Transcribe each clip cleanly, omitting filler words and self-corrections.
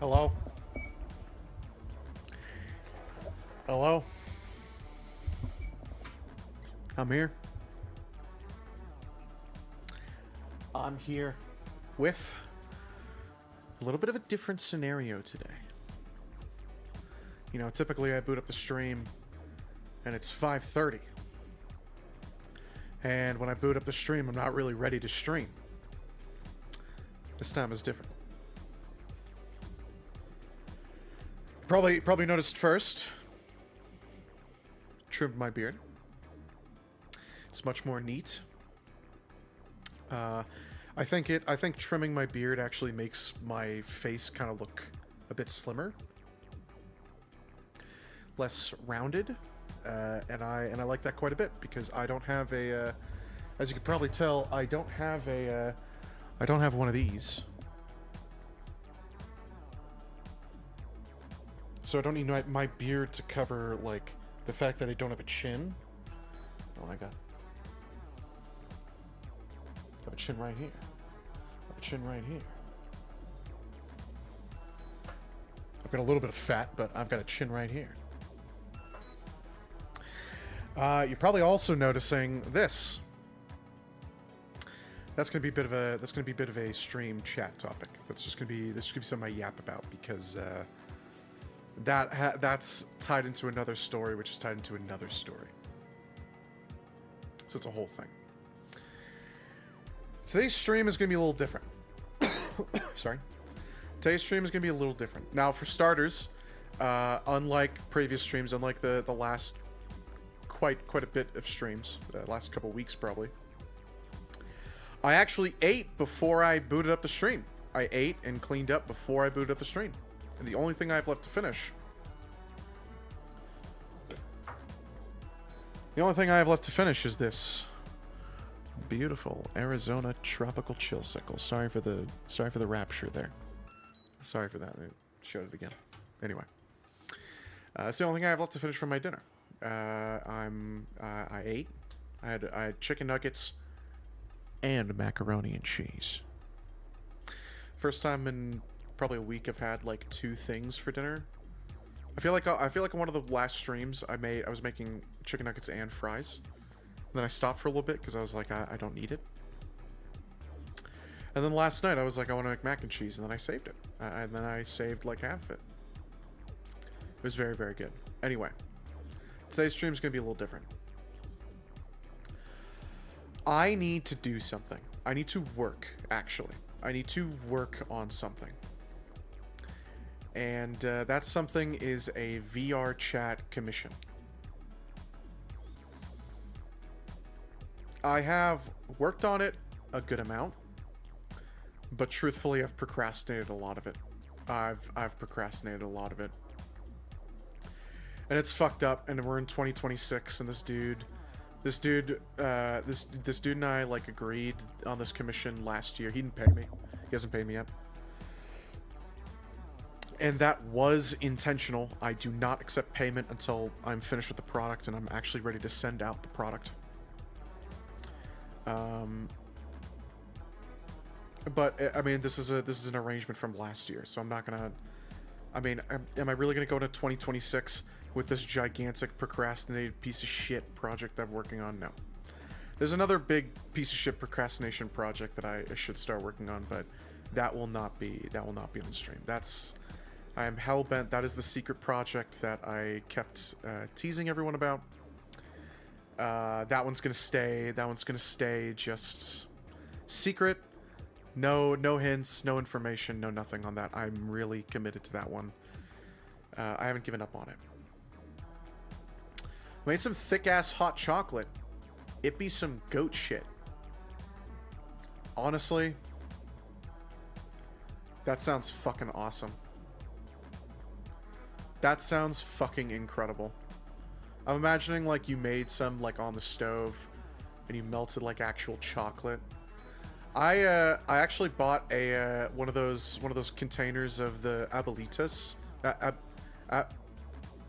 Hello? Hello? I'm here. I'm here with a little bit of a different scenario today. You know, typically I boot up the stream and it's 5:30. And when I boot up the stream, I'm not really ready to stream. This time is different. Probably noticed first. Trimmed my beard. It's much more neat. I think trimming my beard actually makes my face kind of look a bit slimmer, less rounded, and I like that quite a bit because I don't have a, as you can probably tell, I don't have one of these. So I don't need my beard to cover, like, the fact that I don't have a chin. Oh my god. I have a chin right here. I have a chin right here. I've got a little bit of fat, but I've got a chin right here. You're probably also noticing this. That's gonna be a bit of a stream chat topic. This is gonna be something I yap about because that's tied into another story, which is tied into another story. So it's a whole thing. Today's stream is gonna be a little different. Sorry. Today's stream is gonna be a little different. Now, for starters, unlike previous streams, unlike the last quite a bit of streams, last couple weeks probably, I actually ate before I booted up the stream. I ate and cleaned up before I booted up the stream. And the only thing I have left to finish... The only thing I have left to finish is this beautiful Arizona tropical chillsicle. Sorry for the rapture there. Sorry for that. I showed it again. Anyway. That's the only thing I have left to finish from my dinner. I ate. I had chicken nuggets and macaroni and cheese. First time in probably a week I've had like 2 things for dinner. I feel like in one of the last streams I was making chicken nuggets and fries. And then I stopped for a little bit because I was like, I don't need it. And then last night I was like, I want to make mac and cheese, and then I saved it. And then I saved like half of it. It was very, very good. Anyway, today's stream is going to be a little different. I need to do something. I need to work, actually. I need to work on something. And that something is a VR chat commission. I have worked on it a good amount, but truthfully I've procrastinated a lot of it. I've procrastinated a lot of it. And it's fucked up, and we're in 2026, and this dude and I like agreed on this commission last year. He didn't pay me. He hasn't paid me yet. And that was intentional. I do not accept payment until I'm finished with the product and I'm actually ready to send out the product. But I mean, this is an arrangement from last year, so I'm not gonna. I mean, am I really gonna go into 2026 with this gigantic procrastinated piece of shit project that I'm working on? No. There's another big piece of shit procrastination project that I should start working on, but that will not be on the stream. I am hell-bent. That is the secret project that I kept teasing everyone about. That one's gonna stay just secret. No hints, no information, no nothing on that. I'm really committed to that one. I haven't given up on it. Made some thick-ass hot chocolate. It be some goat shit. Honestly, that sounds fucking awesome. That sounds fucking incredible. I'm imagining like you made some like on the stove and you melted like actual chocolate. I actually bought a one of those containers of the Abuelitas.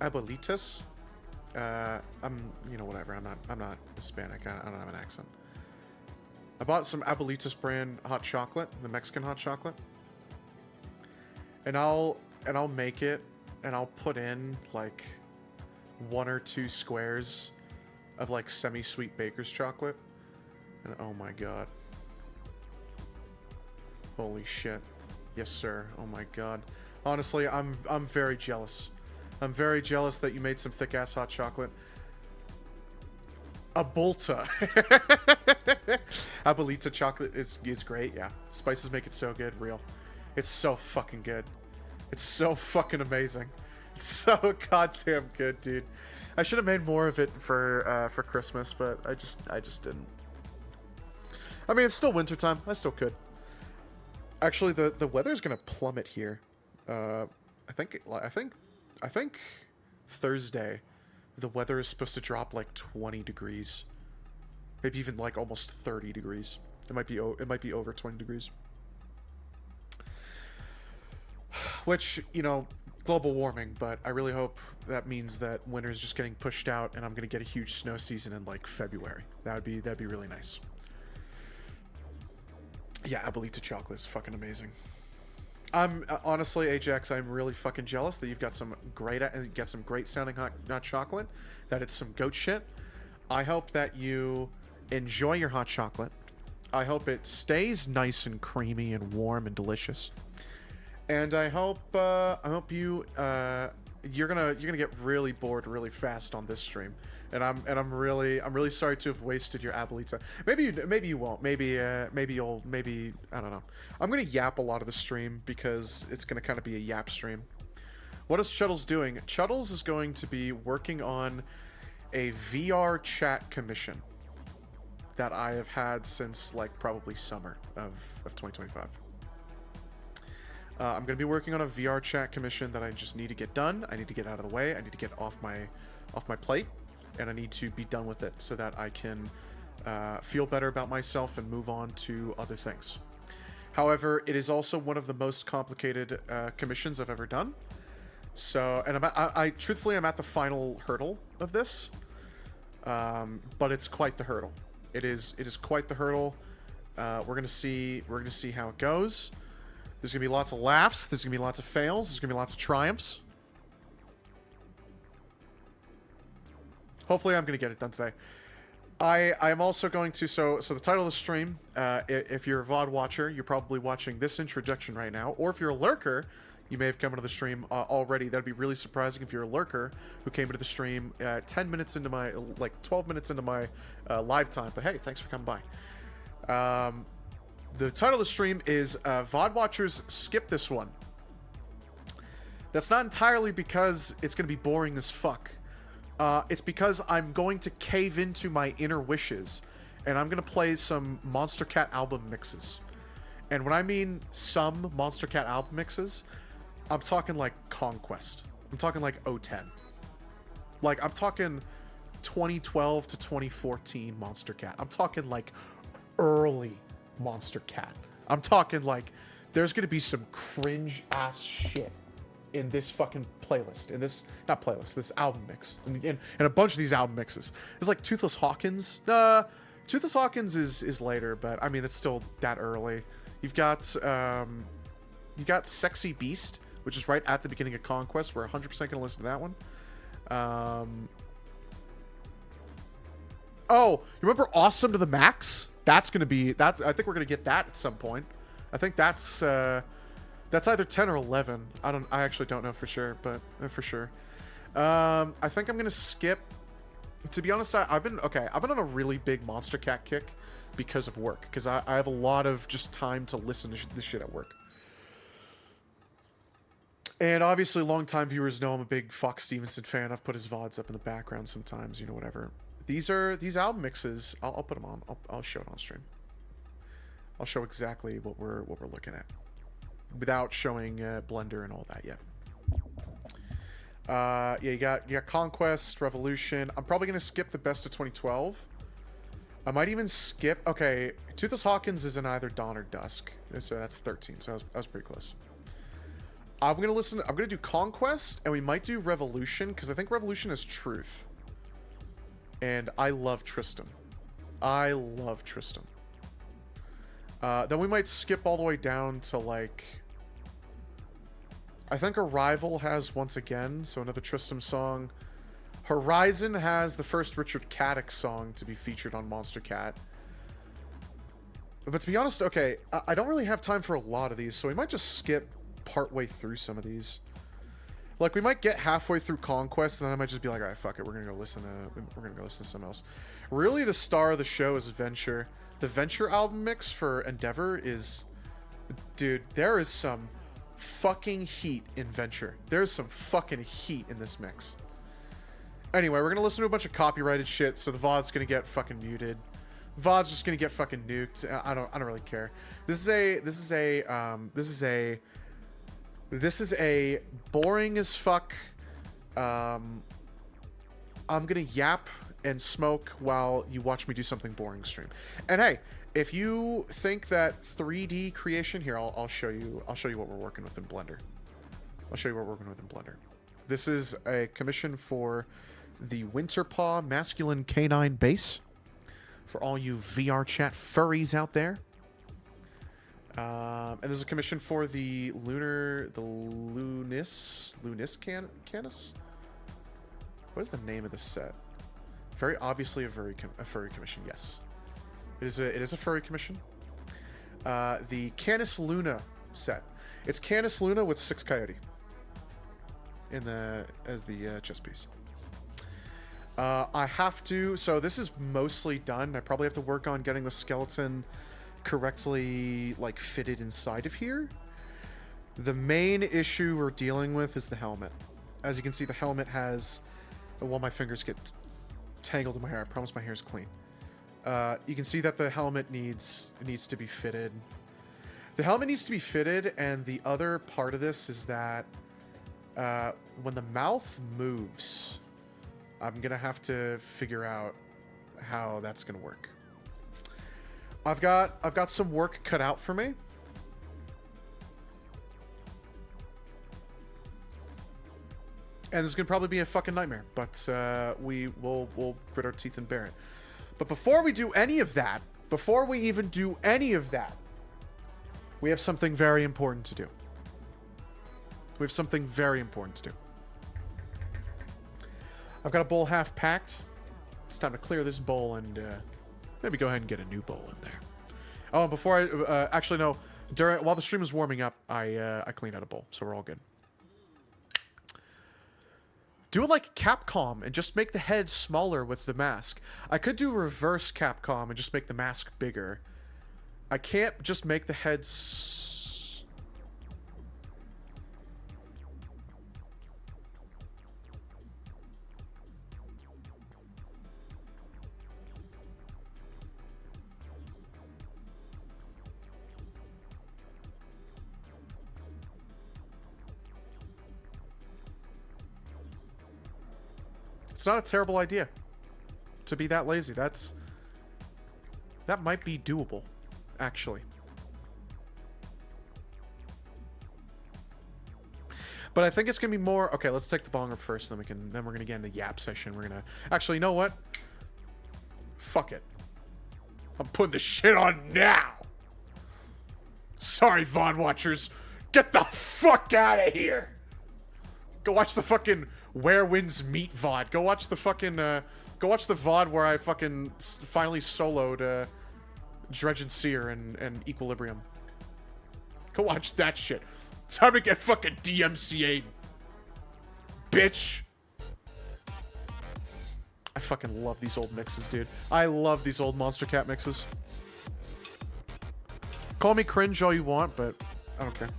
Abuelitas. Whatever. I'm not Hispanic. I don't have an accent. I bought some Abuelitas brand hot chocolate, the Mexican hot chocolate. and I'll make it, and I'll put in like 1 or 2 squares of like semi-sweet baker's chocolate, and oh my god, holy shit, yes sir, oh my god. Honestly, I'm very jealous. I'm very jealous that you made some thick ass hot chocolate. Abuelita. Abuelita chocolate is great, yeah. Spices make it so good, real. It's so fucking good. It's so fucking amazing. It's so goddamn good, dude. I should have made more of it for Christmas, but I just didn't. I mean, it's still wintertime. I still could. Actually, the weather's gonna plummet here. I think Thursday, the weather is supposed to drop like 20 degrees, maybe even like almost 30 degrees. It might be over 20 degrees. Which, you know, global warming, but I really hope that means that winter is just getting pushed out, and I'm gonna get a huge snow season in like February. That'd be really nice. Yeah, Abuelita chocolate is fucking amazing. I'm honestly, Ajax, I'm really fucking jealous that you've got some great sounding hot chocolate, that it's some goat shit. I hope that you enjoy your hot chocolate. I hope it stays nice and creamy and warm and delicious. And I hope you're gonna get really bored really fast on this stream. And I'm really sorry to have wasted your Abuelita. Maybe you won't. Maybe I don't know. I'm gonna yap a lot of the stream because it's gonna kind of be a yap stream. What is Chuddles doing? Chuddles is going to be working on a VR chat commission that I have had since like probably summer of 2025. I'm gonna be working on a VR chat commission that I just need to get done. I need to get out of the way. I need to get off my plate. And I need to be done with it so that I can feel better about myself and move on to other things. However, it is also one of the most complicated commissions I've ever done. So, and I truthfully, I'm at the final hurdle of this, but it's quite the hurdle. It is quite the hurdle. We're gonna see how it goes. There's gonna be lots of laughs. There's gonna be lots of fails. There's gonna be lots of triumphs. Hopefully I'm going to get it done today. I am also going to, so the title of the stream, if you're a VOD watcher, you're probably watching this introduction right now, or if you're a lurker, you may have come into the stream already. That'd be really surprising if you're a lurker who came into the stream 10 minutes into my, like 12 minutes into my live time, but hey, thanks for coming by. The title of the stream is VOD Watchers Skip This One. That's not entirely because it's going to be boring as fuck. It's because I'm going to cave into my inner wishes, and I'm going to play some Monstercat album mixes. And when I mean some Monstercat album mixes, I'm talking like Conquest. I'm talking like 010. Like, I'm talking 2012 to 2014 Monstercat. I'm talking like early Monstercat. I'm talking like there's going to be some cringe-ass shit in this fucking playlist, this album mix, and a bunch of these album mixes. It's like Toothless Hawkins. Toothless Hawkins is later, but I mean, it's still that early. You've got Sexy Beast, which is right at the beginning of Conquest. We're 100% gonna listen to that one. Oh, you remember Awesome to the Max? That's gonna be that. I think we're gonna get that at some point. I think that's either 10 or 11. I actually don't know for sure, but for sure. I think I'm gonna skip. To be honest, I've been on a really big Monstercat kick because of work, because I have a lot of just time to listen to this shit at work. And obviously, longtime viewers know I'm a big Fox Stevenson fan. I've put his VODs up in the background sometimes, you know, whatever. These album mixes. I'll put them on. I'll show it on stream. I'll show exactly what we're looking at, without showing Blender and all that yet. Yeah, you got Conquest, Revolution. I'm probably gonna skip the best of 2012. I might even skip. Okay, Toothless Hawkins is in either dawn or dusk, so that's 13. So I was pretty close. I'm gonna do Conquest, and we might do Revolution, because I think Revolution is truth. And I love Tristan. Then we might skip all the way down to like I think Arrival has Once Again, so another Tristram song. Horizon has the first Richard Caddick song to be featured on Monster Cat. But to be honest, okay, I don't really have time for a lot of these, so we might just skip partway through some of these. Like, we might get halfway through Conquest, and then I might just be like, alright, fuck it, we're gonna go listen to something else. Really, the star of the show is Venture. The Venture album mix for Endeavor is... Dude, there is some fucking heat in Venture. There's some fucking heat in this mix. Anyway, we're gonna listen to a bunch of copyrighted shit, so the VOD's gonna get fucking muted. VOD's just gonna get fucking nuked. I don't really care. This is a boring as fuck. I'm gonna yap and smoke while you watch me do something boring stream. And hey, if you think that 3D creation here, I'll show you what we're working with in Blender. This is a commission for the Winterpaw Masculine Canine Base. For all you VR chat furries out there. And there's a commission for the Lunis Canis? What is the name of this set? Very obviously a furry commission, yes. It is a furry commission. The Canis Luna set. It's Canis Luna with 6 Coyote as the chest piece. So this is mostly done. I probably have to work on getting the skeleton correctly, like, fitted inside of here. The main issue we're dealing with is the helmet. As you can see, the helmet has... Well, my fingers get tangled in my hair. I promise my hair is clean. You can see that the helmet needs to be fitted. The helmet needs to be fitted, and the other part of this is that when the mouth moves... I'm gonna have to figure out how that's gonna work. I've got some work cut out for me. And this is gonna probably be a fucking nightmare, but we'll grit our teeth and bear it. But before we do any of that, before we even do any of that, we have something very important to do. I've got a bowl half packed. It's time to clear this bowl and maybe go ahead and get a new bowl in there. Oh, and before I actually no, while the stream was warming up, I cleaned out a bowl, so we're all good. Do it like Capcom and just make the head smaller with the mask. I could do reverse Capcom and just make the mask bigger. I can't just make the head. It's not a terrible idea to be that lazy. That might be doable, actually. But I think it's gonna be more. Okay, let's take the bong rip first, then we're gonna get into the yap session. We're gonna actually, you know what? Fuck it. I'm putting the shit on now. Sorry, VOD watchers. Get the fuck out of here. Go watch the fucking Where Winds Meet VOD. Go watch the fucking, go watch the VOD where I fucking finally soloed, Dredge and Seer and Equilibrium. Go watch that shit. Time to get fucking DMCA'd. Bitch. I fucking love these old mixes, dude. I love these old Monster Cat mixes. Call me cringe all you want, but I don't care.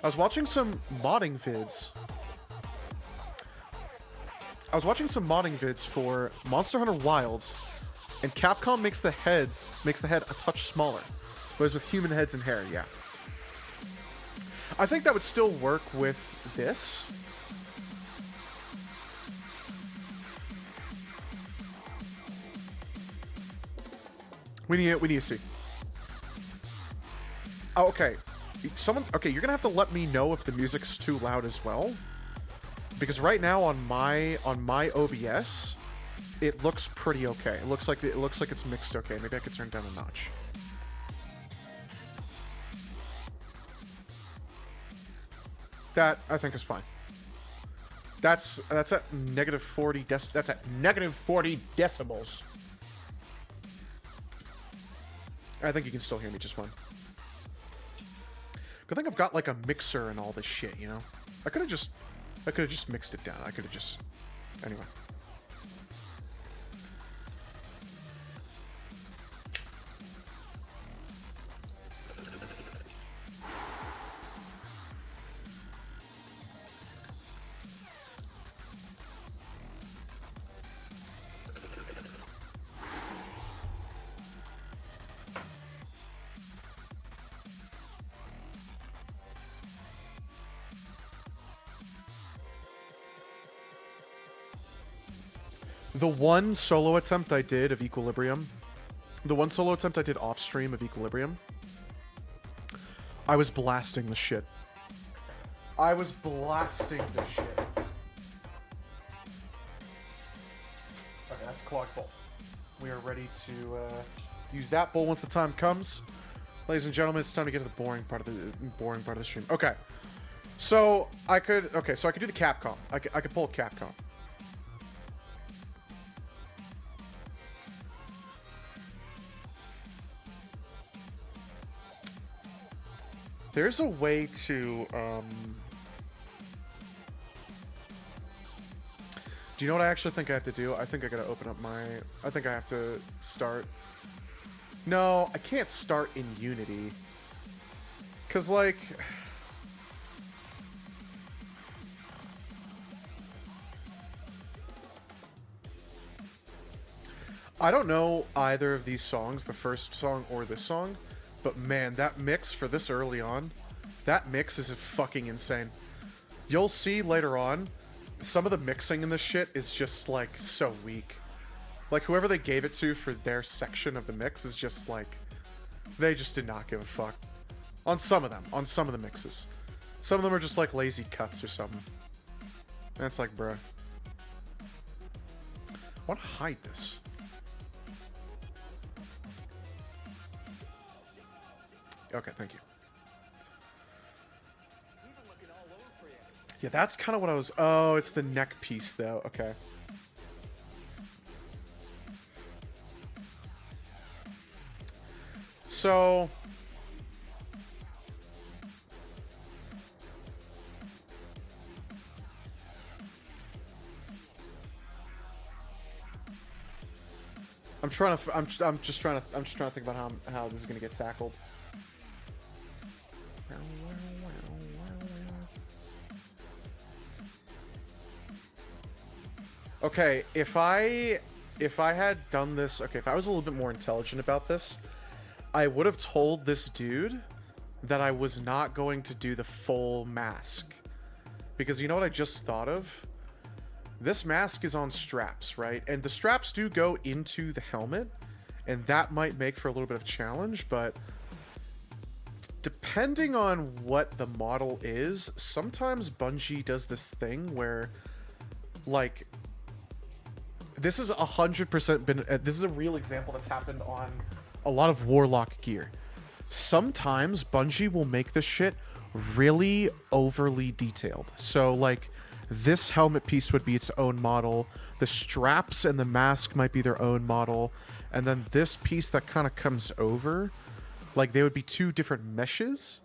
I was watching some modding vids for Monster Hunter Wilds, and Capcom makes the head a touch smaller, whereas with human heads and hair, yeah. I think that would still work with this. We need to see. Oh, okay. Okay, you're gonna have to let me know if the music's too loud as well. Because right now on my OBS, it looks pretty okay. It looks like it's mixed okay. Maybe I could turn it down a notch. That I think is fine. That's at negative 40 that's at negative 40 decibels. I think you can still hear me just fine. Good thing I've got like a mixer and all this shit, you know? I could have just mixed it down. I could have just... Anyway. The one solo attempt I did of Equilibrium, the one solo attempt I did off stream of Equilibrium, I was blasting the shit. I was blasting the shit. Okay, that's clogged bowl. We are ready to use that bowl once the time comes. Ladies and gentlemen, it's time to get to the boring part of the stream. Okay, so I could do the Capcom. I could pull a Capcom. There's a way to, do you know what I actually think I have to do? I think I gotta open up my... I think I have to start... No, I can't start in Unity. Because, like... I don't know either of these songs, the first song or this song. But man, that mix for this early on, that mix is fucking insane. You'll see later on, some of the mixing in this shit is just like so weak. Like whoever they gave it to for their section of the mix is just like, they just did not give a fuck. On some of the mixes. Some of them are just like lazy cuts or something. And it's like, bruh. I want to hide this. Okay, thank you. Yeah, that's kind of what I was... Oh, it's the neck piece, though. Okay. So... I'm just trying to think about how this is gonna get tackled. Okay, if I had done this, okay, if I was a little bit more intelligent about this, I would have told this dude that I was not going to do the full mask. Because you know what I just thought of? This mask is on straps, right? And the straps do go into the helmet, and that might make for a little bit of a challenge, but depending on what the model is, sometimes Bungie does this thing where, like, this is 100% been, this is a real example that's happened on a lot of Warlock gear. Sometimes Bungie will make this shit really overly detailed. So, like, this helmet piece would be its own model, the straps and the mask might be their own model, and then this piece that kind of comes over, like, they would be two different meshes.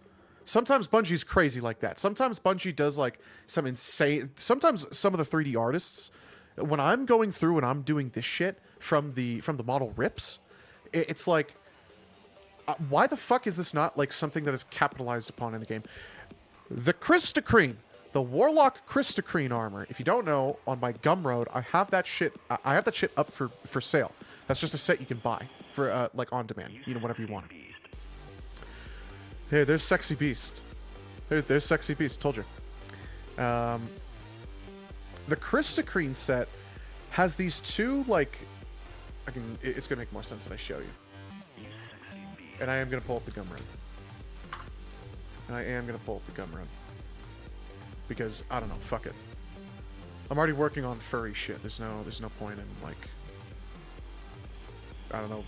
Sometimes Bungie's crazy like that. Sometimes Bungie does, like, some insane... Sometimes some of the 3D artists, when I'm going through and I'm doing this shit from the model rips, it's like, why the fuck is this not, like, something that is capitalized upon in the game? The Kristakreen, the Warlock Kristakreen armor. If you don't know, on my Gumroad, I have that shit up for sale. That's just a set you can buy for, like, on demand. You know, whatever you want. Hey, there's Sexy Beast. There's Sexy Beast, told you. The Kristakreen set has these two, like... it's gonna make more sense if I show you. And I am going to pull up the gum run. And I am going to pull up the gum run. Because, I don't know, fuck it. I'm already working on furry shit. There's no point in, like, I don't know,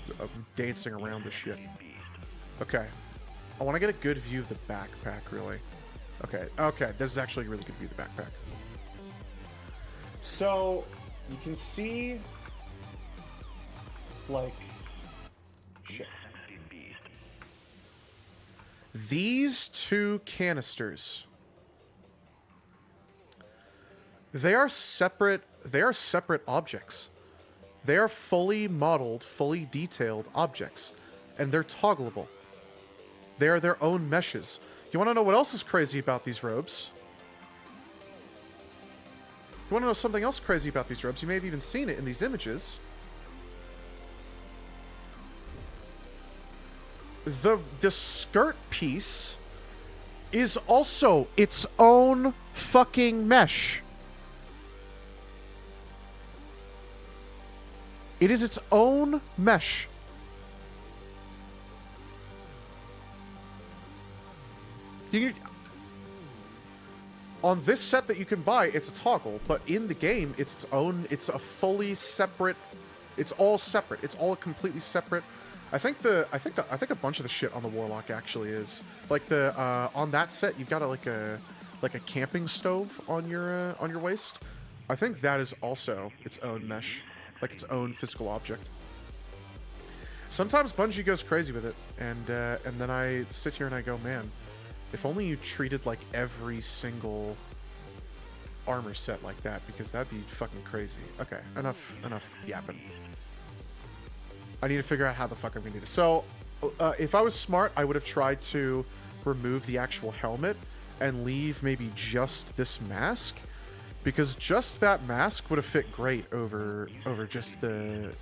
dancing around this shit. Okay. I want to get a good view of the backpack, really. Okay, okay, this is actually a really good view of the backpack. So, you can see, like, shit. These two canisters, they are separate objects. They are fully modeled, fully detailed objects, and they're toggleable. They are their own meshes. You want to know what else is crazy about these robes? You want to know something else crazy about these robes? You may have even seen it in these images. The skirt piece is also its own fucking mesh. It is its own mesh. On this set that you can buy, it's a toggle, but in the game, it's its own. It's a fully separate. It's all separate. It's all completely separate. I think a bunch of the shit on the Warlock actually is like the on that set you've got like a camping stove on your waist. I think that is also its own mesh, like its own physical object. Sometimes Bungie goes crazy with it, and then I sit here and I go, man, if only you treated like every single armor set like that, because that'd be fucking crazy. Okay, enough yapping. I need to figure out how the fuck I'm gonna do this. So, if I was smart, I would have tried to remove the actual helmet and leave maybe just this mask, because just that mask would have fit great over just the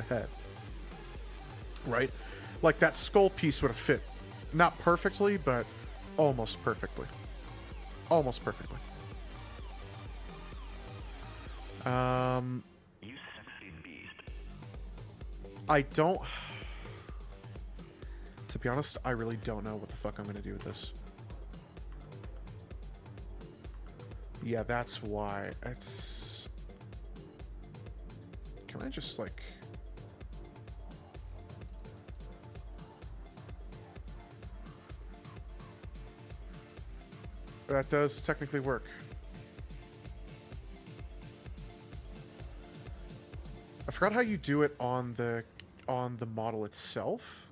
head, right? Like that skull piece would have fit, not perfectly, but almost perfectly. Almost perfectly. I don't... To be honest, I really don't know what the fuck I'm gonna do with this. Yeah, that's why. It's... Can I just, like... That does technically work. I forgot how you do it on the model itself.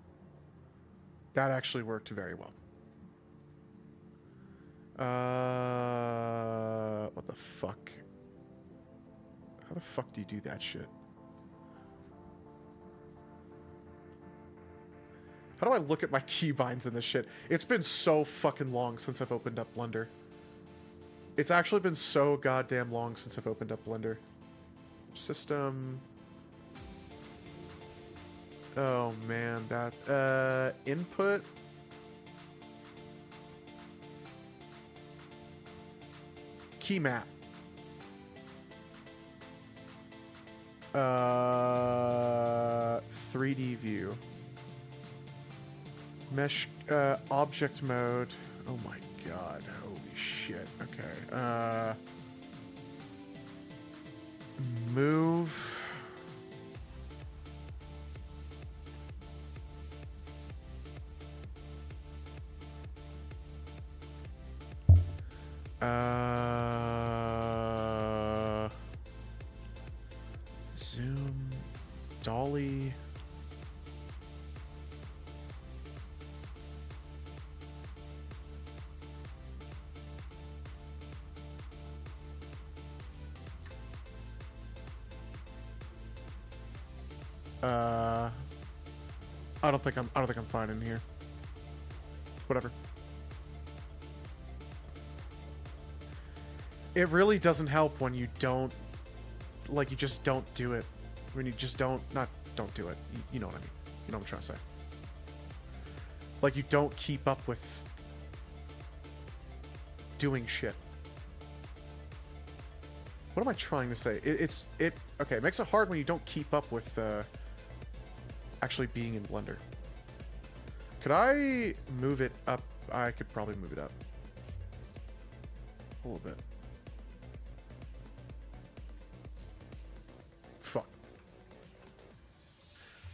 That actually worked very well. What the fuck? How the fuck do you do that shit? How do I look at my keybinds in this shit? It's been so fucking long since I've opened up Blender. It's actually been so goddamn long since I've opened up Blender. System. Oh man, that input. Key map. 3D view. Mesh object mode. Oh my god, holy shit. Okay. Move. Zoom. Dolly. I don't think I'm fine in here. Whatever. It really doesn't help when you don't, like, you just don't do it. When you just don't do it. You know what I mean. You know what I'm trying to say. Like, you don't keep up with doing shit. What am I trying to say? Okay, it makes it hard when you don't keep up with actually being in Blender. Could I move it up? I could probably move it up a little bit. Fuck.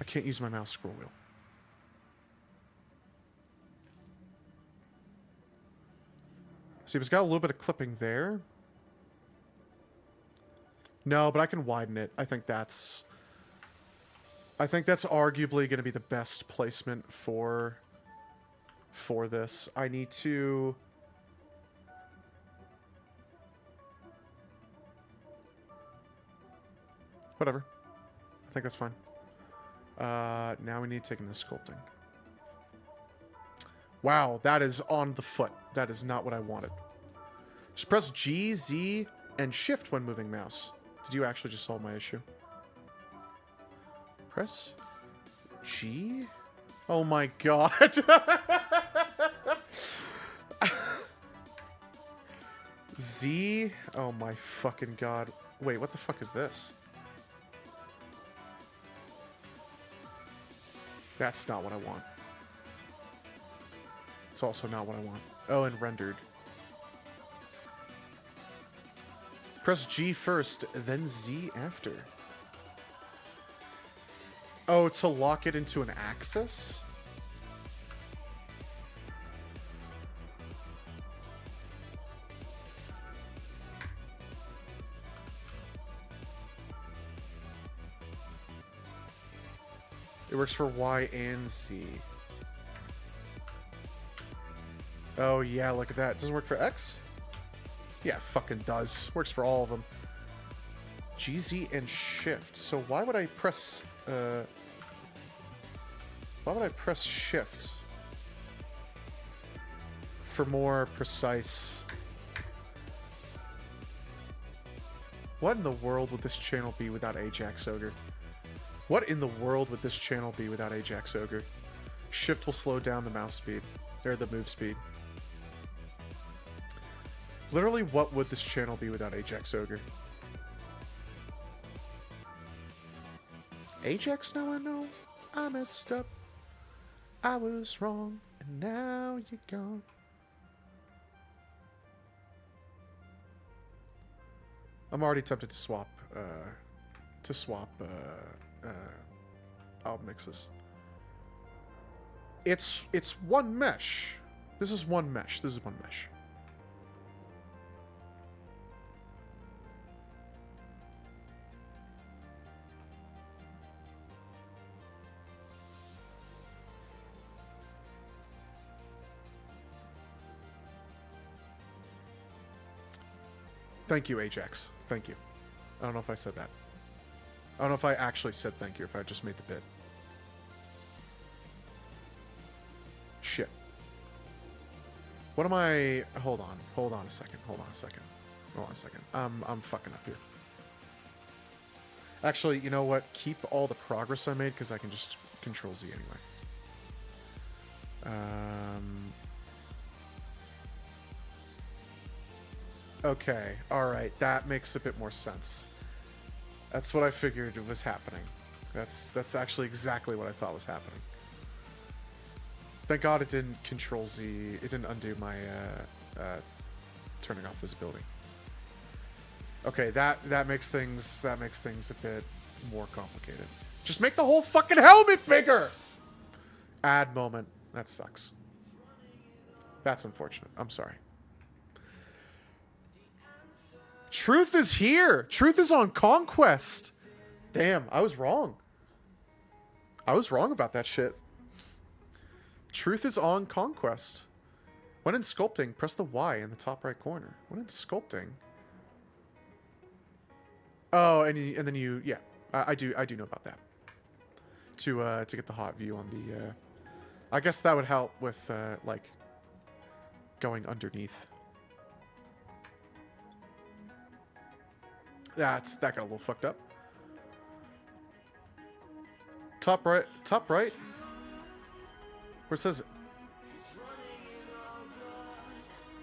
I can't use my mouse scroll wheel. See, it's got a little bit of clipping there. No, but I can widen it. I think that's arguably going to be the best placement for this. I need to... Whatever. I think that's fine. Now we need to take into sculpting. Wow, that is on the foot. That is not what I wanted. Just press G, Z, and Shift when moving mouse. Did you actually just solve my issue? Press G? Oh my god. Z? Oh my fucking god. Wait, what the fuck is this? That's not what I want. It's also not what I want. Oh, and rendered. Press G first, then Z after. Oh, to lock it into an axis? It works for Y and Z. Oh, yeah, look at that. It doesn't work for X? Yeah, it fucking does. Works for all of them. G, Z, and Shift. So why would I press... why would I press Shift? For more precise... What in the world would this channel be without Ajax Ogre? What in the world would this channel be without Ajax Ogre? Shift will slow down the mouse speed. Or the move speed. Literally, what would this channel be without Ajax Ogre? Ajax, now I know I messed up. I was wrong, and now you're gone. I'm already tempted to swap album mixes. It's one mesh. This is one mesh. This is one mesh. Thank you, Ajax. Thank you. I don't know if I said that. I don't know if I actually said thank you, if I just made the bit. Shit. What am I... Hold on. Hold on a second. Hold on a second. Hold on a second. I'm fucking up here. Actually, you know what? Keep all the progress I made, because I can just Control Z anyway. Okay. Alright. That makes a bit more sense. That's what I figured was happening. That's actually exactly what I thought was happening. Thank God it didn't Control Z. It didn't undo my turning off visibility. Okay, that makes things a bit more complicated. Just make the whole fucking helmet bigger. Add moment. That sucks. That's unfortunate. I'm sorry. Truth is here. Truth is on Conquest. Damn, I was wrong. I was wrong about that shit. Truth is on Conquest. When in sculpting, press the Y in the top right corner. When in sculpting. Oh, and then you, yeah, I do know about that. To get the hot view on the. I guess that would help with like going underneath. That got a little fucked up. Top right. Where it says...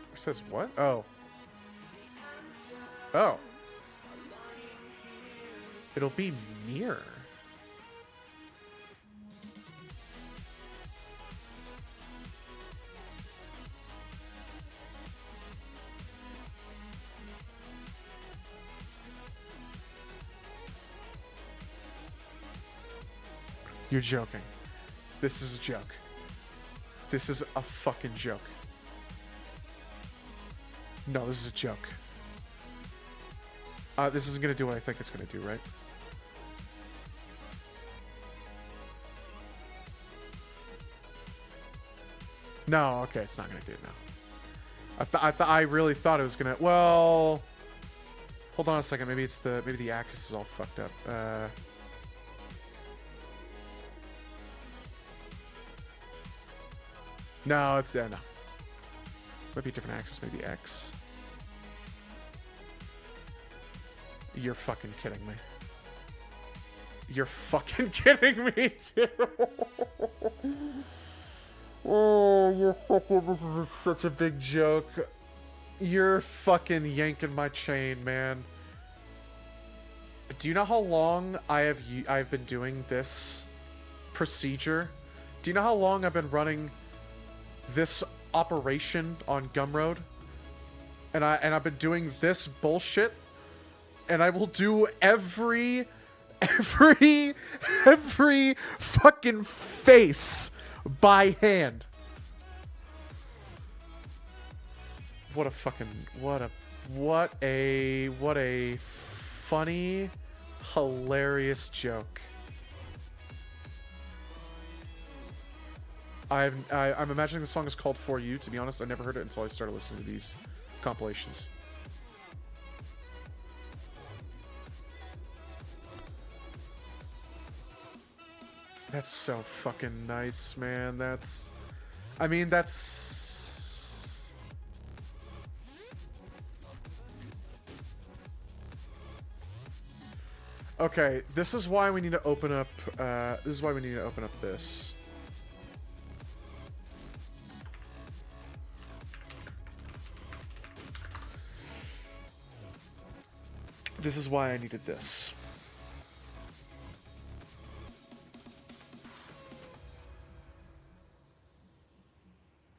Where it says what? Oh. Oh. It'll be mirror. You're joking. This is a joke. This is a fucking joke. No, this is a joke. This isn't gonna do what I think it's gonna do, right? No, okay, it's not gonna do it now. I really thought it was gonna. Well, hold on a second. Maybe the axis is all fucked up. No, it's there. No, might be a different axis. Maybe X. You're fucking kidding me. You're fucking kidding me too. Oh, you're fucking. This is such a big joke. You're fucking yanking my chain, man. Do you know how long I've been doing this procedure? Do you know how long I've been running this operation on Gumroad? And I've been doing this bullshit, and I will do every fucking face by hand. What a fucking what a funny, hilarious joke. I'm imagining the song is called For You. To be honest, I never heard it until I started listening to these compilations. That's so fucking nice, man. That's... I mean, that's... Okay, this is why we need to open up, this. This is why I needed this.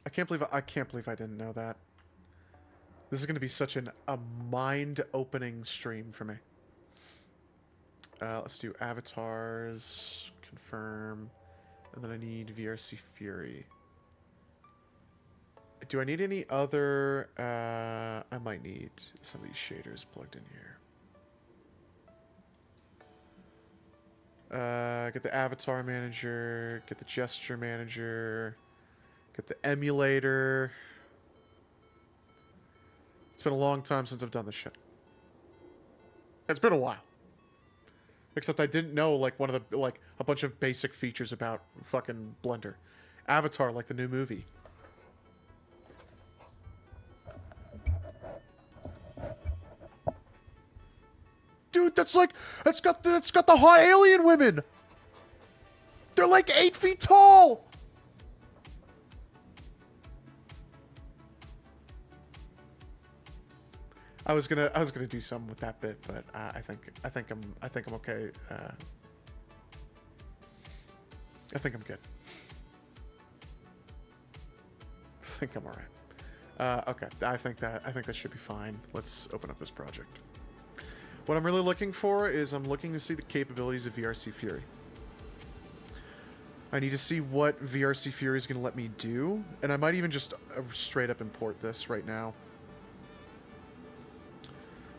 I can't believe I didn't know that. This is going to be such a mind-opening stream for me. Let's do avatars, confirm, and then I need VRC Fury. Do I need any other... I might need some of these shaders plugged in here. Get the avatar manager, get the gesture manager, get the emulator. It's been a long time since I've done this shit. It's been a while. Except I didn't know, like, one of the, like, a bunch of basic features about fucking Blender. Avatar, like the new movie. Dude, that's like, it's got the hot alien women. They're like 8 feet tall. I was gonna do something with that bit, but I think I'm okay. I think I'm good. I think I'm all right. Okay, I think that should be fine. Let's open up this project. What I'm really looking for is I'm looking to see the capabilities of VRC Fury. I need to see what VRC Fury is going to let me do, and I might even just straight up import this right now.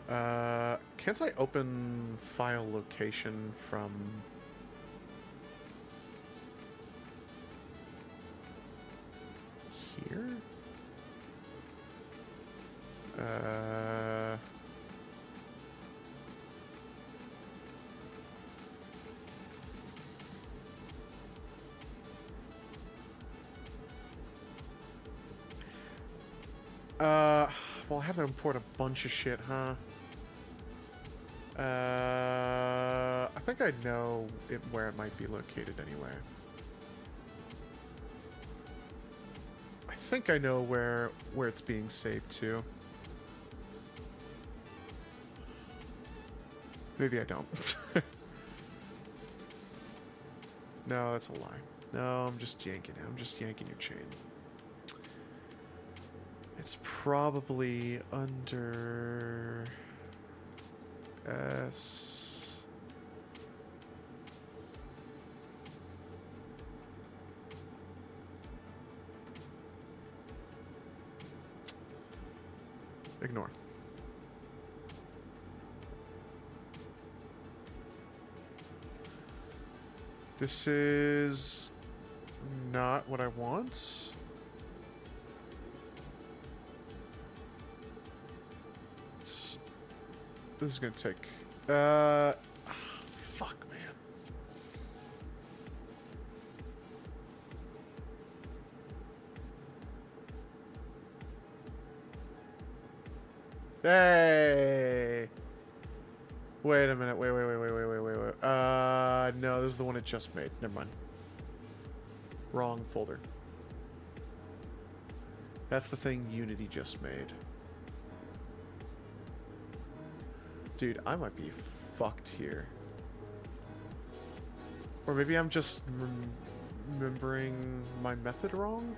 Can't I open file location from... here? Well, I have to import a bunch of shit, huh? I think I know where it might be located anyway. I think I know where it's being saved to. Maybe I don't. No, that's a lie. No, I'm just yanking it. I'm just yanking your chain. It's probably under S. Ignore. This is not what I want. This is gonna take... fuck, man. Hey! Wait a minute. Wait. No, this is the one it just made. Never mind. Wrong folder. That's the thing Unity just made. Dude, I might be fucked here. Or maybe I'm just remembering my method wrong?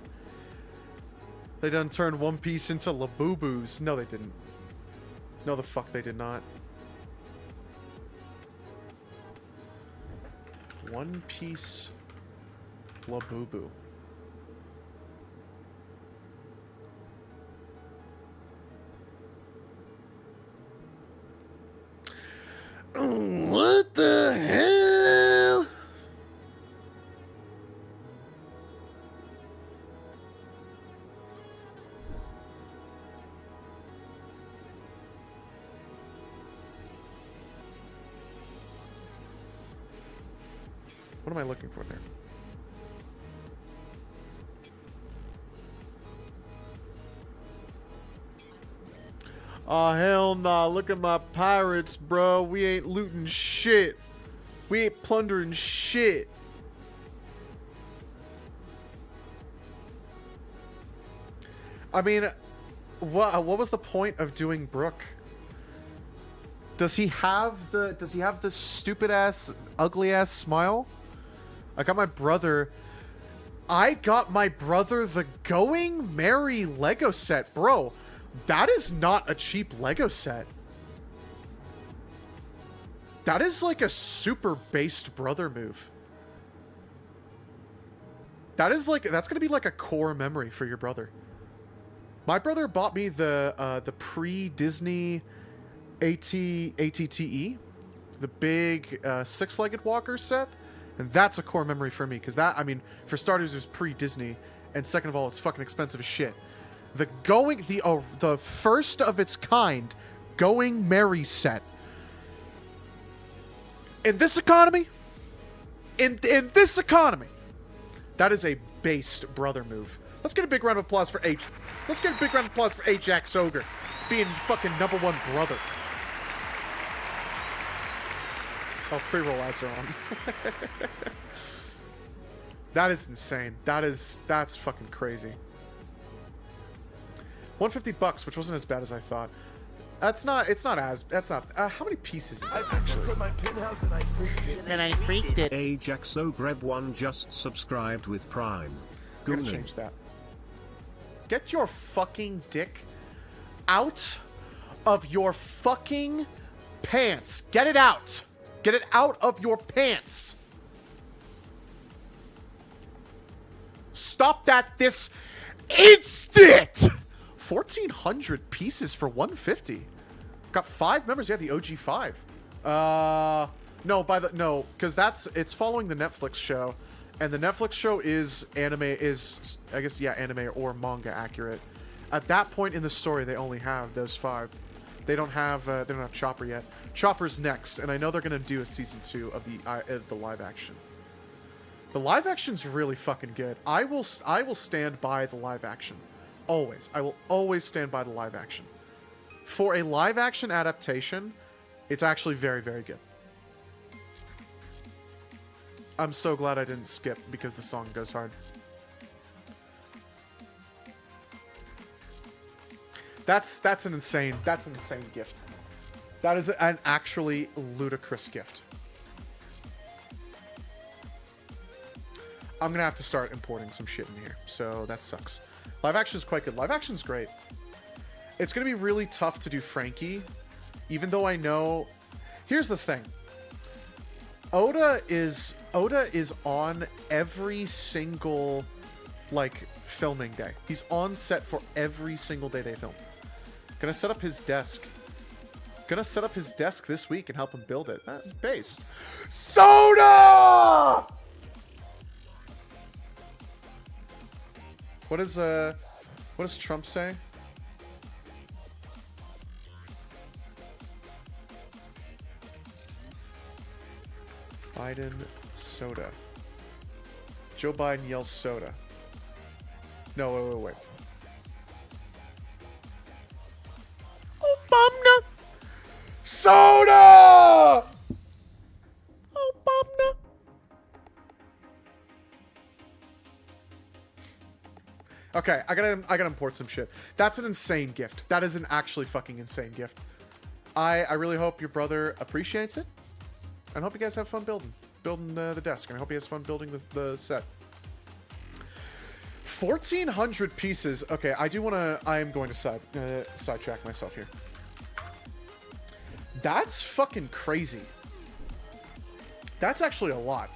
They done turned One Piece into Labubu's. No, they didn't. No, the fuck they did not. One Piece Labubu. What the hell? What am I looking for there? Oh, hell nah. Look at my pirates, bro. We ain't looting shit. We ain't plundering shit. I mean, what was the point of doing Brook? Does he have the stupid ass, ugly ass smile? I got my brother the Going Merry Lego set, bro. That is not a cheap Lego set. That is like a super based brother move. That's gonna be like a core memory for your brother. My brother bought me the pre-Disney ATTE, the big six-legged walker set, and that's a core memory for me because that, I mean, for starters, it was pre-Disney, and second of all, it's fucking expensive as shit. The first of its kind Going Merry set. In this economy, in this economy, that is a based brother move. Let's get a big round of applause for H. Let's get a big round of applause for Ajax Ogre being fucking #1 brother. Oh, pre-roll ads are on. That is insane. That's fucking crazy. $150, which wasn't as bad as I thought. How many pieces is it actually? And I freaked it. Ajax Ogre1 just subscribed with Prime. I'm gonna change that. Get your fucking dick out of your fucking pants. Get it out. Get it out of your pants. Stop that this instant. 1,400 pieces for 150. Got 5 members. Yeah, the OG 5. No, because it's following the Netflix show, and the Netflix show is anime or manga accurate. At that point in the story, they only have those 5. They don't have Chopper yet. Chopper's next, and I know they're gonna do a season 2 of the live action. The live action's really fucking good. I will stand by the live action. Always. I will always stand by the live action. For a live action adaptation, it's actually very, very good. I'm so glad I didn't skip because the song goes hard. That's an insane gift. That is an actually ludicrous gift. I'm gonna have to start importing some shit in here, so that sucks. Live action is quite good. Live action's great. It's gonna be really tough to do Frankie, even though I know. Here's the thing. Oda is on every single filming day. He's on set for every single day they film. Gonna set up his desk. Gonna set up his desk this week and help him build it. Based. Soda! What does Trump say? Biden soda. Joe Biden yells soda. No, wait. Obama! Soda! Obama! Okay, I gotta import some shit. That's an insane gift. That is an actually fucking insane gift. I really hope your brother appreciates it. And I hope you guys have fun building the desk. And I hope he has fun building the set. 1,400 pieces. Okay, I am going to sidetrack myself here. That's fucking crazy. That's actually a lot.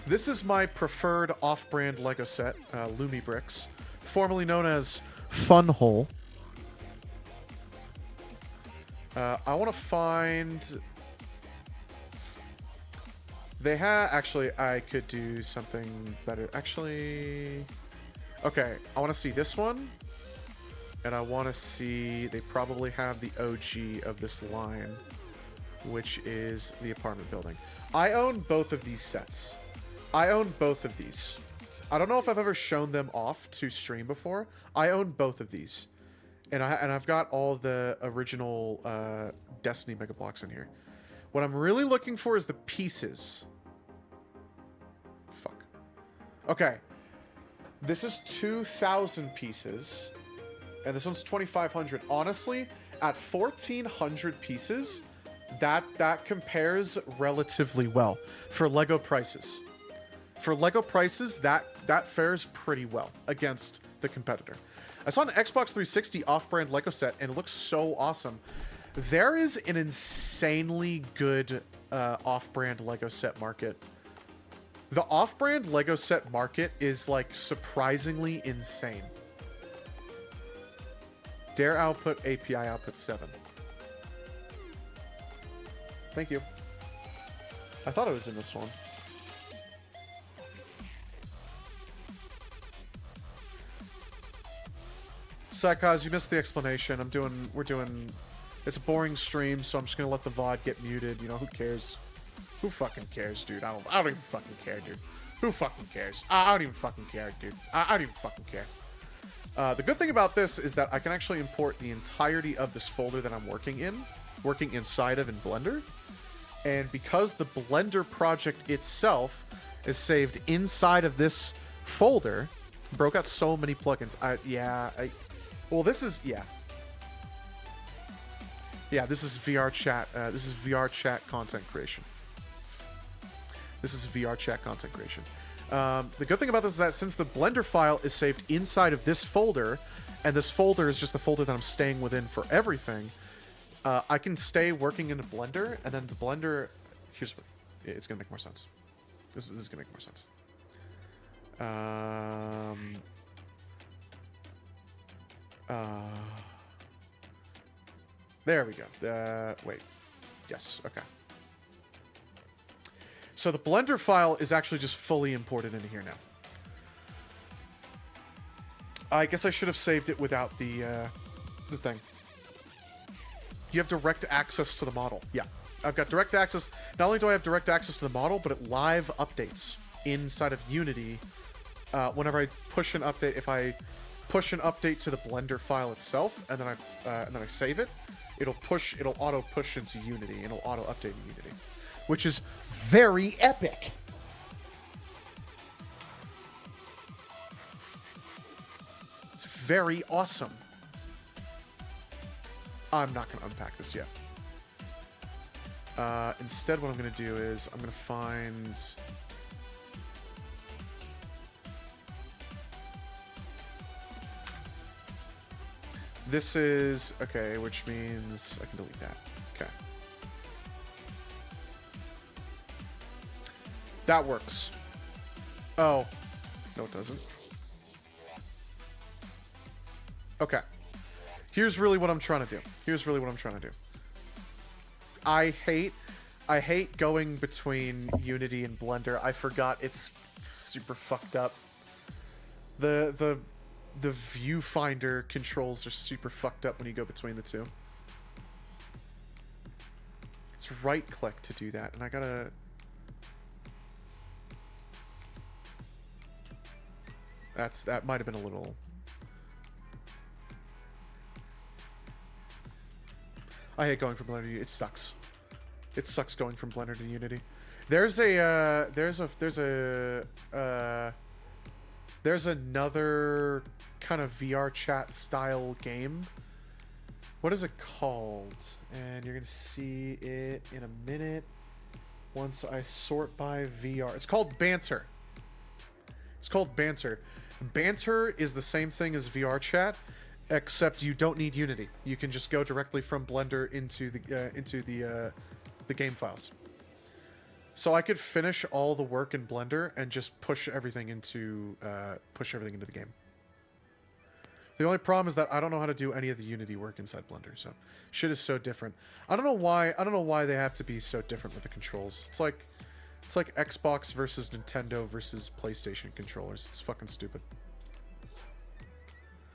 This is my preferred off-brand Lego set, Lumi Bricks, formerly known as Fun Hole. I want to find... They have... Actually, I could do something better. Actually... Okay, I want to see this one. And I want to see... They probably have the OG of this line, which is the apartment building. I own both of these sets. I own both of these. I don't know if I've ever shown them off to stream before. I own both of these. And I've got all the original Destiny Mega Bloks in here. What I'm really looking for is the pieces. Fuck. Okay. This is 2,000 pieces. And this one's 2,500. Honestly, at 1,400 pieces, that compares relatively well for Lego prices. For Lego prices, that fares pretty well against the competitor. I saw an Xbox 360 off-brand Lego set, and it looks so awesome. There is an insanely good off-brand Lego set market. The off-brand Lego set market is, like, surprisingly insane. Dare output, API output 7. Thank you. I thought it was in this one. Psychos, you missed the explanation. It's a boring stream, so I'm just gonna let the VOD get muted. You know, who cares? Who fucking cares, dude? I don't even fucking care, dude. Who fucking cares? I don't even fucking care, dude. I don't even fucking care. The good thing about this is that I can actually import the entirety of this folder that I'm working inside of in Blender. And because the Blender project itself is saved inside of this folder, broke out so many plugins. Well, this is, yeah. Yeah, this is VR chat. This is VR chat content creation. This is VR chat content creation. The good thing about this is that since the Blender file is saved inside of this folder, and this folder is just the folder that I'm staying within for everything, I can stay working in Blender, and then the Blender... Here's what... It's going to make more sense. This is going to make more sense. There we go. Wait. Yes, okay. So the Blender file is actually just fully imported into here now. I guess I should have saved it without the thing. You have direct access to the model. Yeah, I've got direct access. Not only do I have direct access to the model, but it live updates inside of Unity. Whenever I push an update, if I push an update to the Blender file itself, and then I save it, it'll auto push into Unity, and it'll auto update in Unity, which is very epic. It's very awesome. I'm not going to unpack this yet. Instead, what I'm going to do is I'm going to find... This is... Okay, which means I can delete that. Okay. That works. Oh. No, it doesn't. Okay. Here's really what I'm trying to do. Here's really what I'm trying to do. I hate going between Unity and Blender. I forgot it's super fucked up. The viewfinder controls are super fucked up when you go between the two. It's right click to do that, and I gotta... That might have been a little... I hate going from Blender to Unity. It sucks. It sucks going from Blender to Unity. There's another kind of VR chat style game. What is it called? And you're gonna see it in a minute once I sort by VR. It's called Banter. It's called Banter. Banter is the same thing as VR chat, except you don't need Unity. You can just go directly from Blender into the game files. So I could finish all the work in Blender and just push everything into the game. The only problem is that I don't know how to do any of the Unity work inside Blender. So shit is so different. I don't know why they have to be so different with the controls. It's like Xbox versus Nintendo versus PlayStation controllers. It's fucking stupid.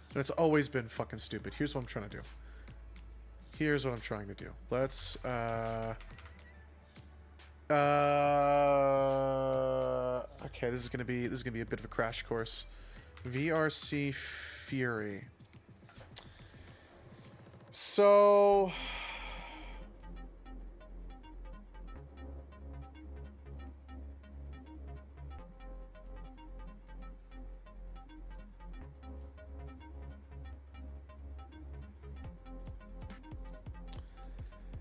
And it's always been fucking stupid. Here's what I'm trying to do. Here's what I'm trying to do. Let's okay, this is gonna be a bit of a crash course. VRC Fury. So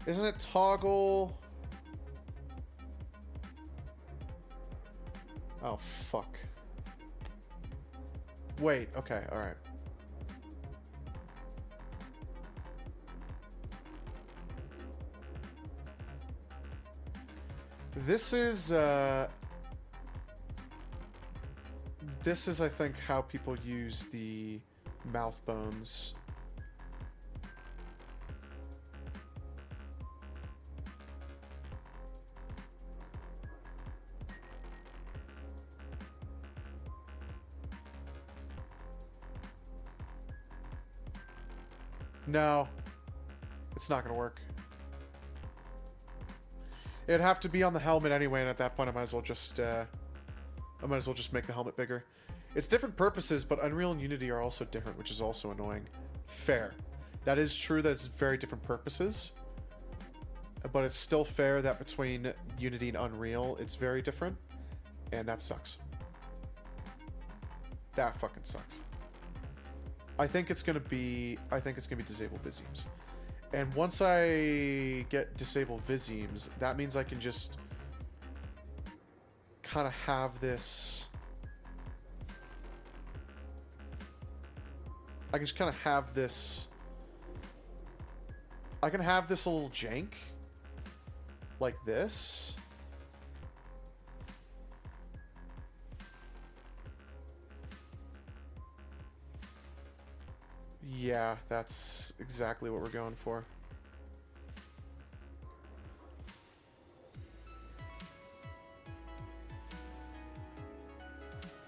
isn't it toggle? Oh, fuck. Wait, okay, alright. This is, I think, how people use the mouth bones. No, it's not gonna work. It'd have to be on the helmet anyway, and at that point I might as well just make the helmet bigger. It's different purposes, but Unreal and Unity are also different, which is also annoying. Fair. That is true that it's very different purposes, but it's still fair that between Unity and Unreal, it's very different, and that sucks. That fucking sucks. I think it's gonna be disable Visemes. And once I get disable Visemes, that means I can just kind of have this... I can just kind of have this... I can have this little jank. Like this. Yeah, that's exactly what we're going for.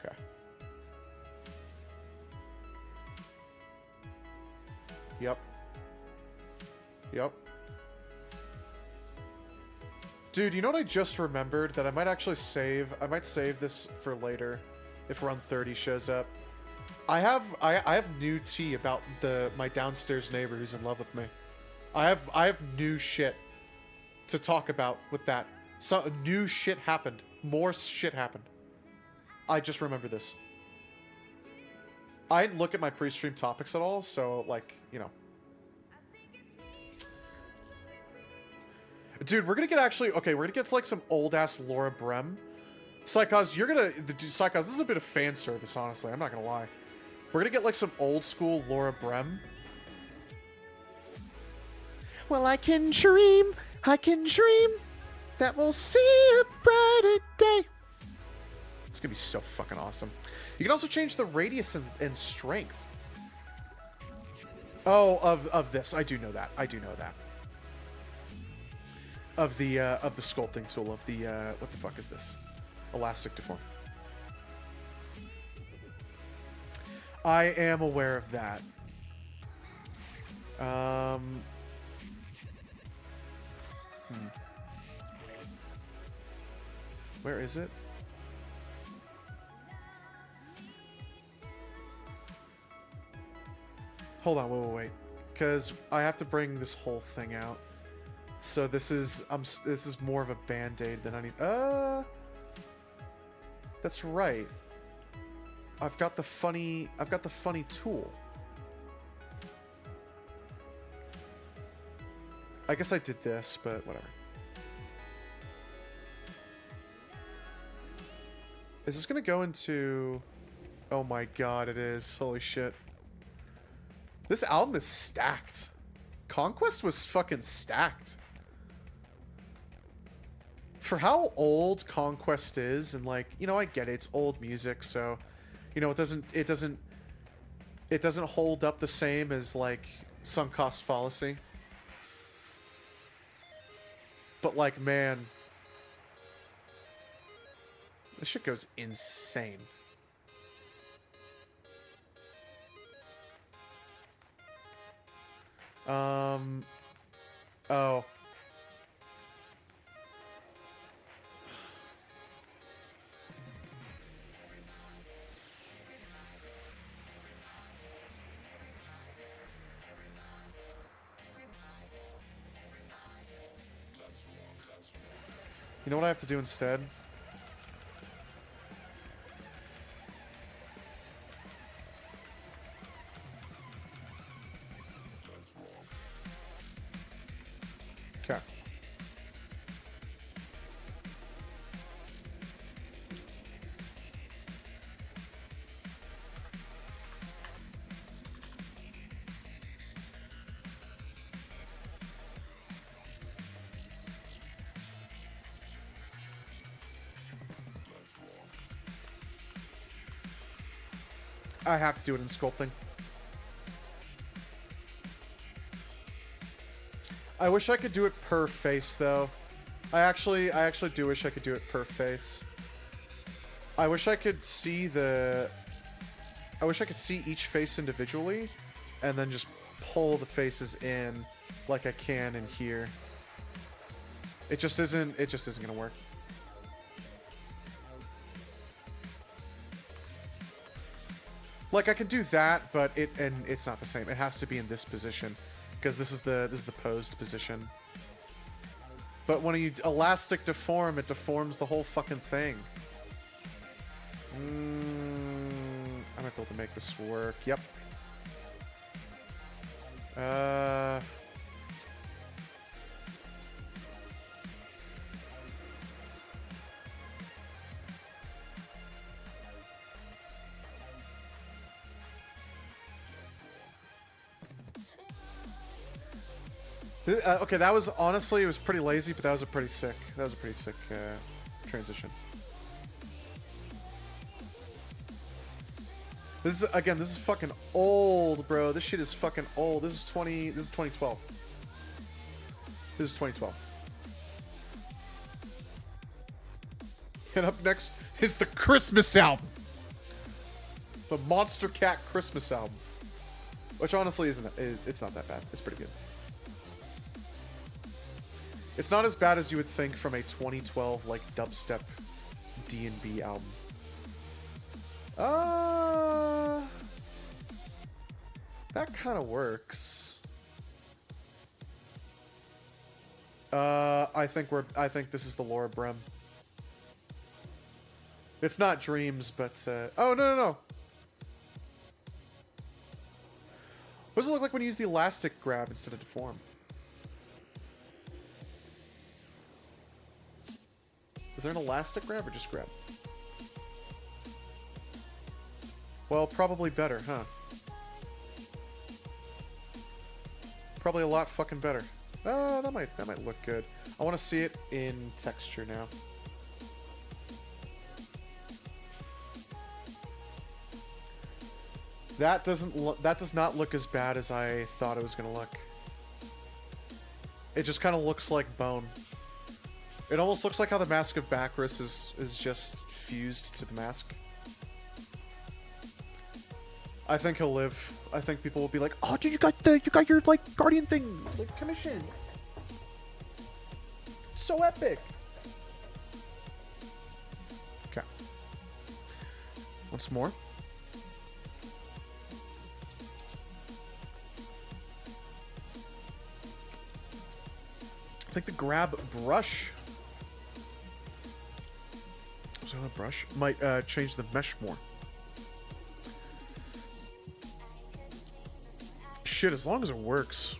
Okay. Yep. Yep. Dude, you know what I just remembered? That I might actually save... I might save this for later. If Run 30 shows up. I have new tea about my downstairs neighbor who's in love with me. I have new shit to talk about with that. So new shit happened. More shit happened. I just remember this. I didn't look at my pre-stream topics at all, so like, you know. Dude, we're gonna get like some old ass Laura Brem. Psychos, Psychos, this is a bit of fan service, honestly. I'm not gonna lie. We're gonna get like some old school Laura Brem. Well, I can dream that we'll see a brighter day. It's gonna be so fucking awesome. You can also change the radius and strength. Oh, of this. I do know that. I do know that. Of the sculpting tool of the what the fuck is this? Elastic deform. I am aware of that. Where is it? Hold on, wait. Because I have to bring this whole thing out. So this is this is more of a band-aid than any. That's right. I've got the funny tool. I guess I did this, but whatever. Is this gonna go into... Oh my god, it is. Holy shit. This album is stacked. Conquest was fucking stacked. For how old Conquest is, and like, you know, I get it, it's old music, so, you know, it doesn't hold up the same as like Sunk Cost Fallacy. But like, man, this shit goes insane. Oh. You know what I have to do instead? Okay. I have to do it in sculpting. I wish I could do it per face, though. I actually do wish I could do it per face. I wish I could see each face individually, and then just pull the faces in like I can in here. It just isn't gonna work. Like, I can do that, but it's not the same. It has to be in this position, because this is the posed position. But when you elastic deform, it deforms the whole fucking thing. I might be able to make this work. Yep. Okay, that was honestly, it was pretty lazy, but that was a pretty sick transition. This is fucking old, bro. This shit is fucking old. This is 2012. This is 2012. And up next is the Christmas album. The Monster Cat Christmas album. Which honestly it's not that bad. It's pretty good. It's not as bad as you would think from a 2012 like dubstep D&B album. That kind of works. I think this is the Laura Brem. It's not Dreams, but oh no. What does it look like when you use the elastic grab instead of deform? Is there an elastic grab or just grab? Well, probably better, huh? Probably a lot fucking better. That might look good. I want to see it in texture now. That that does not look as bad as I thought it was gonna look. It just kind of looks like bone. It almost looks like how the Mask of Bacchus is just fused to the mask. I think he'll live. I think people will be like, "Oh, dude, you got your like guardian thing like commission. So epic." Okay. Once more. I think the grab brush. Was that a brush? Might change the mesh more. Shit, as long as it works.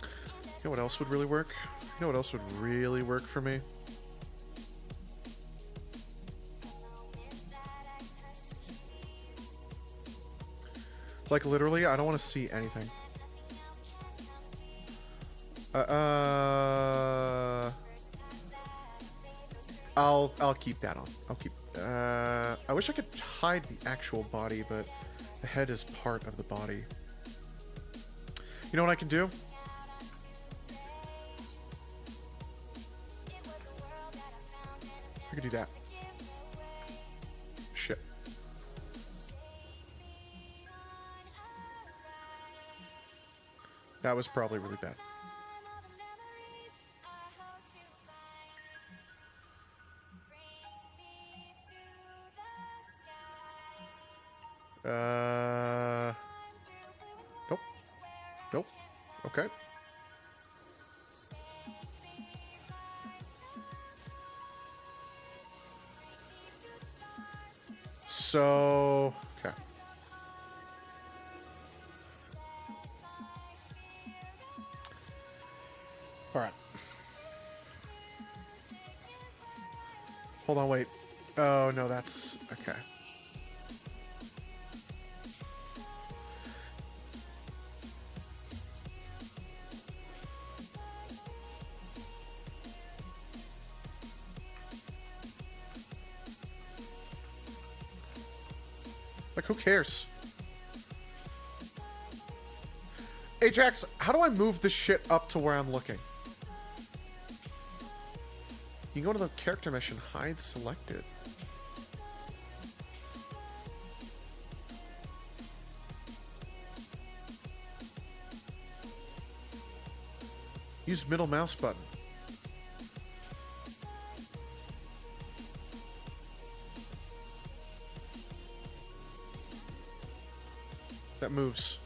You know what else would really work? You know what else would really work for me? Like, literally, I don't want to see anything. I'll keep that on. I'll keep... I wish I could hide the actual body, but the head is part of the body. You know what I can do? I could do that. Shit. That was probably really bad. Nope. Nope. Okay. So, okay. All right. Hold on, wait. Oh, no, that's... Okay. Like, who cares? Ajax, how do I move this shit up to where I'm looking? You can go to the character mesh and hide selected. Use middle mouse button. That moves.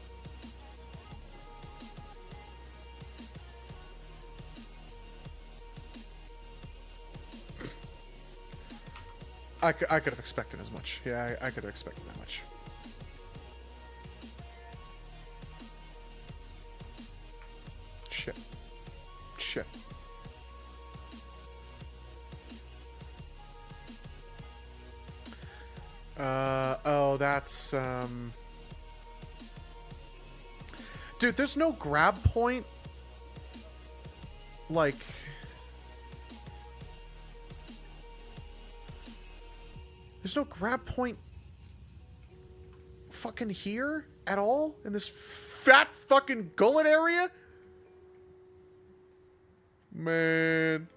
I could have expected as much. Yeah, I could have expected that much. Shit. Shit. Oh, that's, Dude, there's no grab point. Like... There's no grab point fucking here at all? In this fat fucking gullet area? Man.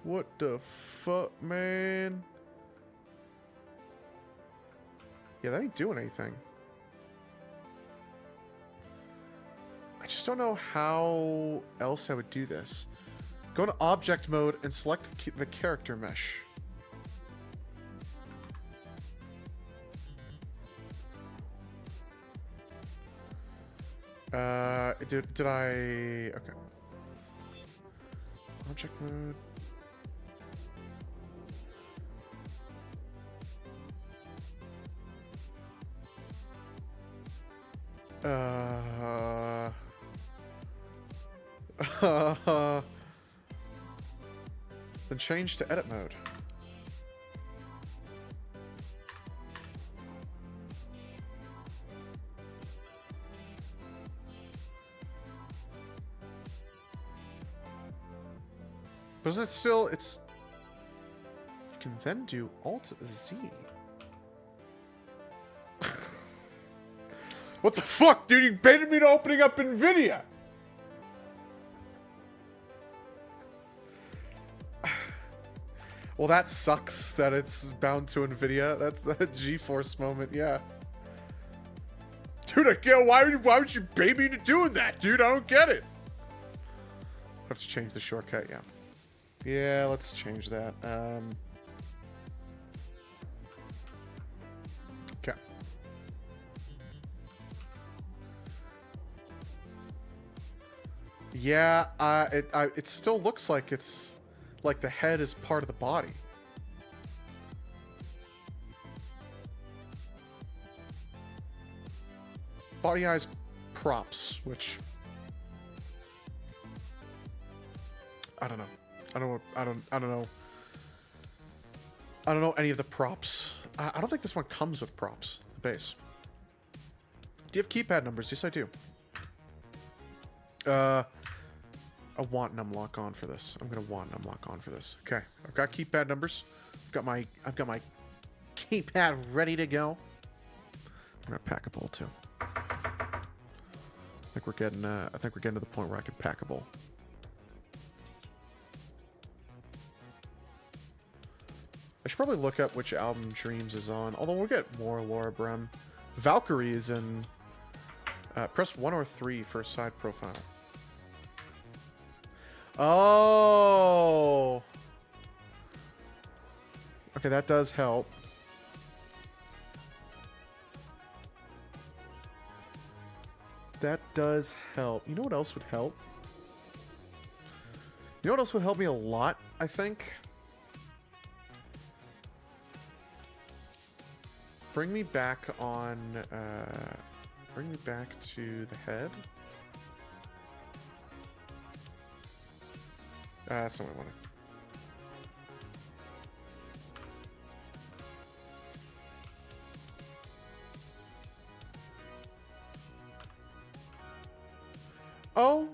What the fuck, man? Yeah, that ain't doing anything. I just don't know how else I would do this. Go into object mode and select the character mesh. Did I... Okay. Object mode. Then change to edit mode. Wasn't it still... It's... You can then do Alt-Z. What the fuck, dude? You baited me to opening up NVIDIA! Well, that sucks that it's bound to NVIDIA. That's the GeForce moment, yeah. Dude, why would you bait me into doing that, dude? I don't get it. I have to change the shortcut, yeah. Yeah, let's change that. Okay. Yeah, it still looks like it's like the head is part of the body. Body eyes props, which I don't know. I don't know. I don't know any of the props. I don't think this one comes with props, the base. Do you have keypad numbers? Yes, I do. I want numlock on for this. I'm gonna want numlock on for this. Okay, I've got keypad numbers. I've got my keypad ready to go. I'm gonna pack a bowl too. I think we're getting to the point where I can pack a bowl. I should probably look up which album Dreams is on. Although we'll get more Laura Brem. Valkyrie is in. Press 1 or 3 for a side profile. Oh. Okay, that does help. That does help. You know what else would help? You know what else would help me a lot, I think? Bring me back on, bring me back to the head. That's not what I wanted. Oh.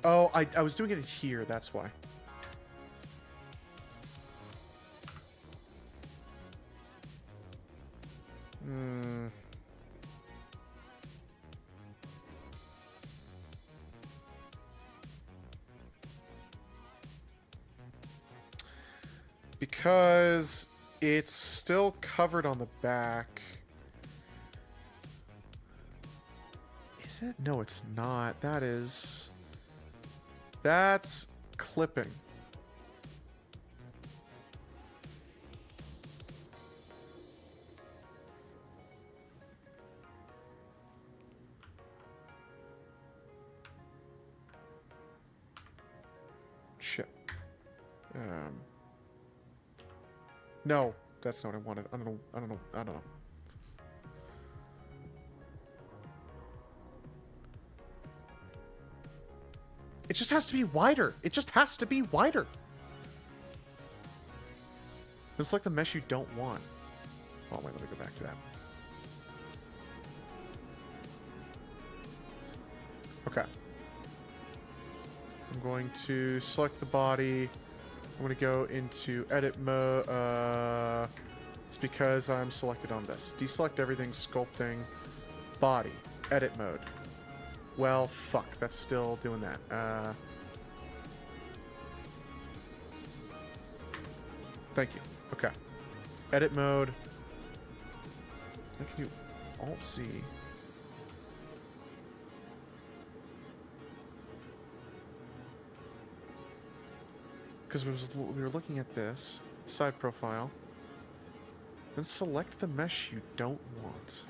Oh, I was doing it here, that's why. Because it's still covered on the back. Is it? No, it's not. That's clipping. Shit. No, that's not what I wanted. I don't know. It just has to be wider. It just has to be wider. It's like the mesh you don't want. Oh, wait, let me go back to that. Okay. I'm going to select the body. I'm going to go into edit mode. It's because I'm selected on this. Deselect everything, sculpting, body, edit mode. Well, fuck, that's still doing that. Thank you. Okay. Edit mode. I can do Alt-C. Because we were looking at this side profile. Then select the mesh you don't want.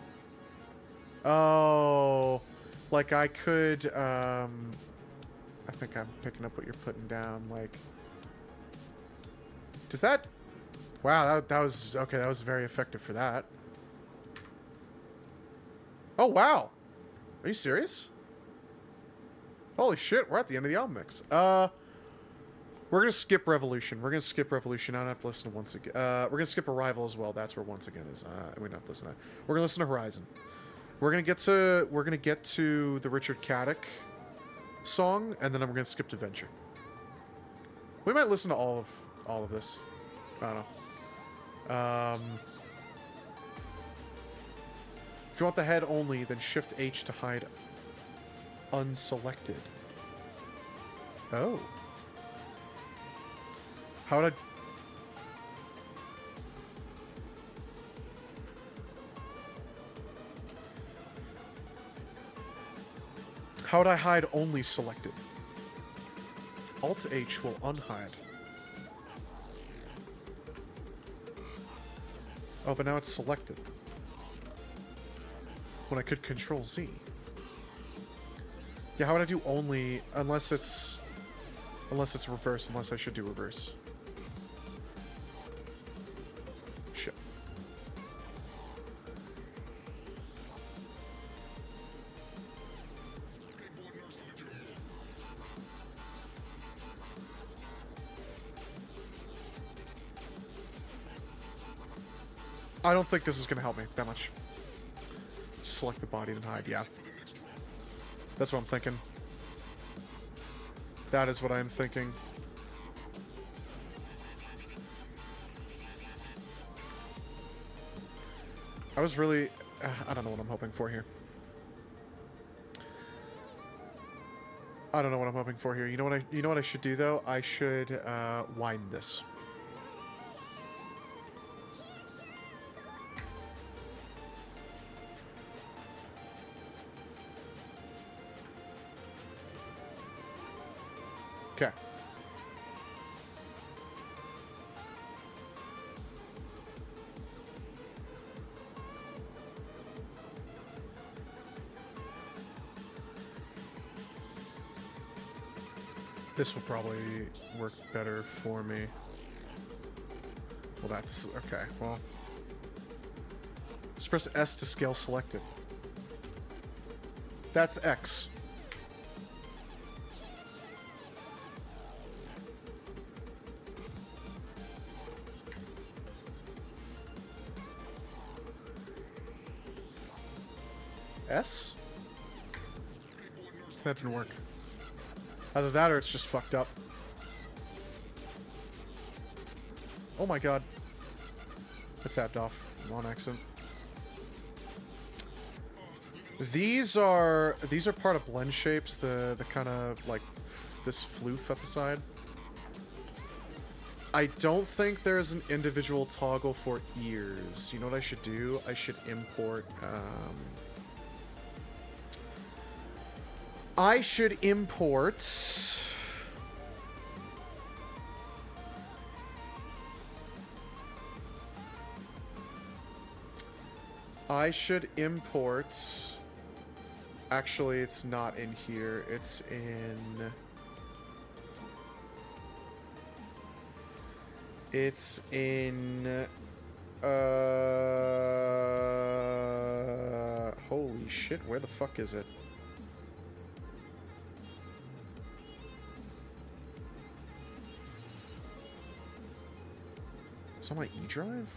Oh, like I could. I think I'm picking up what you're putting down. Like, does that? Wow, that was okay. That was very effective for that. Oh wow, are you serious? Holy shit, we're at the end of the album mix. We're gonna skip Revolution. We're gonna skip Revolution. I don't have to listen to Once Again. We're gonna skip Arrival as well. That's where Once Again is. We don't have to listen to that. We're gonna listen to Horizon. We're gonna get to the Richard Caddick song, and then we're gonna skip to Venture. We might listen to all of this. I don't know. If you want the head only, then Shift H to hide unselected. Oh. How would I... How would I hide only selected? Alt H will unhide. Oh, but now it's selected. When I could Control Z. Yeah, how would I do only unless it's reverse, unless I should do reverse. Shit. I don't think this is going to help me that much. Select the body, then hide. Yeah. That's what I'm thinking. That is what I'm thinking. I was really... I don't know what I'm hoping for here. I don't know what I'm hoping for here. You know what I should do, though? I should widen this. Okay. This will probably work better for me. Well, that's... okay, well... Just press S to scale selected. That's X. S? That didn't work. Either that or it's just fucked up. Oh my god. I tapped off on accident. These are part of blend shapes, the kind of like this floof at the side. I don't think there's an individual toggle for ears. You know what I should do? I should import I should import actually it's not in here, it's in holy shit, where the fuck is it? It's on my E drive?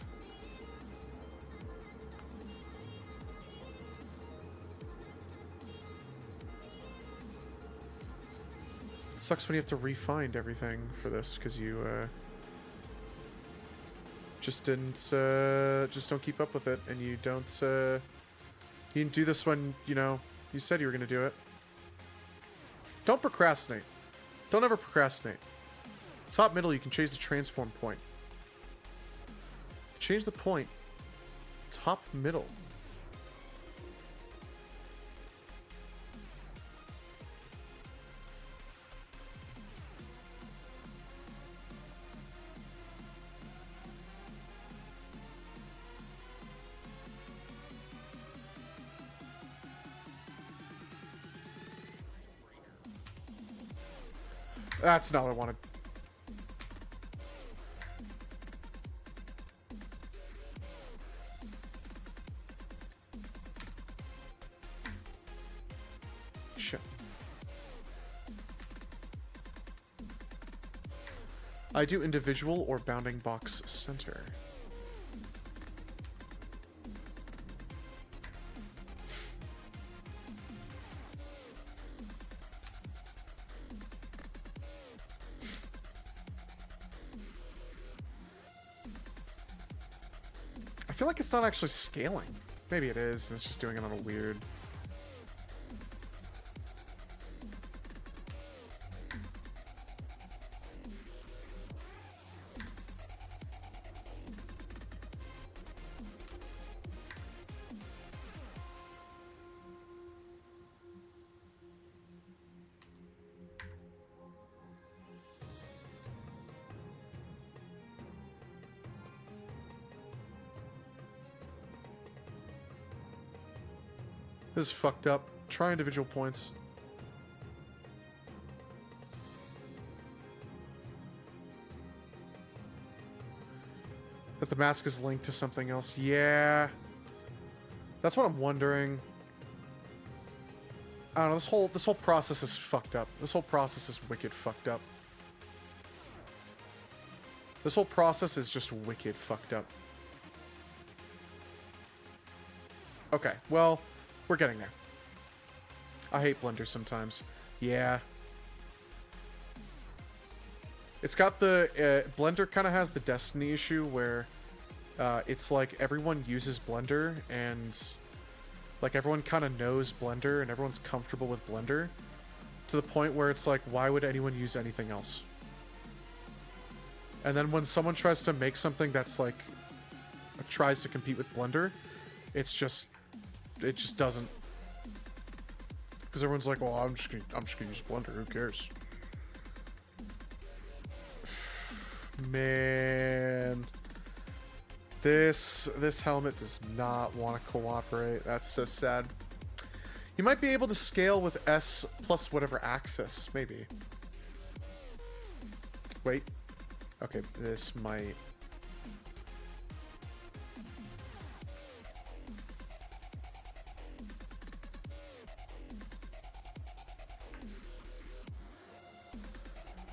It sucks when you have to re-find everything for this because you just don't keep up with it, and you didn't do this when, you know, you said you were gonna do it. Don't procrastinate. Don't ever procrastinate. Top middle, you can change the transform point. Change the point. Top middle. That's not what I wanted. Shit. I do individual or bounding box center. feel like it's not actually scaling. Maybe it is, and it's just doing it on a weird... This is fucked up. Try individual points. That the mask is linked to something else. Yeah. That's what I'm wondering. I don't know, this whole process is fucked up. This whole process is wicked fucked up. This whole process is just wicked fucked up. Okay, well, we're getting there. I hate Blender sometimes. Yeah. It's got the... Blender kind of has the Destiny issue where it's like everyone uses Blender and like everyone kind of knows Blender and everyone's comfortable with Blender to the point where it's like, why would anyone use anything else? And then when someone tries to make something that's like tries to compete with Blender, it just doesn't. Because everyone's like, well, I'm just gonna use Blender. Who cares? Man, this helmet does not want to cooperate. That's so sad. You might be able to scale with S plus whatever axis, maybe. Wait. Okay, this might.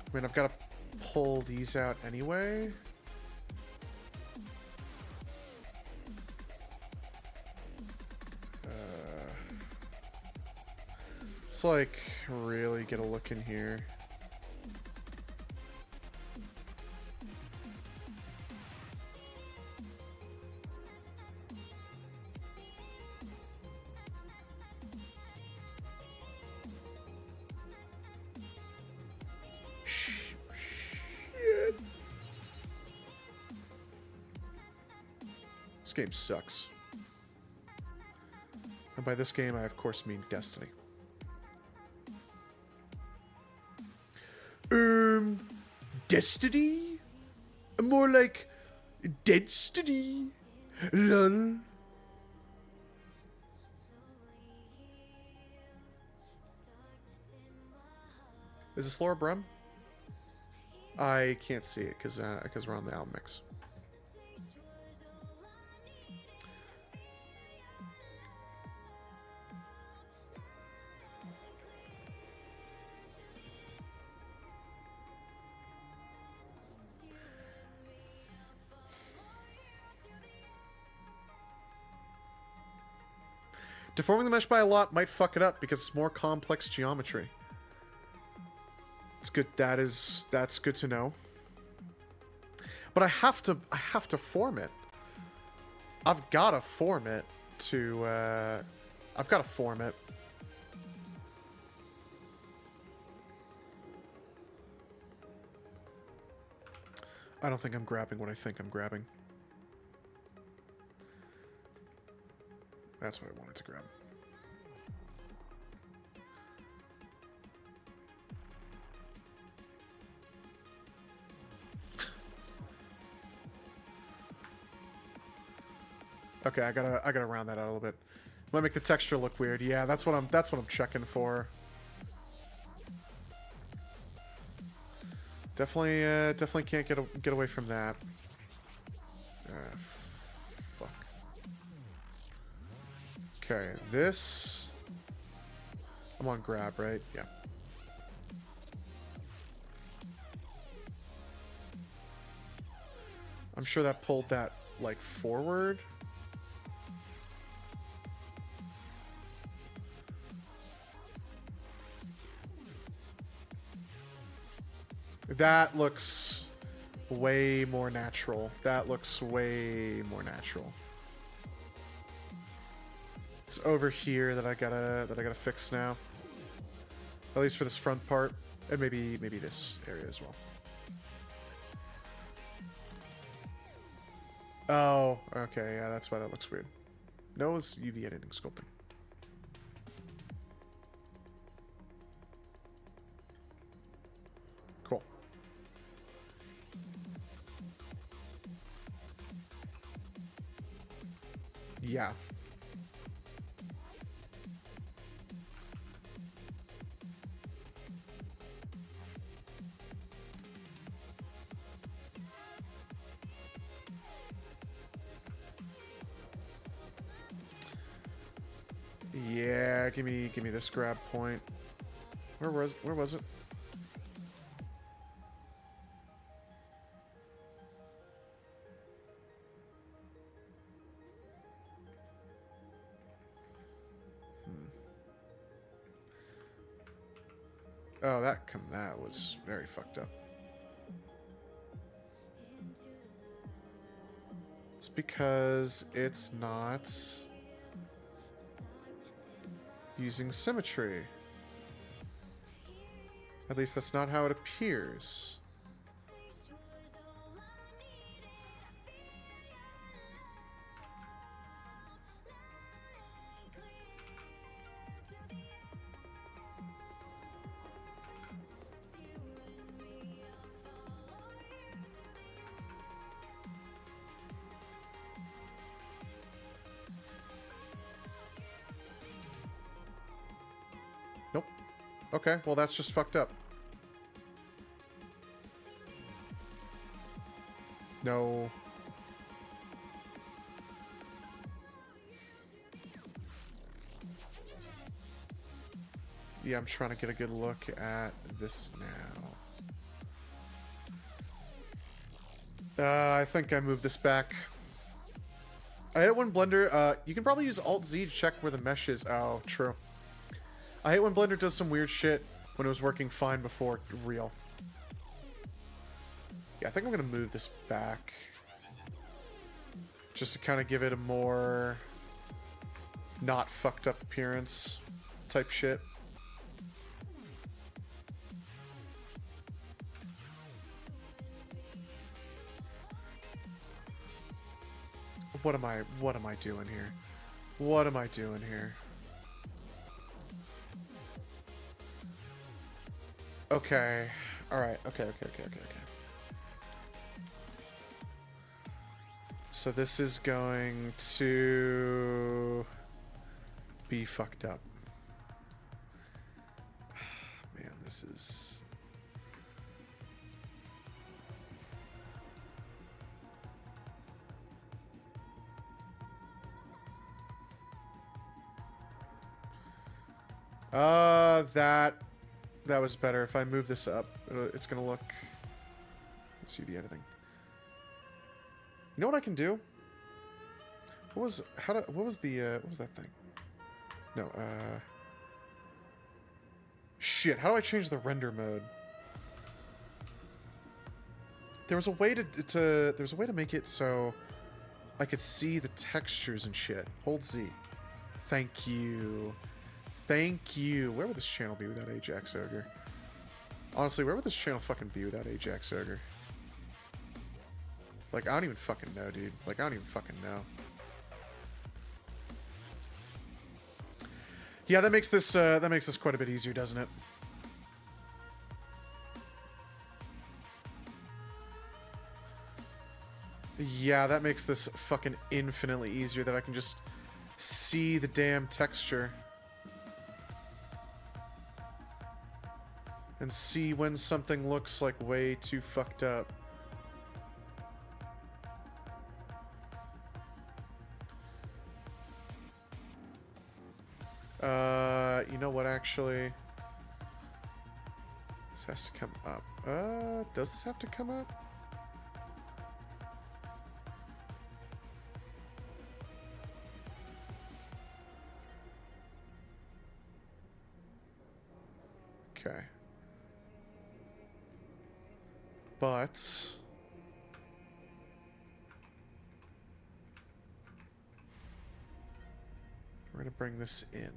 I mean, I've got to pull these out anyway. Let's like really get a look in here. This game sucks. And by this game, I of course mean Destiny. Destiny? More like Deadstiny. Lol. Is this Laura Brum? I can't see it because we're on the album mix. Deforming the mesh by a lot might fuck it up because it's more complex geometry. It's good. That's good to know. But I have to form it. I've got to form it to. I've got to form it. I don't think I'm grabbing what I think I'm grabbing. That's what I wanted to grab. Okay, I gotta round that out a little bit. Might make the texture look weird. Yeah, that's what I'm checking for. Definitely can't get away from that. Fuck. Okay, this. I'm on grab, right? Yeah. I'm sure that pulled that like forward. That looks way more natural. That looks way more natural. It's over here that I gotta fix now. At least for this front part, and maybe this area as well. Oh, okay, yeah, that's why that looks weird. No, it's UV editing sculpting. Cool. Yeah. Yeah, give me this grab point. Where was it? Oh, that was very fucked up. It's because it's not using symmetry. At least that's not how it appears. Nope. Okay, well that's just fucked up. No. Yeah, I'm trying to get a good look at this now. I think I moved this back. I hate when Blender, you can probably use Alt-Z to check where the mesh is. Oh, true. I hate when Blender does some weird shit when it was working fine before real. Yeah, I think I'm gonna move this back. Just to kind of give it a more not fucked up appearance type shit. What am I doing here? What am I doing here? Okay. Alright, okay. So this is going to be fucked up. Man, this is... that was better. If I move this up, it's gonna look... Let's see the editing. You know what I can do? What was that thing? No, shit, how do I change the render mode? There was a way to make it so I could see the textures and shit. Hold Z. Thank you. Thank you. Where would this channel be without Ajax Ogre? Honestly, where would this channel fucking be without Ajax Ogre? Like, I don't even fucking know, dude. Like, I don't even fucking know. Yeah, that makes this quite a bit easier, doesn't it? Yeah, that makes this fucking infinitely easier that I can just see the damn texture. And see when something looks like way too fucked up. You know what, actually? This has to come up. Does this have to come up? Okay. But... We're going to bring this in.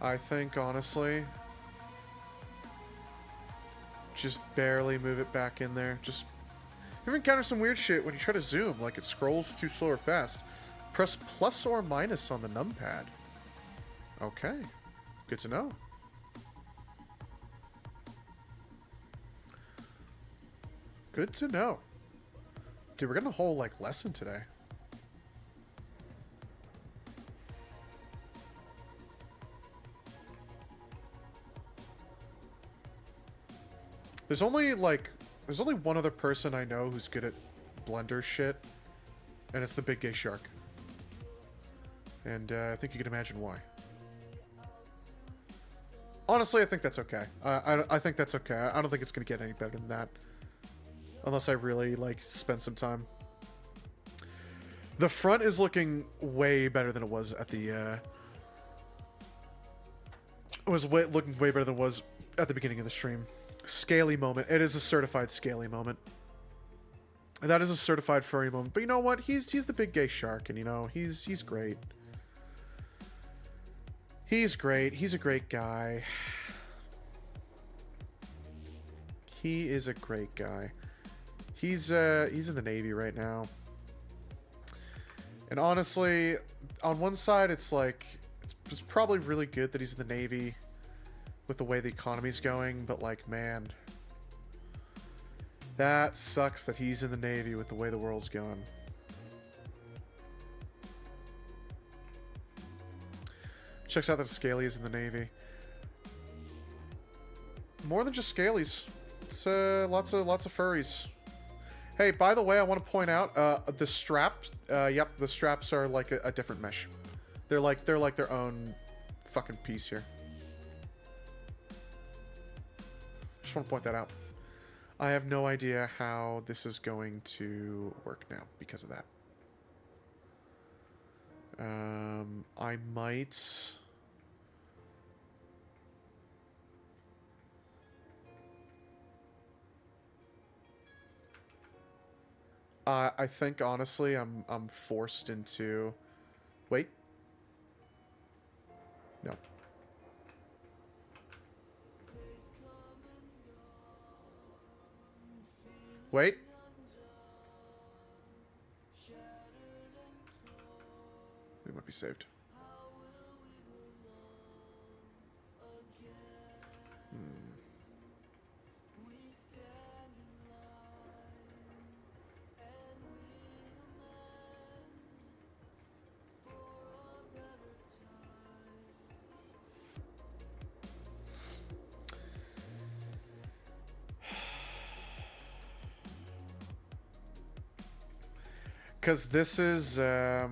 I think, honestly, just barely move it back in there. Just, you ever encounter some weird shit when you try to zoom, like it scrolls too slow or fast? Press plus or minus on the numpad. Okay, good to know. Good to know. Dude, we're getting a whole, like, lesson today. There's only one other person I know who's good at Blender shit, and it's the Big Gay Shark. And I think you can imagine why. Honestly, I think that's okay. I think that's okay. I don't think it's going to get any better than that. Unless I really, like, spend some time. The front is looking way better than it was at the, looking way better than it was at the beginning of the stream. Scaly moment. It is a certified scaly moment. That is a certified furry moment. But you know what? He's the Big Gay Shark, and you know, he's great. He's great. He's a great guy. He is a great guy. He's in the Navy right now. And honestly, on one side, it's like, it's probably really good that he's in the Navy with the way the economy's going, but like, man, that sucks that he's in the Navy with the way the world's going. Checks out that Scaly is in the Navy. More than just Scalies. It's lots of furries. Hey, by the way, I want to point out the straps. Yep, the straps are like a different mesh. They're like their own fucking piece here. Just want to point that out. I have no idea how this is going to work now because of that. I might. I think honestly, I'm forced into. Wait. No. Wait. We might be saved. Because this is a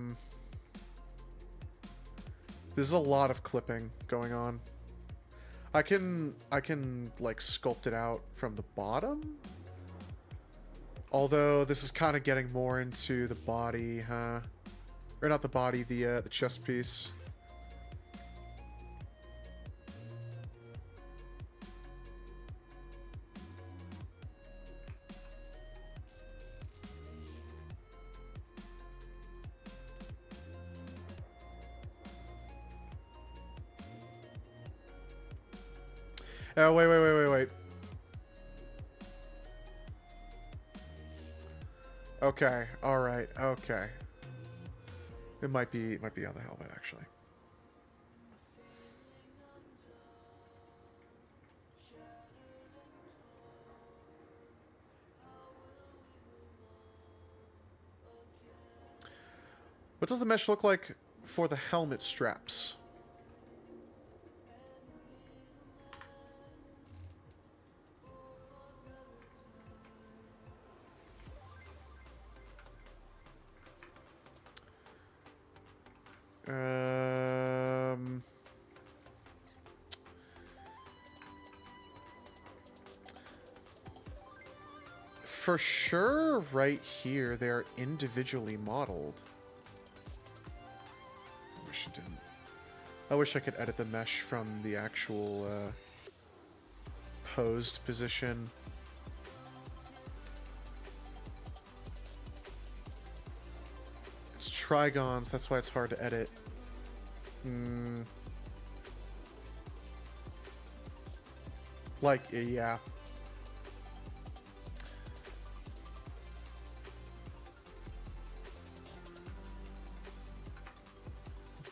lot of clipping going on. I can like sculpt it out from the bottom. Although this is kind of getting more into the body, huh? Or not the body, the chest piece. Oh, wait. Okay, alright, okay. It might be on the helmet, actually. What does the mesh look like for the helmet straps? For sure, right here, they're individually modeled. I wish I didn't. I wish I could edit the mesh from the actual posed position. It's trigons, that's why it's hard to edit. Like, yeah.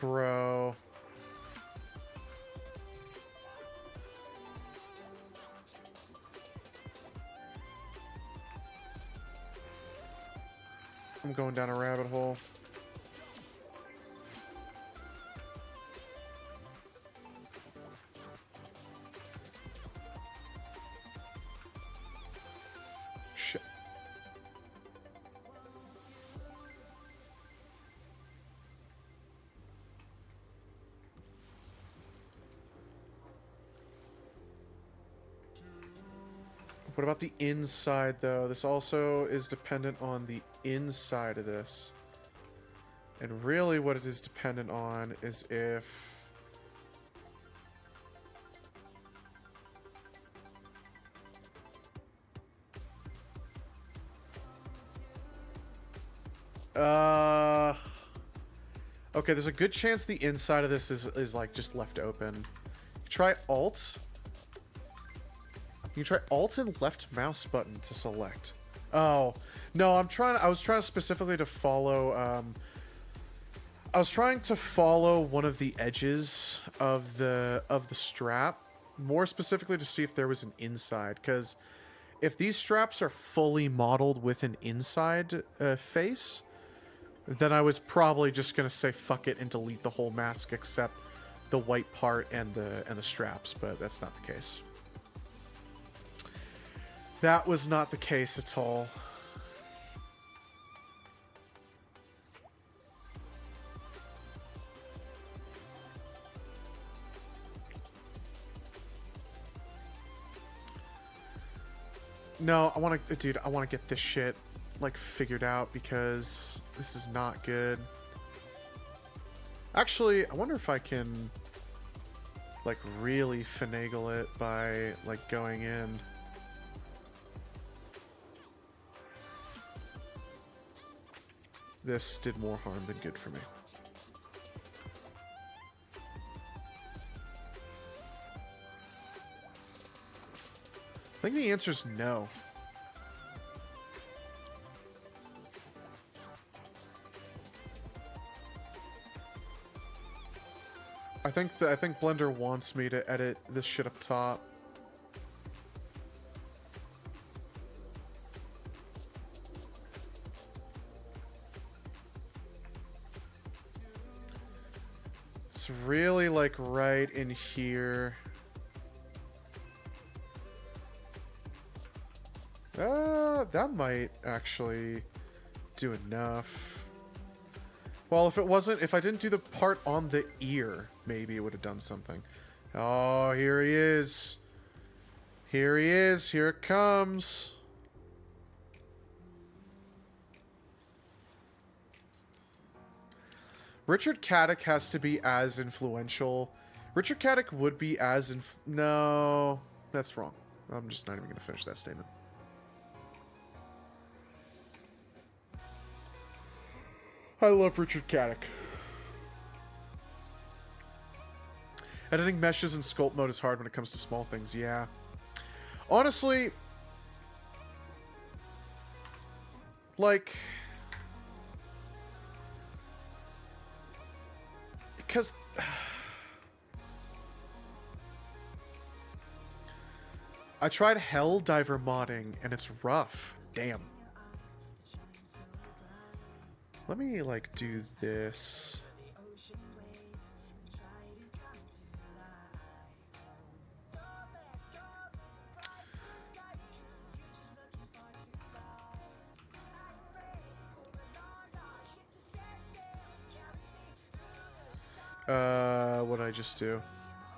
Bro. I'm going down a rabbit hole. Shit. What about the inside, though? This also is dependent on the inside of this. And really what it is dependent on is if... Okay, there's a good chance the inside of this is like just left open. Try Alt. You can try Alt and left mouse button to select. Oh, no, I was trying specifically to follow, I was trying to follow one of the edges of the strap, more specifically to see if there was an inside, because if these straps are fully modeled with an inside face, then I was probably just gonna say fuck it and delete the whole mask except the white part and the straps, but that's not the case. That was not the case at all. No, I want to, dude, I want to get this shit, like, figured out because this is not good. Actually, I wonder if I can, like, really finagle it by, like, going in. This did more harm than good for me. I think the answer is no. I think Blender wants me to edit this shit up top. It's really like right in here. That might actually do enough. Well, if I didn't do the part on the ear, maybe it would have done something. Oh, here he is. Here he is. Here it comes. Richard Caddick has to be as influential. Richard Caddick would be as no, that's wrong. I'm just not even going to finish that statement. I love Richard Caddick. Editing meshes in sculpt mode is hard when it comes to small things, yeah. Honestly, like, because I tried Helldiver modding and it's rough. Damn. Let me, like, do this. What'd I just do?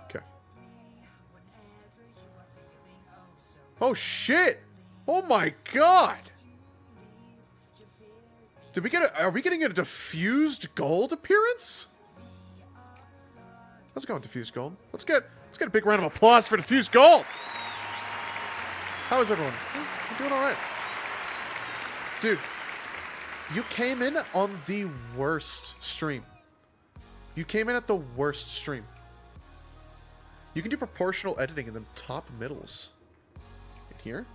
Okay. Oh, shit! Oh my god! Did we get a... Are we getting a diffused gold appearance? Let's go with diffused gold. Let's get a big round of applause for diffused gold! How is everyone? I'm doing alright. Dude, you came in on the worst stream. You came in at the worst stream. You can do proportional editing in the top middles. In here?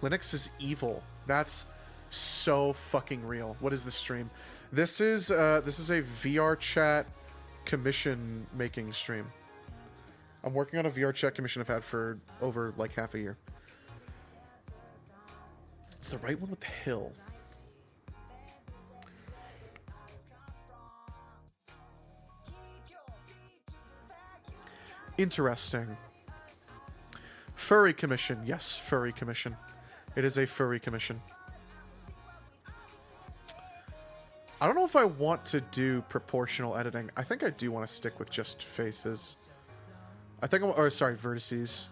Linux is evil. That's so fucking real. What is this stream? This is a VR chat commission making stream. I'm working on a VR chat commission I've had for over like half a year. It's the right one with the hill. Interesting. Furry commission. Yes, furry commission. It is a furry commission. I don't know if I want to do proportional editing. I think I do want to stick with just faces. I think vertices.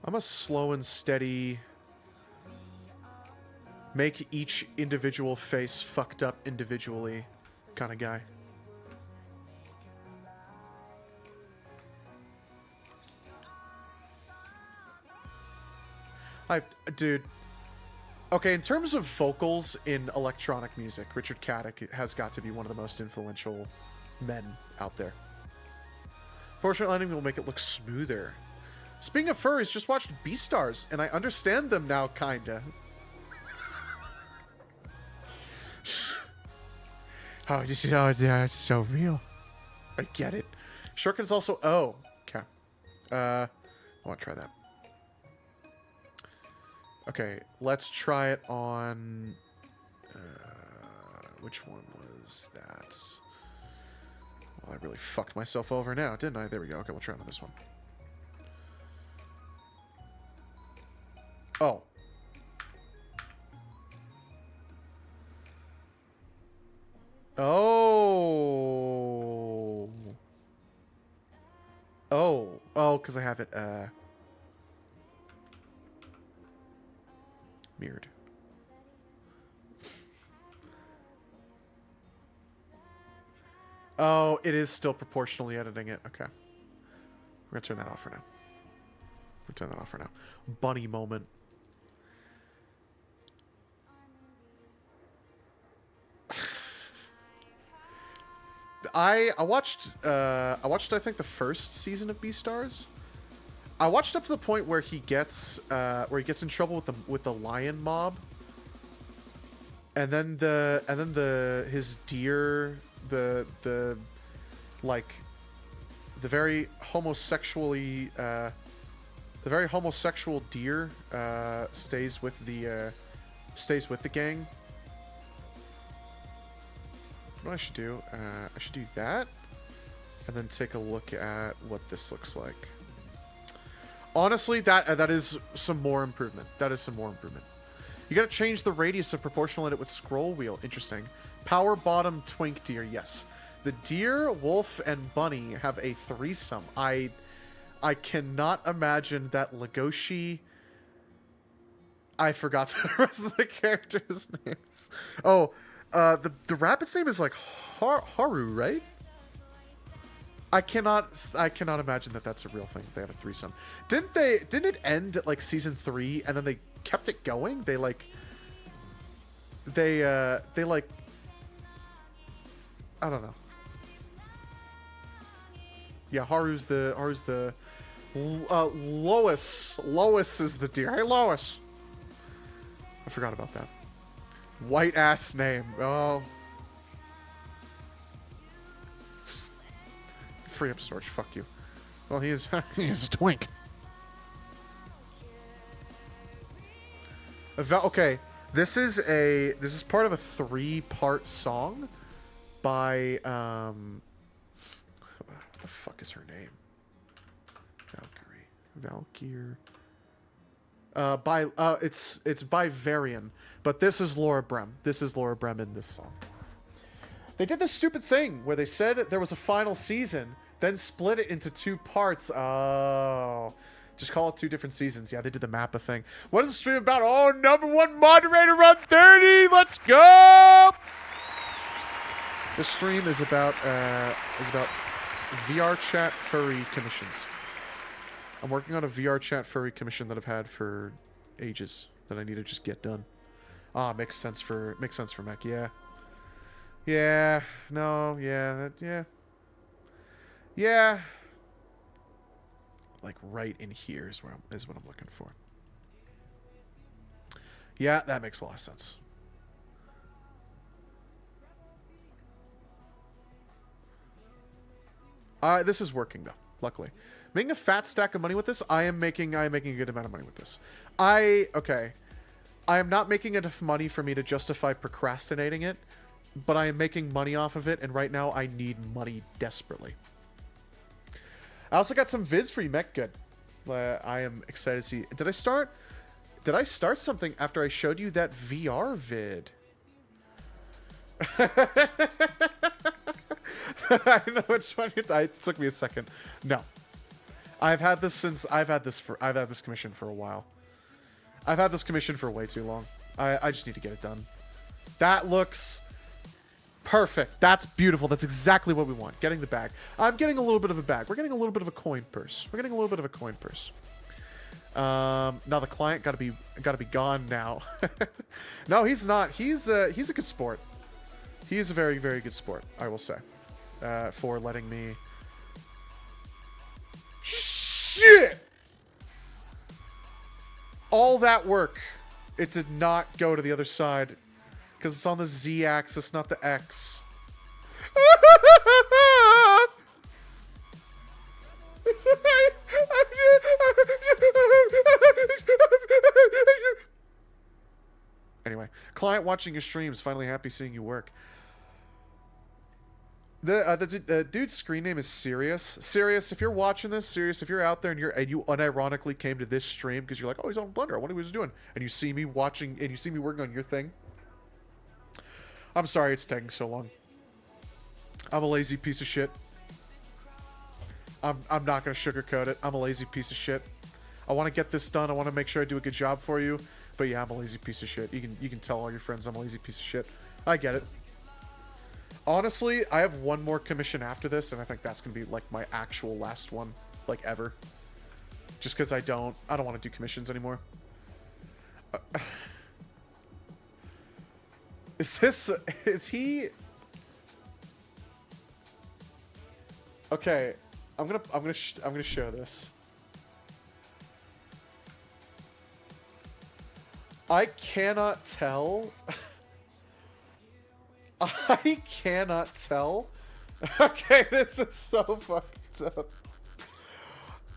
I'm a slow and steady, make each individual face fucked up individually kind of guy. Dude. Okay, in terms of vocals in electronic music, Richard Caddick has got to be one of the most influential men out there. Proportional editing will make it look smoother. Speaking of furries, just watched Beastars, and I understand them now, kinda. Oh, you see, oh, yeah, it's so real. I get it. Shurken's also... Oh, okay. I want to try that. Okay, let's try it on... which one was that? Well, I really fucked myself over now, didn't I? There we go. Okay, we'll try it on this one. Oh. Oh. Oh, because I have it, mirrored. Oh, it is still proportionally editing it. Okay. We're gonna turn that off for now. We're turn that off for now. Bunny moment. I watched I think the first season of Beastars. I watched up to the point where he gets in trouble with the lion mob. And then his deer, the very homosexual deer stays with the gang. What I should do? I should do that, and then take a look at what this looks like. Honestly, that is some more improvement. That is some more improvement. You gotta change the radius of proportional edit with scroll wheel. Interesting. Power bottom twink deer. Yes, the deer, wolf, and bunny have a threesome. I cannot imagine that Legoshi. I forgot the rest of the characters' names. Oh. The rabbit's name is like Haru, right? I cannot imagine that that's a real thing. They have a threesome. Didn't it end at like season 3 and then they kept it going? They like I don't know. Yeah, Haru's the Lois. Lois is the deer. Hey, Lois. I forgot about that. White ass name. Oh. Free up storage. Fuck you. Well, he is a twink. Okay, this is part of a 3-part song by what the fuck is her name? Valkyrie. It's by Varian, but this is Laura Brem. This is Laura Brem in this song. They did this stupid thing where they said there was a final season, then split it into 2 parts. Oh. Just call it 2 different seasons. Yeah, they did the Mappa thing. What is the stream about? Oh, #1 moderator run 30! Let's go! The stream is about VR chat furry commissions. I'm working on a VR chat furry commission that I've had for ages that I need to just get done. Ah, makes sense for Mech. Yeah. Yeah. No. Yeah. Yeah. Yeah. Like right in here is what I'm looking for. Yeah, that makes a lot of sense. This is working though, luckily. Making a fat stack of money with this, I am making a good amount of money with this. Okay. I am not making enough money for me to justify procrastinating it, but I am making money off of it, and right now I need money desperately. I also got some vids for you, Mech. Good. I am excited to see. Did I start something after I showed you that VR vid? I know which one it took me a second. No. I've had this commission for a while. I've had this commission for way too long. I just need to get it done. That looks perfect. That's beautiful. That's exactly what we want. Getting the bag. I'm getting a little bit of a bag. We're getting a little bit of a coin purse. Now the client gotta be gone now. No, he's not. He's a good sport. He is a very, very good sport, I will say. For letting me... Shit! All that work, it did not go to the other side. Because it's on the Z axis, not the X. Anyway, client watching your streams, finally happy seeing you work. The dude's screen name is Sirius. Sirius, if you're watching this, Sirius, if you're out there and you unironically came to this stream because you're like, oh, he's on Blender, I wonder what he's doing, and you see me watching and you see me working on your thing, I'm sorry it's taking so long. I'm a lazy piece of shit. I'm not gonna sugarcoat it. I'm a lazy piece of shit. I want to get this done. I want to make sure I do a good job for you. But yeah, I'm a lazy piece of shit. You can tell all your friends I'm a lazy piece of shit. I get it. Honestly, I have one more commission after this, and I think that's gonna be like my actual last one, like ever. Just because I don't want to do commissions anymore. Is he? Okay, I'm gonna show this. I cannot tell. I cannot tell. Okay, this is so fucked up.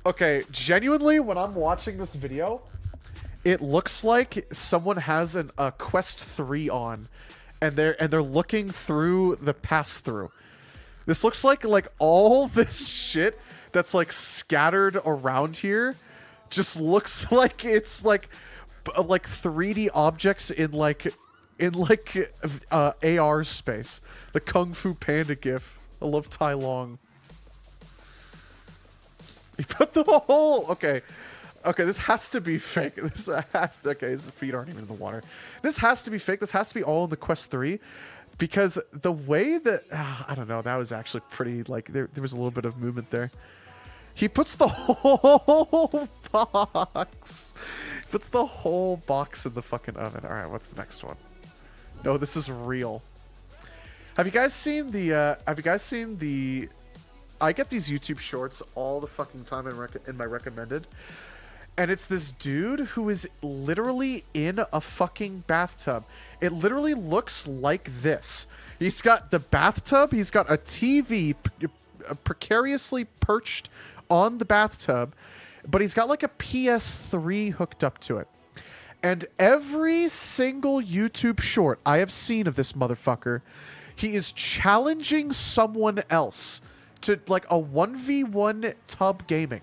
Okay, genuinely, when I'm watching this video, it looks like someone has a Quest 3 on, and they're looking through the pass-through. This looks like all this shit that's like scattered around here just looks like it's like 3D objects in AR space. The Kung Fu Panda gif. I love Tai Long. He put the whole... Okay, this has to be fake. Okay, his feet aren't even in the water. This has to be fake. This has to be all in the Quest 3. Because the way that... I don't know, that was actually pretty... Like, there was a little bit of movement there. He puts the whole box. He puts the whole box in the fucking oven. Alright, what's the next one? No, this is real. Have you guys seen the... I get these YouTube shorts all the fucking time in my recommended. And it's this dude who is literally in a fucking bathtub. It literally looks like this. He's got the bathtub. He's got a TV precariously perched on the bathtub. But he's got like a PS3 hooked up to it. And every single YouTube short I have seen of this motherfucker, he is challenging someone else to like a 1v1 tub gaming.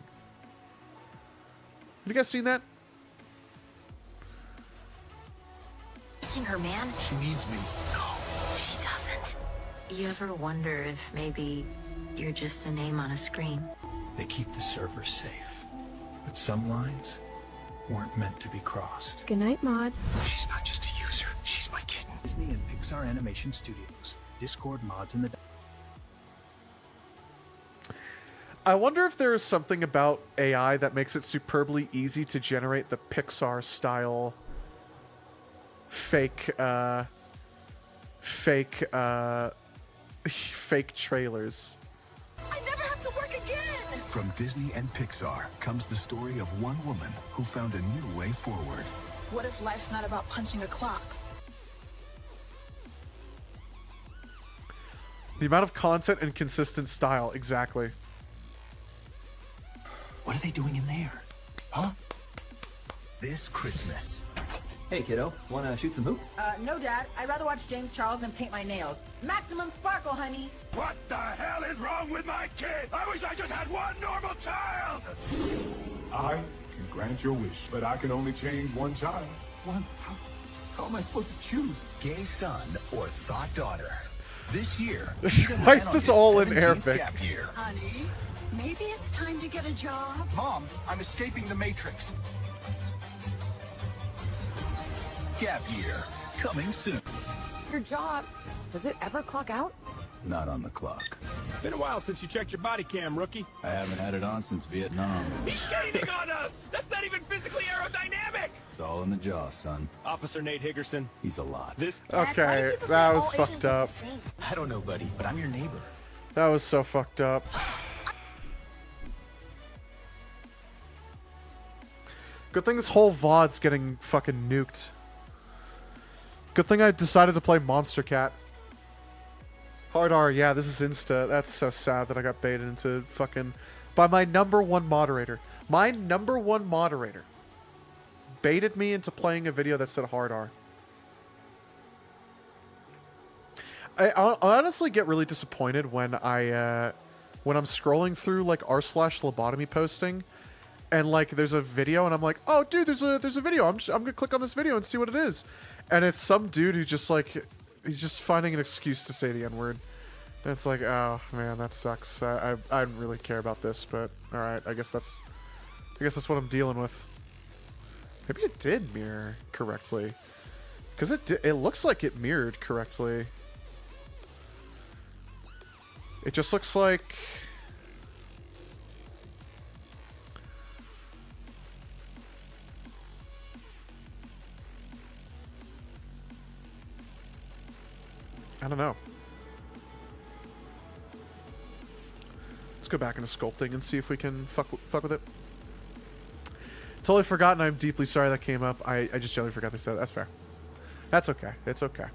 Have you guys seen that? Missing her, man. She needs me. No, she doesn't. You ever wonder if maybe you're just a name on a screen? They keep the server safe. But some lines weren't meant to be crossed. Good night, Maud. She's not just a user, she's my kitten. Disney and Pixar Animation Studios. Discord mods in the... I wonder if there is something about AI that makes it superbly easy to generate the Pixar style fake fake trailers. I never have to work again! From Disney and Pixar comes the story of one woman who found a new way forward. What if life's not about punching a clock? The amount of content and consistent style, exactly. What are they doing in there? Huh? This Christmas. Hey, kiddo. Wanna shoot some hoop? No, Dad. I'd rather watch James Charles than paint my nails. Maximum sparkle, honey. What the hell is wrong with my kid? I wish I just had one normal child! I can grant your wish, but I can only change one child. One? How am I supposed to choose? Gay son or thought daughter. This year, Why is this all in Arabic? Gap year. Honey, maybe it's time to get a job. Mom, I'm escaping the Matrix. Gap year, coming soon. Your job, does it ever clock out? Not on the clock. Been a while since you checked your body cam, rookie. I haven't had it on since Vietnam. He's gaining on us! That's not even physically aerodynamic! It's all in the jaw, son. Officer Nate Higgerson. He's a lot. This... Okay, that was fucked up. I don't know, buddy, but I'm your neighbor. That was so fucked up. Good thing this whole VOD's getting fucking nuked. Good thing I decided to play Monster Cat. Hard R, yeah, this is Insta. That's so sad that I got baited into fucking... by my #1 moderator. My #1 moderator baited me into playing a video that said Hard R. I honestly get really disappointed when when I'm scrolling through like r/lobotomy posting, and like there's a video and I'm like, oh dude, there's a video. I'm gonna click on this video and see what it is, and it's some dude who just like he's just finding an excuse to say the N-word, and it's like, oh man, that sucks. I didn't really care about this, but all right, I guess that's what I'm dealing with. Maybe it did mirror correctly, because it looks like it mirrored correctly. It just looks like... I don't know. Let's go back into sculpting and see if we can fuck with it. Totally forgotten. I'm deeply sorry that came up. I just generally forgot to say that. That's fair. That's okay. It's okay.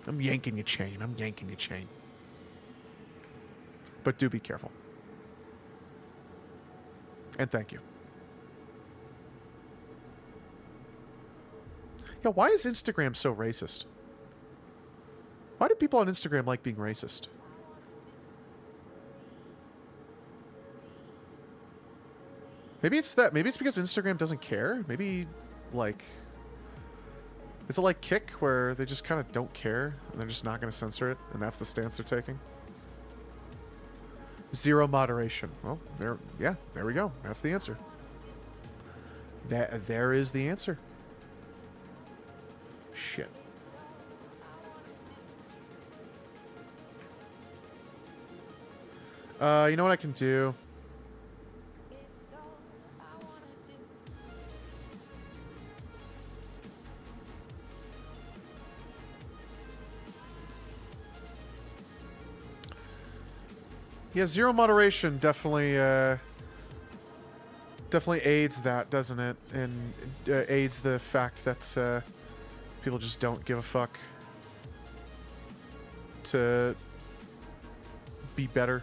I'm yanking your chain. I'm yanking your chain. But do be careful. And thank you. Yeah, why is Instagram so racist? Why do people on Instagram like being racist? Maybe it's that. Maybe it's because Instagram doesn't care. Maybe, like... Is it like Kick, where they just kind of don't care, and they're just not going to censor it, and that's the stance they're taking? Zero moderation. Well, there we go. That's the answer. There is the answer. Shit. You know what I can do? Yeah, zero moderation definitely aids that, doesn't it? And aids the fact that people just don't give a fuck to be better.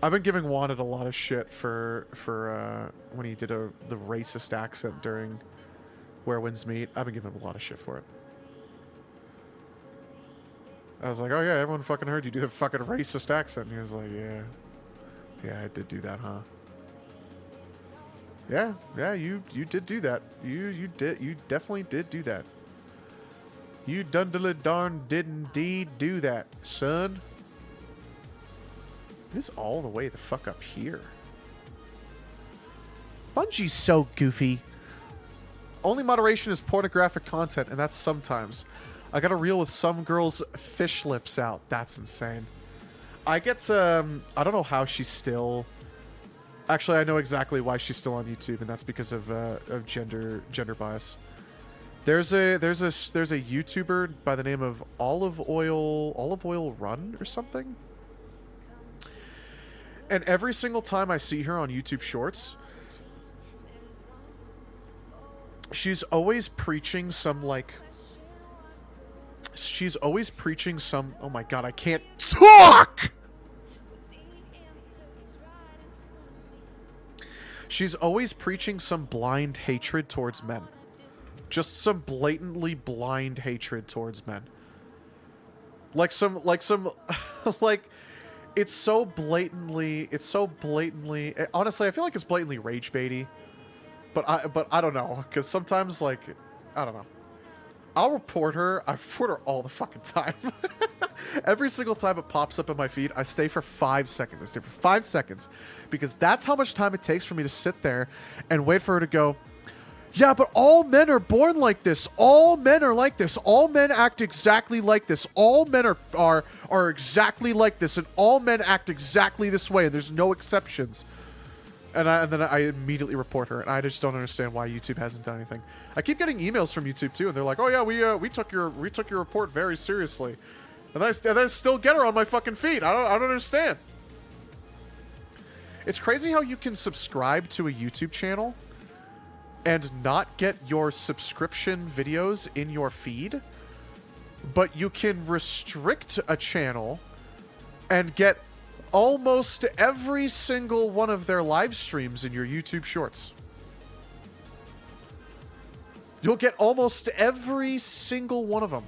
I've been giving Wanted a lot of shit for when he did the racist accent during Where Winds Meet. I've been giving him a lot of shit for it. I was like, oh yeah, everyone fucking heard you do the fucking racist accent. And he was like, yeah, I did do that, huh? Yeah, you did do that. You definitely did do that. You darn did indeed do that, son. It is all the way the fuck up here. Bungie's so goofy. Only moderation is pornographic content, and that's sometimes. I got a reel with some girl's fish lips out. That's insane. I get I don't know how she's still... Actually, I know exactly why she's still on YouTube, and that's because of gender bias. There's a YouTuber by the name of Olive Oil Run or something. And every single time I see her on YouTube Shorts, she's always preaching some like... She's always preaching some... Oh my god, I can't talk! She's always preaching some blind hatred towards men. Just some blatantly blind hatred towards men. Like it's so blatantly, honestly, I feel like it's blatantly rage baity. But I don't know, because sometimes, like, I don't know. I'll report her. I report her all the fucking time. Every single time it pops up in my feed, I stay for 5 seconds. I stay for 5 seconds. Because that's how much time it takes for me to sit there and wait for her to go, yeah, but all men are born like this. All men are like this. All men act exactly like this. All men are exactly like this. And all men act exactly this way. And there's no exceptions. And then I immediately report her, and I just don't understand why YouTube hasn't done anything. I keep getting emails from YouTube too, and they're like, "Oh yeah, we took your report very seriously," and then I still get her on my fucking feed. I don't understand. It's crazy how you can subscribe to a YouTube channel and not get your subscription videos in your feed, but you can restrict a channel and get almost every single one of their live streams in your YouTube Shorts. You'll get almost every single one of them.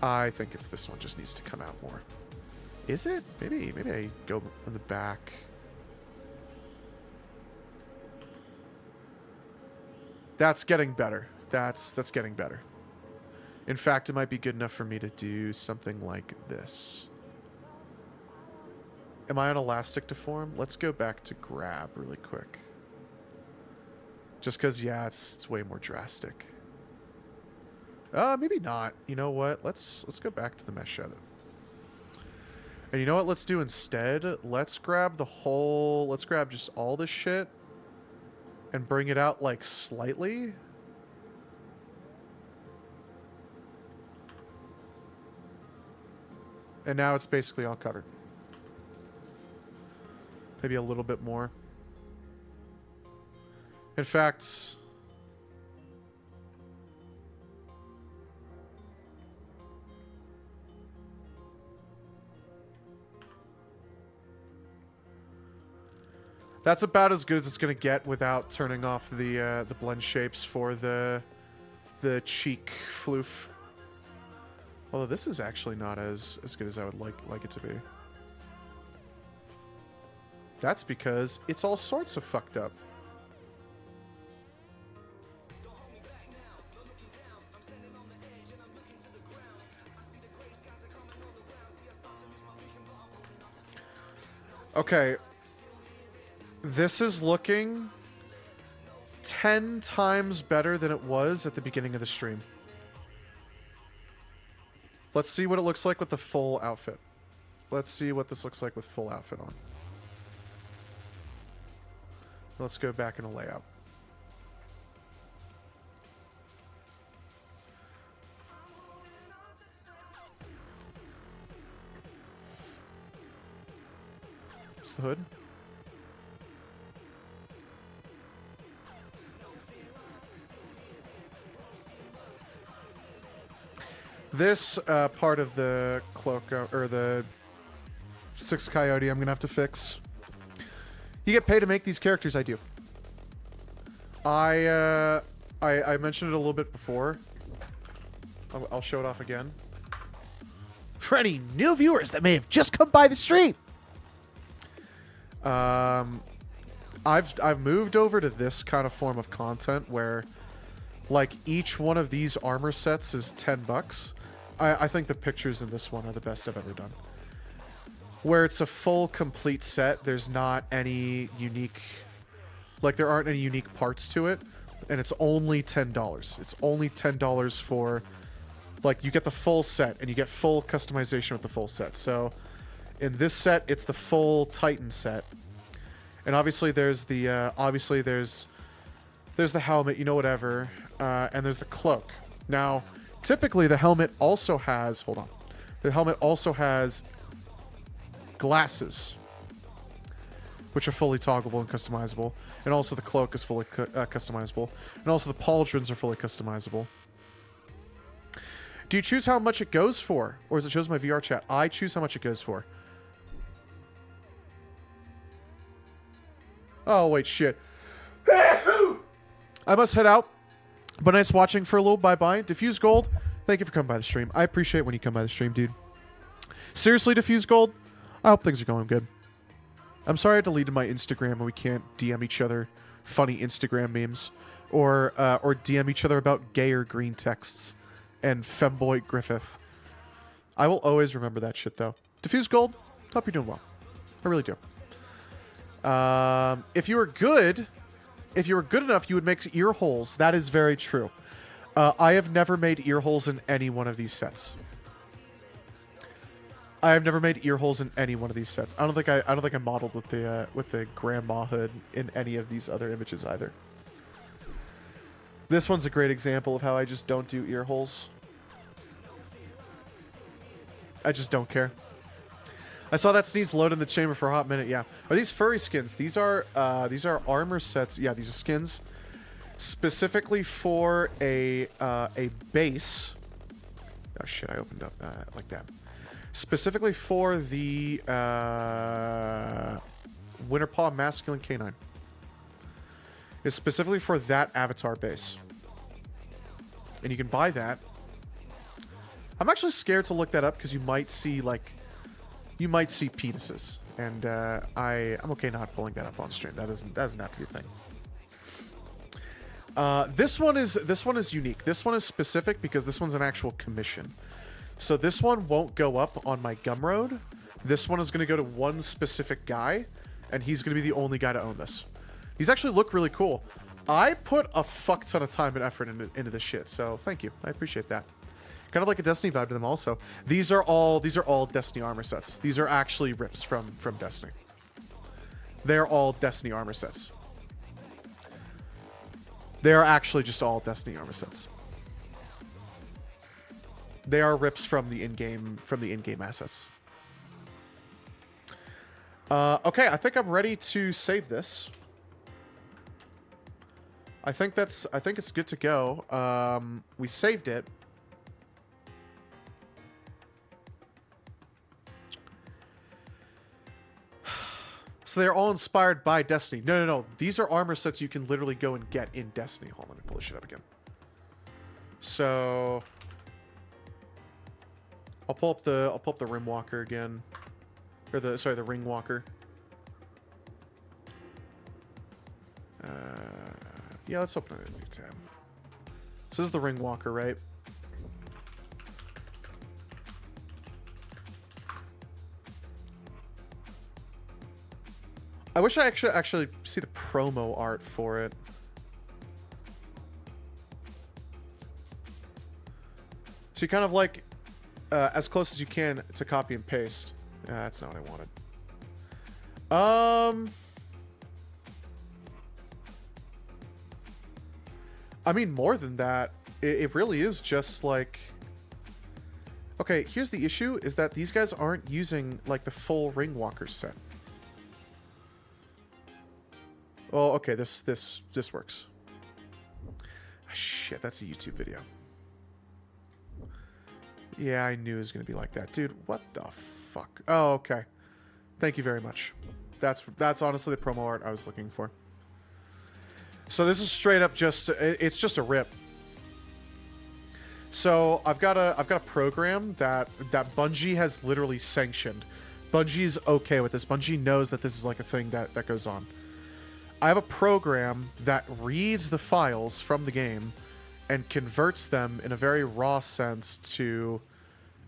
I think it's this one just needs to come out more. Is it? Maybe I go in the back. That's getting better. That's getting better. In fact, it might be good enough for me to do something like this. Am I on elastic deform? Let's go back to grab really quick. Just because, yeah, it's way more drastic. Maybe not. You know what? Let's go back to the mesh edit. And you know what let's do instead? Let's grab just all this shit and bring it out like slightly. And now it's basically all covered. Maybe a little bit more. In fact, that's about as good as it's going to get without turning off the blend shapes for the cheek floof. Although this is actually not as good as I would like it to be. That's because it's all sorts of fucked up. Okay. This is looking 10 times better than it was at the beginning of the stream. Let's see what it looks like with the full outfit. Let's see what this looks like with full outfit on. Let's go back in a layout. What's the hood? This part of the cloak, or the Six Coyote, I'm going to have to fix. You get paid to make these characters, I do. I mentioned it a little bit before. I'll show it off again. For any new viewers that may have just come by the stream. I've moved over to this kind of form of content where, like, each one of these armor sets is $10. I think the pictures in this one are the best I've ever done. Where it's a full, complete set, there's not any unique... Like, there aren't any unique parts to it, and it's only $10. It's only $10 for... Like, you get the full set, and you get full customization with the full set. So, in this set, it's the full Titan set. And obviously there's the, there's the helmet, you know, whatever. And there's the cloak. Now, typically the helmet also has... Hold on. The helmet also has glasses, which are fully toggleable and customizable. And also the cloak is fully customizable. And also the pauldrons are fully customizable. Do you choose how much it goes for? Or is it shows my VR chat? I choose how much it goes for. Oh, wait, shit. I must head out. But nice watching for a little. Bye-bye. Diffuse Gold, thank you for coming by the stream. I appreciate when you come by the stream, dude. Seriously, Diffuse Gold, I hope things are going good. I'm sorry I deleted my Instagram and we can't DM each other funny Instagram memes. Or DM each other about gay or green texts. And Femboy Griffith. I will always remember that shit, though. Diffuse Gold, hope you're doing well. I really do. If you were good enough, you would make ear holes. That is very true. I have never made ear holes in any one of these sets. I have never made ear holes in any one of these sets. I don't think I modeled with the grandma hood in any of these other images either. This one's a great example of how I just don't do ear holes. I just don't care. I saw that sneeze load in the chamber for a hot minute. Yeah, are these furry skins? These are armor sets. Yeah, these are skins specifically for a base. Oh shit! I opened up like that. Specifically for the Winterpaw Masculine Canine. It's specifically for that avatar base, and you can buy that. I'm actually scared to look that up because you might see penises, and I'm okay not pulling that up on stream. That doesn't have to be a thing. This one is unique. This one is specific because this one's an actual commission. So this one won't go up on my Gumroad. This one is going to go to one specific guy, and he's going to be the only guy to own this. These actually look really cool. I put a fuck ton of time and effort into this shit, so thank you. I appreciate that. Kind of like a Destiny vibe to them also. These are all Destiny armor sets. These are actually rips from Destiny. They're all Destiny armor sets. They are actually just all Destiny armor sets. They are rips from the in-game assets. Okay, I think I'm ready to save this. I think it's good to go. We saved it. So they're all inspired by Destiny. No. These are armor sets you can literally go and get in Destiny. Hold on, let me pull this shit up again. So I'll pull up the Rimwalker again. Or the Ringwalker. Yeah, let's open a new tab. So this is the Ringwalker, right? I wish I actually see the promo art for it. So you kind of like as close as you can to copy and paste. That's not what I wanted. I mean, more than that, it really is just like... Okay, here's the issue, is that these guys aren't using, like, the full Ringwalker set. Oh, okay, this works. Shit, that's a YouTube video. Yeah, I knew it was going to be like that. Dude, what the fuck? Oh, okay. Thank you very much. That's honestly the promo art I was looking for. So this is straight up just, it's just a rip. So I've got a program that Bungie has literally sanctioned. Bungie's okay with this. Bungie knows that this is like a thing that goes on. I have a program that reads the files from the game and converts them in a very raw sense to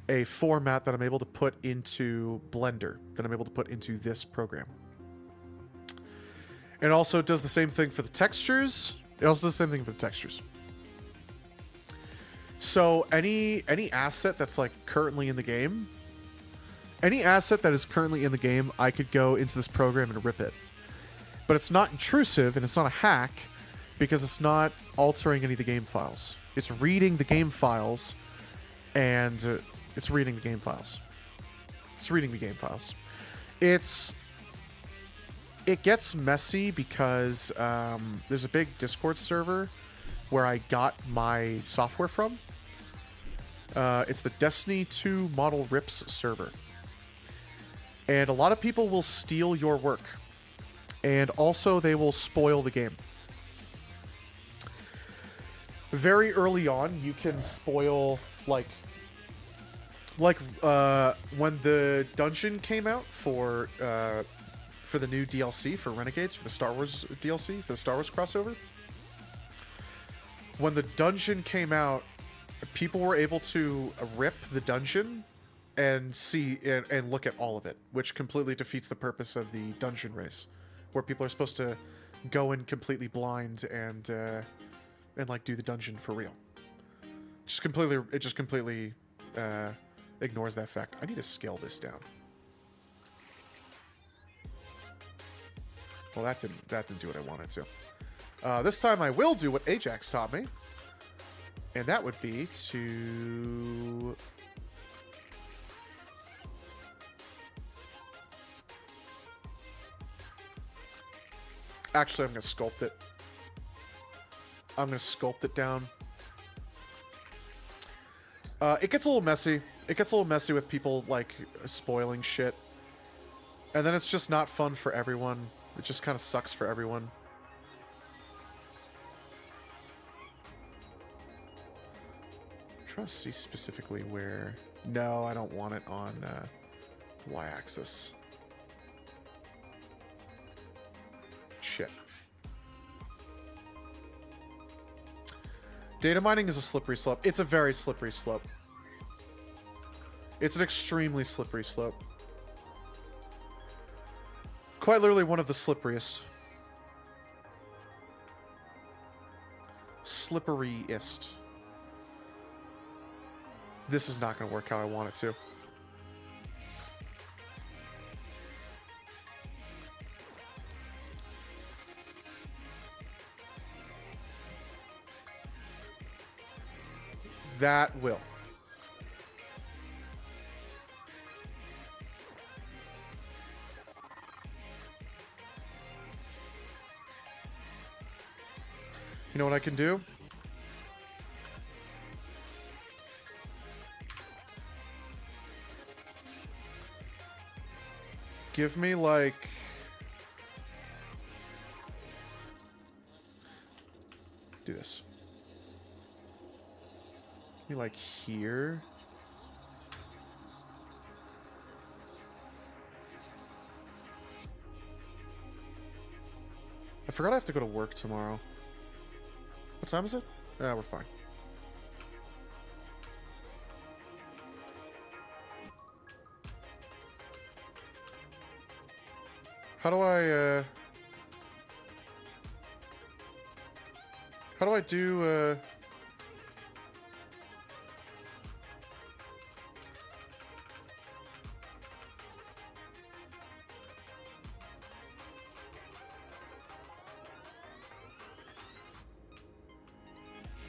a format that I'm able to put into Blender, that I'm able to put into this program. It also does the same thing for the textures. It also does the same thing for the textures. So any asset that's like currently in the game, any asset that is currently in the game, I could go into this program and rip it. But it's not intrusive and it's not a hack because it's not altering any of the game files. It's reading the game files and it's reading the game files. It's reading the game files. It gets messy because there's a big Discord server where I got my software from. It's the Destiny 2 Model Rips server. And a lot of people will steal your work. And also they will spoil the game. Very early on, you can spoil, like when the dungeon came out for the new DLC for Renegades, for the Star Wars DLC, for the Star Wars crossover. When the dungeon came out, people were able to rip the dungeon and see and look at all of it, which completely defeats the purpose of the dungeon race, where people are supposed to go in completely blind and like do the dungeon for real. It just completely ignores that fact. I need to scale this down. Well, that didn't do what I wanted to. This time I will do what Ajax taught me, and that would be to actually I'm gonna sculpt it. I'm gonna sculpt it down. It gets a little messy. It gets a little messy with people like spoiling shit, and then it's just not fun for everyone. It just kind of sucks for everyone. I'm trying to see specifically where... No, I don't want it on y-axis. Shit. Data mining is a slippery slope. It's a very slippery slope. It's an extremely slippery slope. Quite literally one of the slipperiest. Slipperiest. This is not going to work how I want it to. That will. You know what I can do? Give me like... Do this. Give me like here. I forgot I have to go to work tomorrow. What time is it? Yeah, we're fine. How do I do,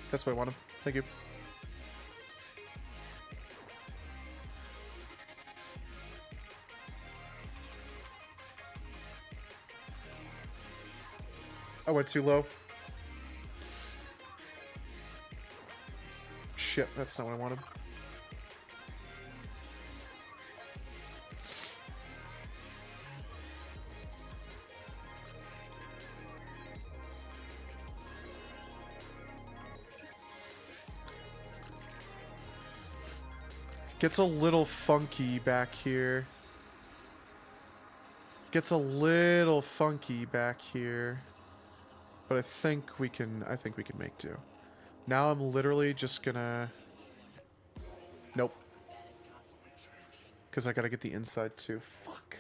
That's what I wanted. Thank you. I went too low. Shit, that's not what I wanted. Gets a little funky back here. Gets a little funky back here. But I think we can make do. Now I'm literally just gonna... Nope. Because I gotta get the inside too. Fuck.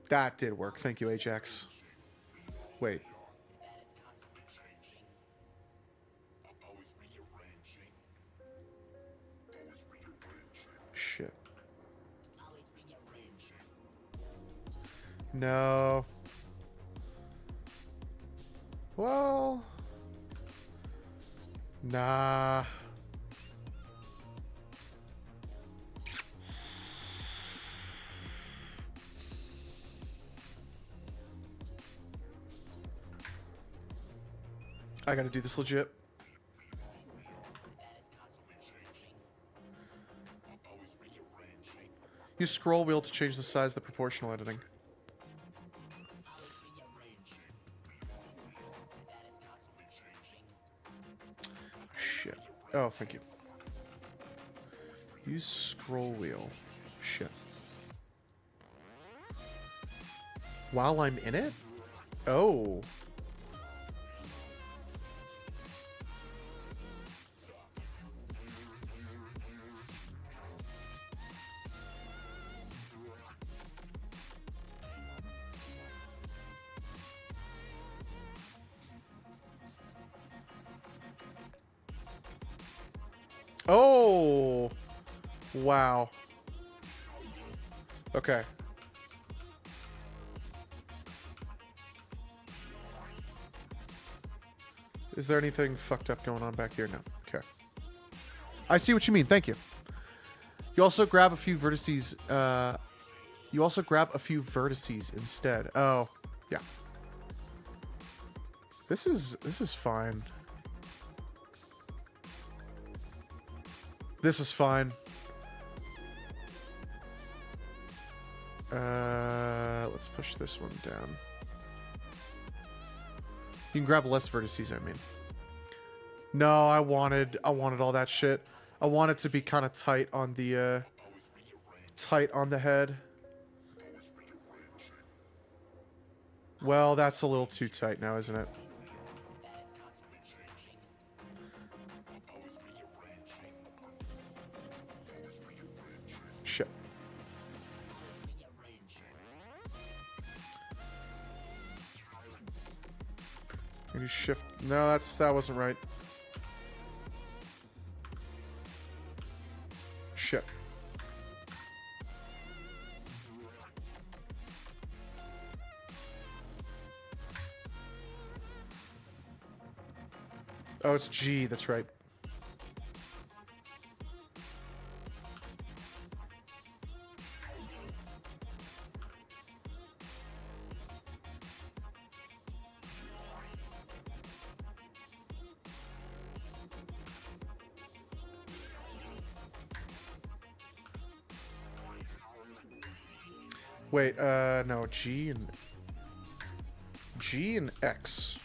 That did work. Thank you, Ajax. Wait. Shit. No. Well. Nah. I gotta do this legit. Use scroll wheel to change the size of the proportional editing. Shit. Oh, thank you. Use scroll wheel. Shit. While I'm in it? Oh. Oh! Wow. Okay. Is there anything fucked up going on back here? No. Okay. I see what you mean. Thank you. You also grab a few vertices. You also grab a few vertices instead. Oh, yeah. This is fine. This is fine. Let's push this one down. You can grab less vertices, I mean. No, I wanted all that shit. I want it to be kind of tight on the head. Well, that's a little too tight now, isn't it? Shit. Maybe shift. No, that wasn't right. Shit. Oh, it's G, that's right. Wait, no, G and X.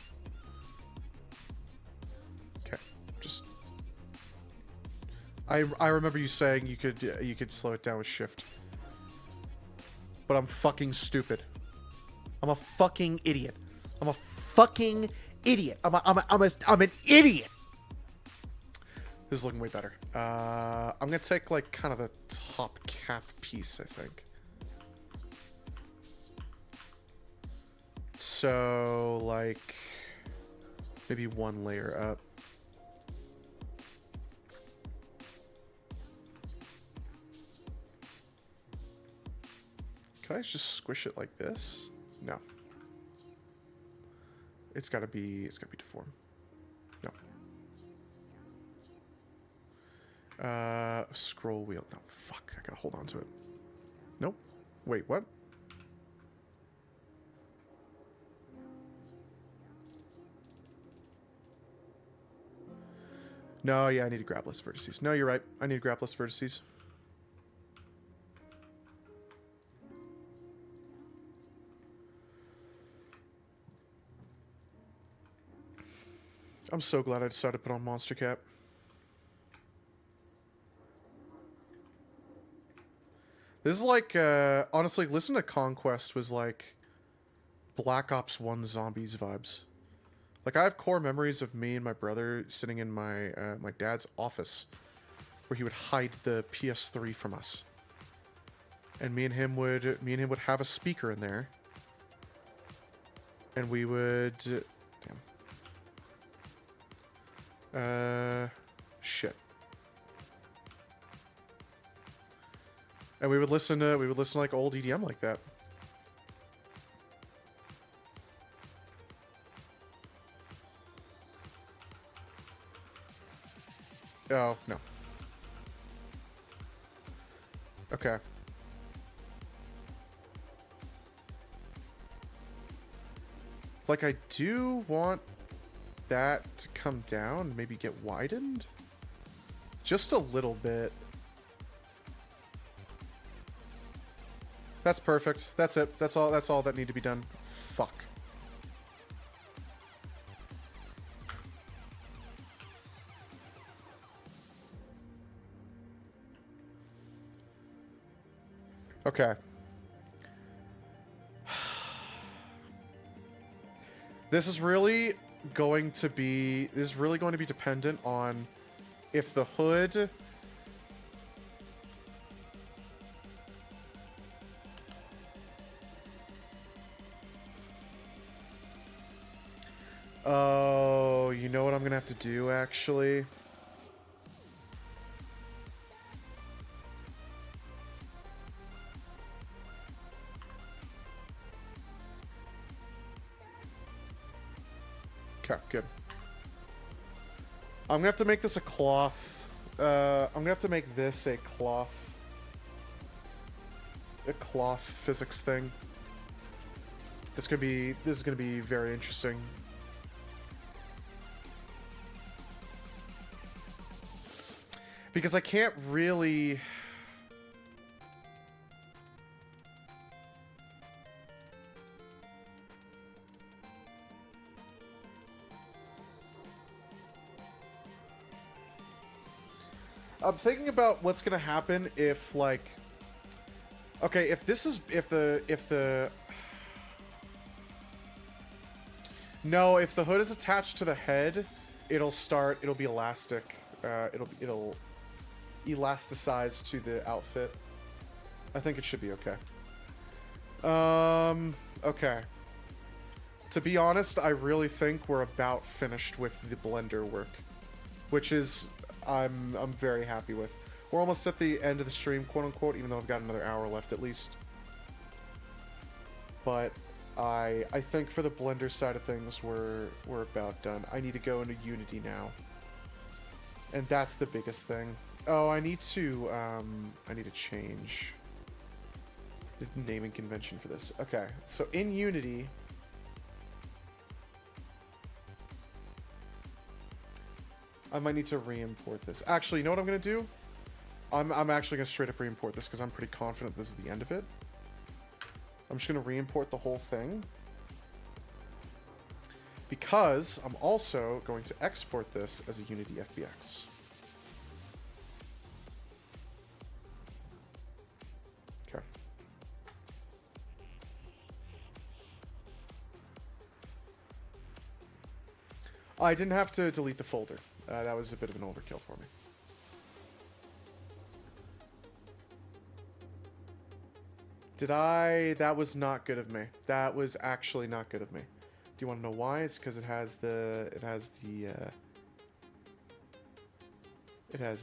Okay, just I remember you saying you could slow it down with shift. But I'm fucking stupid. I'm a fucking idiot. I'm a fucking idiot. I'm an idiot. This is looking way better. I'm gonna take like kind of the top cap piece, I think. So, like, maybe one layer up. Can I just squish it like this? No. It's gotta be deformed. No. Scroll wheel. No, fuck. I gotta hold on to it. Nope. Wait, what? No, yeah, I need to grab less vertices. No, you're right. I need to grab less vertices. I'm so glad I decided to put on Monster Cap. This is like, honestly, listen to Conquest was like Black Ops 1 Zombies vibes. Like, I have core memories of me and my brother sitting in my my dad's office where he would hide the PS3 from us. And me and him would have a speaker in there. And we would... damn. Shit. And we would listen to like old EDM like that. Oh, no. Okay. Like, I do want that to come down, maybe get widened? Just a little bit. That's perfect. That's it. That's all that need to be done. Fuck. Okay. This is really going to be dependent on if the hood Oh, you know what I'm gonna have to do actually? Okay, good. I'm gonna have to make this a cloth. I'm gonna have to make this a cloth physics thing. This is gonna be very interesting. Because I can't really... I'm thinking about what's gonna happen if, like... Okay, if this is... If the... No, if the hood is attached to the head, it'll be elastic. It'll elasticize to the outfit. I think it should be okay. Okay. To be honest, I really think we're about finished with the blender work, which is I'm very happy with. We're almost at the end of the stream, quote unquote, even though I've got another hour left at least. But I think for the blender side of things, we're about done. I need to go into Unity now. And that's the biggest thing. Oh, I need to change the naming convention for this. Okay, so in Unity, I might need to re-import this. Actually, you know what I'm gonna do? I'm actually gonna straight up re-import this because I'm pretty confident this is the end of it. I'm just gonna re-import the whole thing because I'm also going to export this as a Unity FBX. Okay. I didn't have to delete the folder. That was a bit of an overkill for me. Did I? That was not good of me. That was actually not good of me. Do you want to know why? It's because it has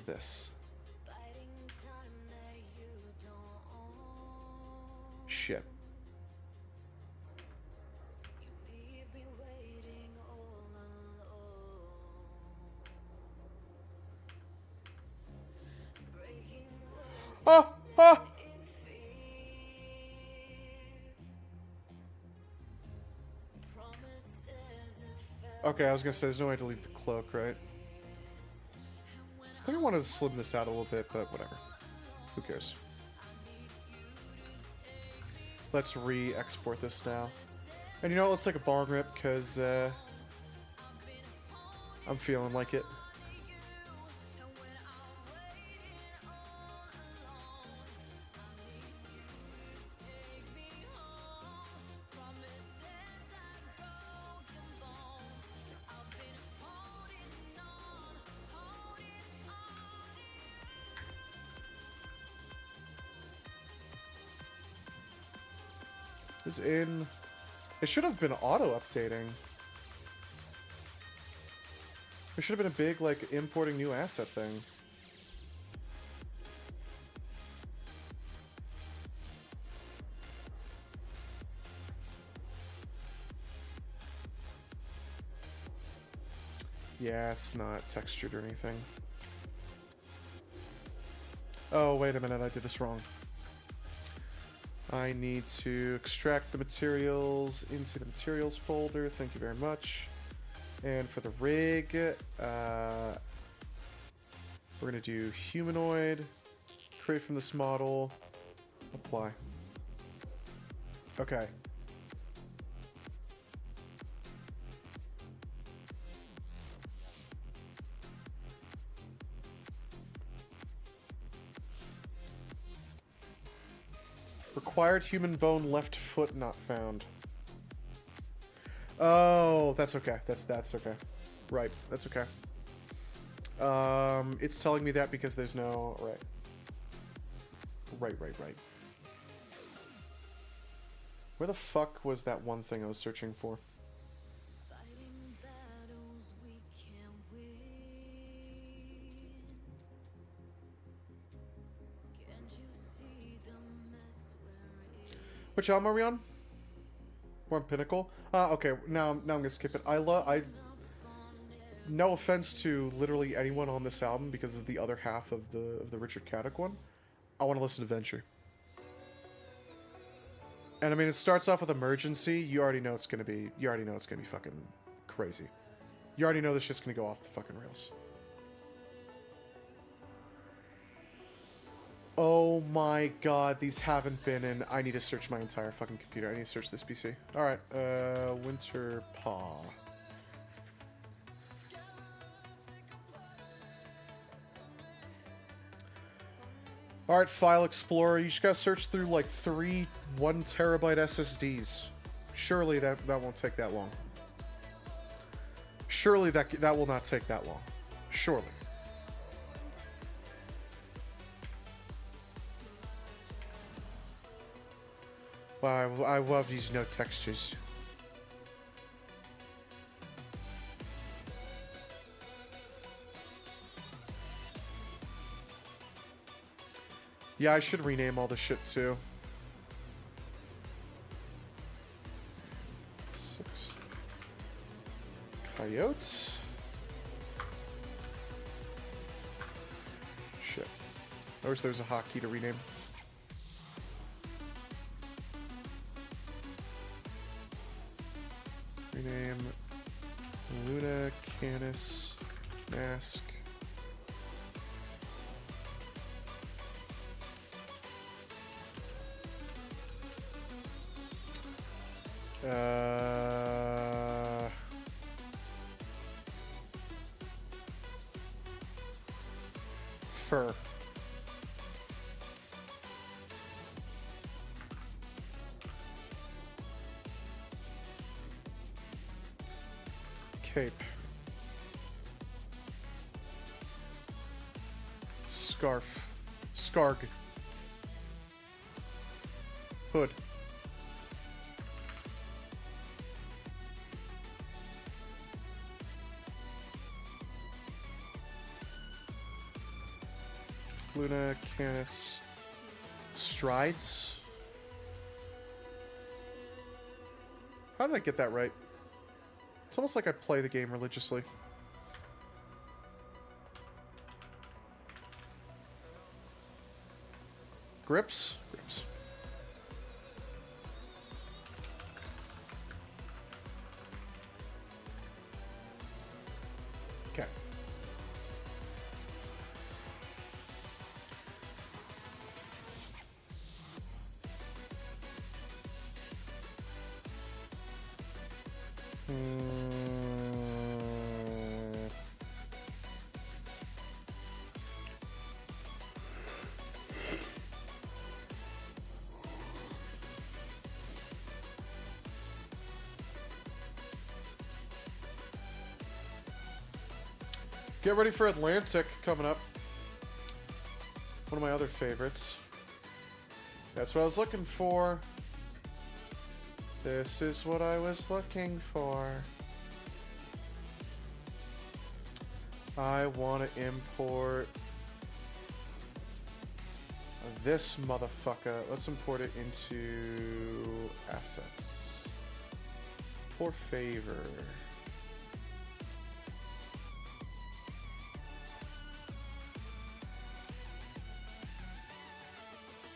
this. Shit. Oh! Oh! Okay, I was gonna say there's no way to leave the cloak, right? I think I wanted to slim this out a little bit, but whatever. Who cares? Let's re-export this now. And you know what? Let's take a bong rip, because I'm feeling like it. Is in... It should have been auto-updating. It should have been a big, like, importing new asset thing. Yeah, it's not textured or anything. Oh, wait a minute, I did this wrong. I need to extract the materials into the materials folder. Thank you very much. And for the rig, we're going to do humanoid, create from this model, apply. Okay. Required human bone left foot not found. Oh, that's okay. That's okay. Right, that's okay. It's telling me that because there's no... Right. Right. Where the fuck was that one thing I was searching for? Which album are we on? We're on Pinnacle? Okay, now I'm gonna skip it. No offense to literally anyone on this album, because it's the other half of the Richard Caddick one. I want to listen to Venture. And I mean, it starts off with Emergency. You already know it's gonna be fucking crazy. You already know this shit's gonna go off the fucking rails. Oh my god, these haven't been in... I need to search my entire fucking computer. I need to search this PC. Alright, Winter Paw. Alright, File Explorer. You just gotta search through like 3 1TB SSDs. Surely that won't take that long. Surely that will not take that long. Surely. Wow, I love these no textures. Yeah, I should rename all this shit too. 6th Coyote. Shit. I wish there was a hotkey to rename. Rename Luna Canis Mask. Fur. Cape. Scarf. Scarg. Hood. Luna Canis Strides. How did I get that right? It's almost like I play the game religiously. Grips? Grips. Okay. Get ready for Atlantic coming up. One of my other favorites. That's what I was looking for. This is what I was looking for. I want to import this motherfucker. Let's import it into assets. For favor.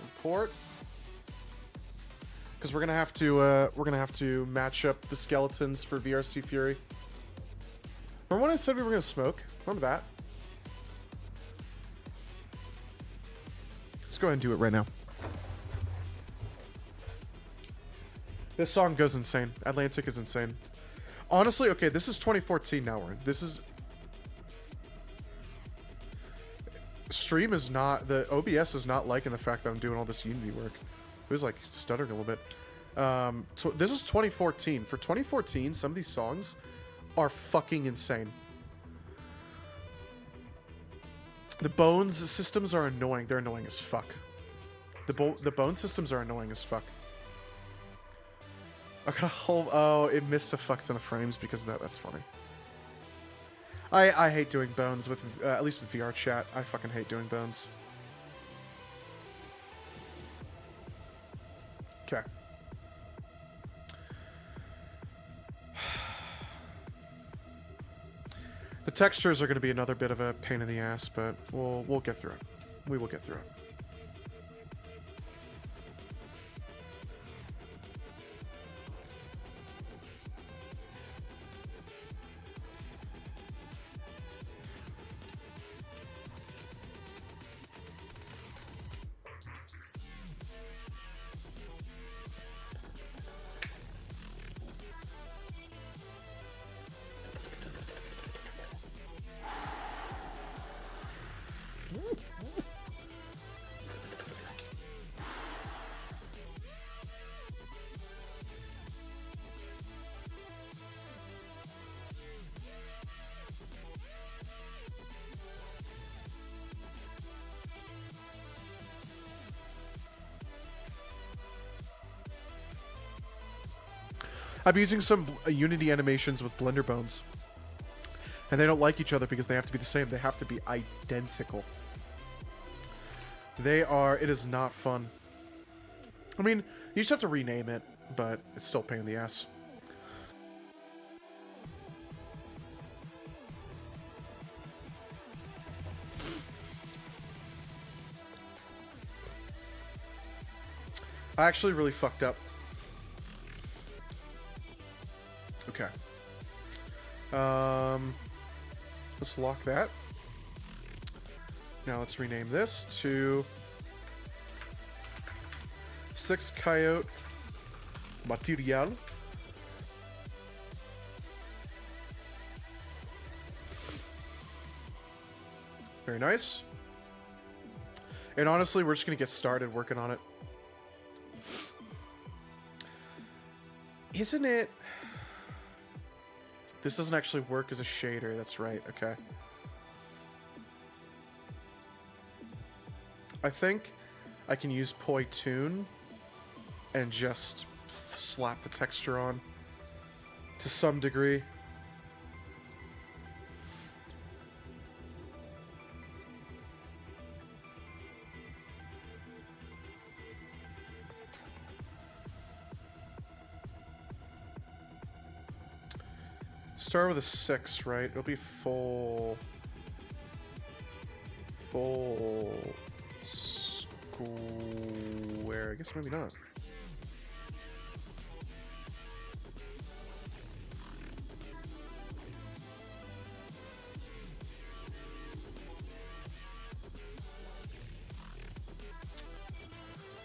Import. Because we're gonna have to match up the skeletons for VRC Fury. Remember when I said we were gonna smoke? Remember that? Let's go ahead and do it right now. This song goes insane. Atlantic is insane. Honestly, okay, this is 2014 now, we're in. This is... Stream is not... The OBS is not liking the fact that I'm doing all this Unity work. It was like stuttering a little bit. This is 2014. For 2014, some of these songs are fucking insane. The Bones systems are annoying. They're annoying as fuck. The Bone systems are annoying as fuck. I got a whole... Oh, it missed a fuck ton of frames because of that. That's funny. I hate doing Bones with... at least with VR chat. I fucking hate doing Bones. Okay. The textures are going to be another bit of a pain in the ass, but we'll get through it. We will get through it. I'm using some Unity animations with Blender Bones. And they don't like each other because they have to be the same. They have to be identical. They are... It is not fun. I mean, you just have to rename it, but it's still a pain in the ass. I actually really fucked up. Okay. Let's lock that. Now let's rename this to 6 Coyote Material. Very nice. And honestly, we're just going to get started working on it. Isn't it... This doesn't actually work as a shader. That's right. Okay. I think I can use PoiTune and just slap the texture on to some degree. Start with a 6, right? It'll be full square. I guess maybe not.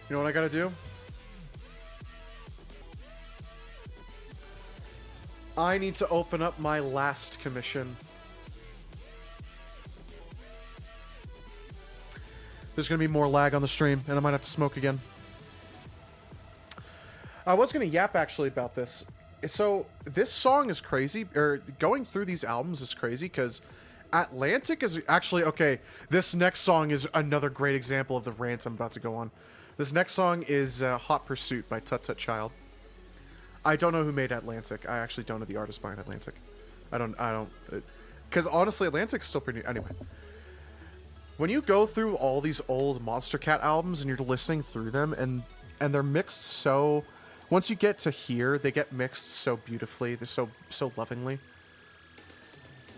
You know what I gotta do? I need to open up my last commission. There's going to be more lag on the stream, and I might have to smoke again. I was going to yap, actually, about this. So, this song is crazy, or going through these albums is crazy, because Atlantic is actually... Okay, this next song is another great example of the rant I'm about to go on. This next song is Hot Pursuit by Tut Tut Child. I don't know who made Atlantic. I actually don't know the artist behind Atlantic. I don't, because honestly, Atlantic's still pretty new. Anyway, when you go through all these old Monster Cat albums and you're listening through them, and they're mixed so, once you get to here, they get mixed so beautifully. They're so lovingly.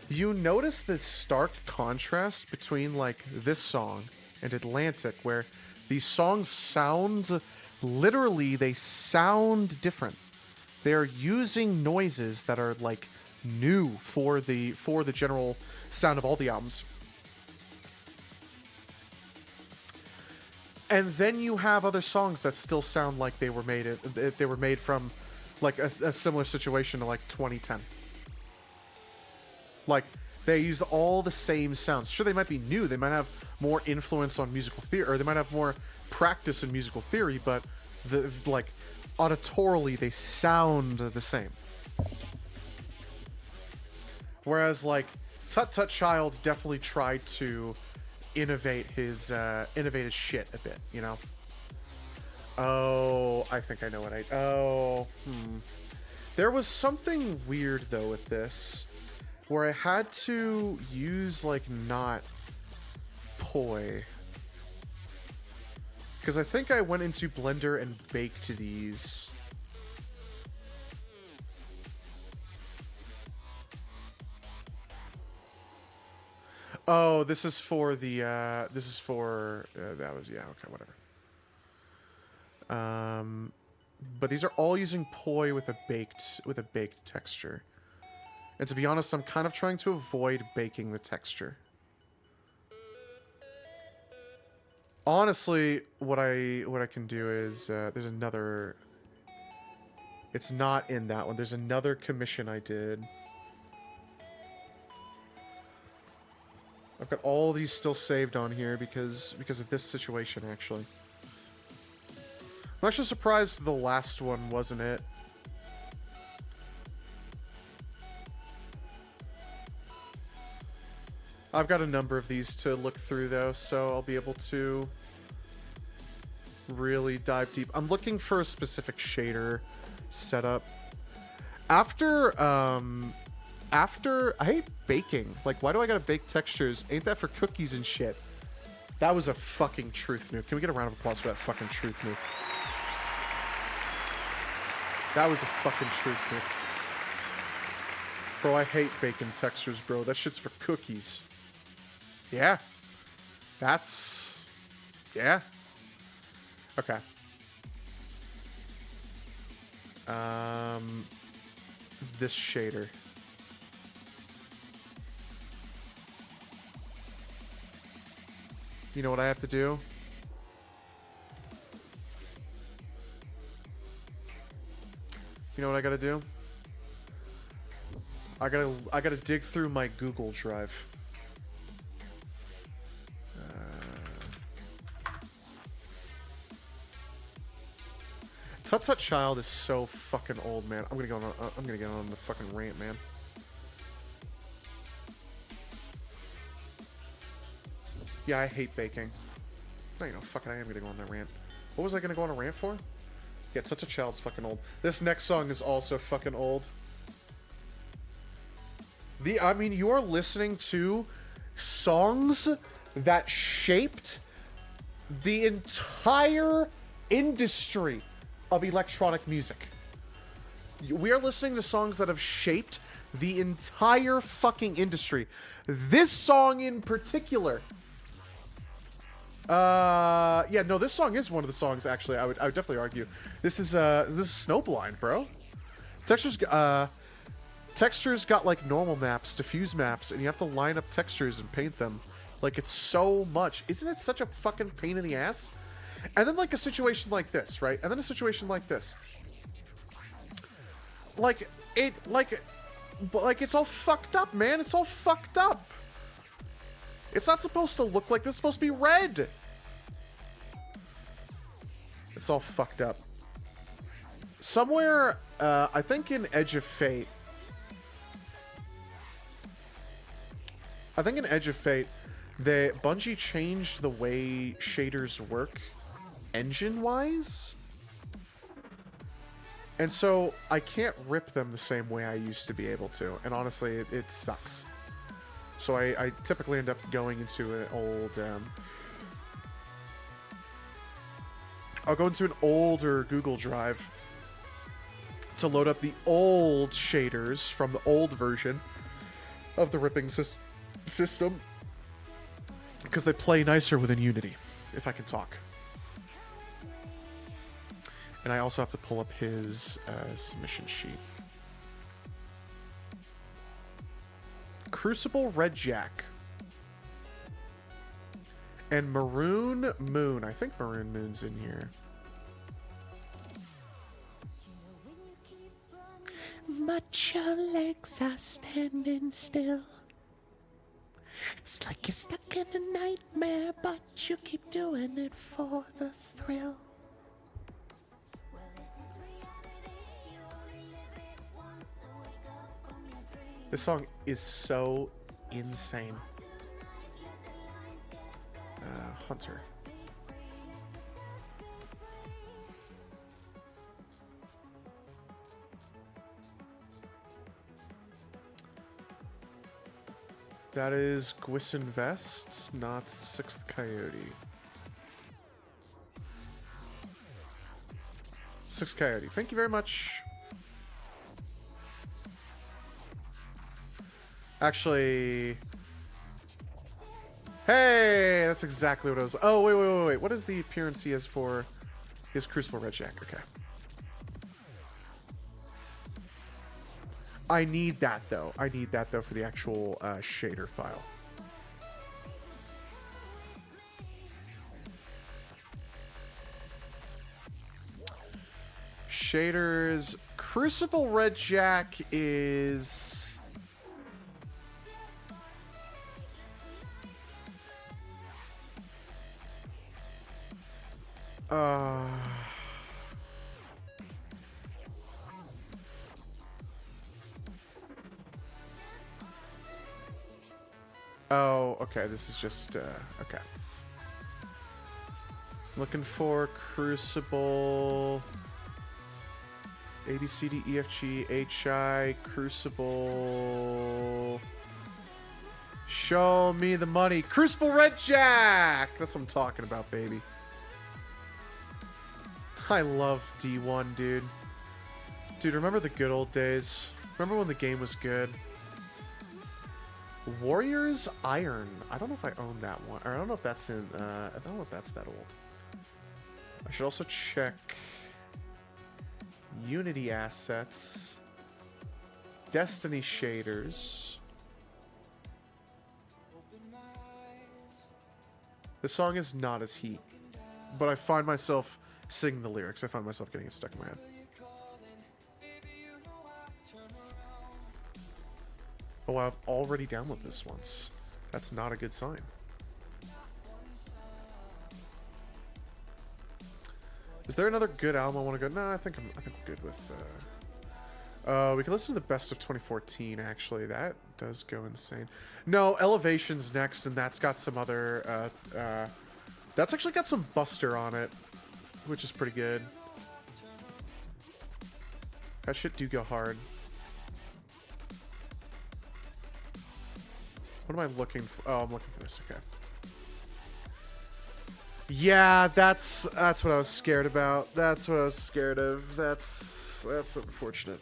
You notice this stark contrast between like this song and Atlantic, where these songs sound, literally, they sound different. They're using noises that are like new for the general sound of all the albums. And then you have other songs that still sound like they were made from like a similar situation to like 2010. Like they use all the same sounds. Sure, they might be new. They might have more influence on musical theory, or they might have more practice in musical theory, but like auditorily they sound the same. Whereas like Tut Tut Child definitely tried to innovate his shit a bit, you know. Oh, I think I know what There was something weird though with this, where I had to use like not poi, because I think I went into Blender and baked these. Oh, this is for the, that was, yeah, okay, whatever. But these are all using poi with a baked texture. And to be honest, I'm kind of trying to avoid baking the texture. Honestly, what I can do is, there's another, it's not in that one. There's another commission I did. I've got all these still saved on here because of this situation, actually. I'm actually surprised the last one wasn't it. I've got a number of these to look through, though, so I'll be able to really dive deep. I'm looking for a specific shader setup. After, I hate baking. Like, why do I gotta bake textures? Ain't that for cookies and shit? That was a fucking truth nuke. Can we get a round of applause for that fucking truth nuke? That was a fucking truth nuke. Bro, I hate baking textures, bro. That shit's for cookies. Yeah. That's... yeah. Okay. This shader. You know what I have to do? You know what I gotta do? I gotta dig through my Google Drive. Tut Tut Child is so fucking old, man. I'm gonna get on the fucking rant, man. Yeah, I hate baking. No, you know, fucking I am gonna go on that rant. What was I gonna go on a rant for? Yeah, Tut Tut Child's fucking old. This next song is also fucking old. I mean, you're listening to songs that shaped the entire industry of electronic music. We are listening to songs that have shaped the entire fucking industry. This song in particular. Yeah, no, this song is one of the songs, actually, I would definitely argue. This is Snowblind, bro. Textures got, like, normal maps, diffuse maps, and you have to line up textures and paint them. Like, it's so much. Isn't it such a fucking pain in the ass? And then, like, a situation like this, right? And then a situation like this. Like, it's all fucked up, man. It's all fucked up. It's not supposed to look like this. It's supposed to be red. It's all fucked up. Somewhere, I think in Edge of Fate. Bungie changed the way shaders work, engine-wise. And so I can't rip them the same way I used to be able to. And honestly, it sucks. So I typically end up going into an old... I'll go into an older Google Drive to load up the old shaders from the old version of the ripping system. Because they play nicer within Unity, if I can talk. And I also have to pull up his submission sheet. Crucible Red Jack. And Maroon Moon. I think Maroon Moon's in here. But your legs are standing still. It's like you're stuck in a nightmare, but you keep doing it for the thrill. This song is so insane. Hunter. That is Gwysyn Vest, not Sixth Coyote. Sixth Coyote. Thank you very much. Actually... Hey! That's exactly what I was... Oh, wait. What is the appearance he has for his Crucible Red Jack? Okay. I need that, though. I need that, though, for the actual shader file. Shaders... Crucible Red Jack is... Oh, okay, this is just, okay. Looking for Crucible... A, B, C, D, E, F, G, H, I, Crucible... Show me the money. Crucible Red Jack! That's what I'm talking about, baby. I love D1, dude. Dude, remember the good old days? Remember when the game was good? Warriors Iron. I don't know if I own that one. Or I don't know if that's in... I don't know if that's that old. I should also check... Unity assets. Destiny shaders. The song is not as Heat. But I find myself singing the lyrics. I find myself getting it stuck in my head. Oh, I've already downloaded this once. That's not a good sign. Is there another good album I want to go? No, I think I'm good with. We can listen to the best of 2014. Actually, that does go insane. No, Elevation's next, and that's got some other. That's actually got some Buster on it, which is pretty good. That shit do go hard. What am I looking for? Oh, I'm looking for this. Okay. Yeah, that's what I was scared about. That's what I was scared of. That's unfortunate.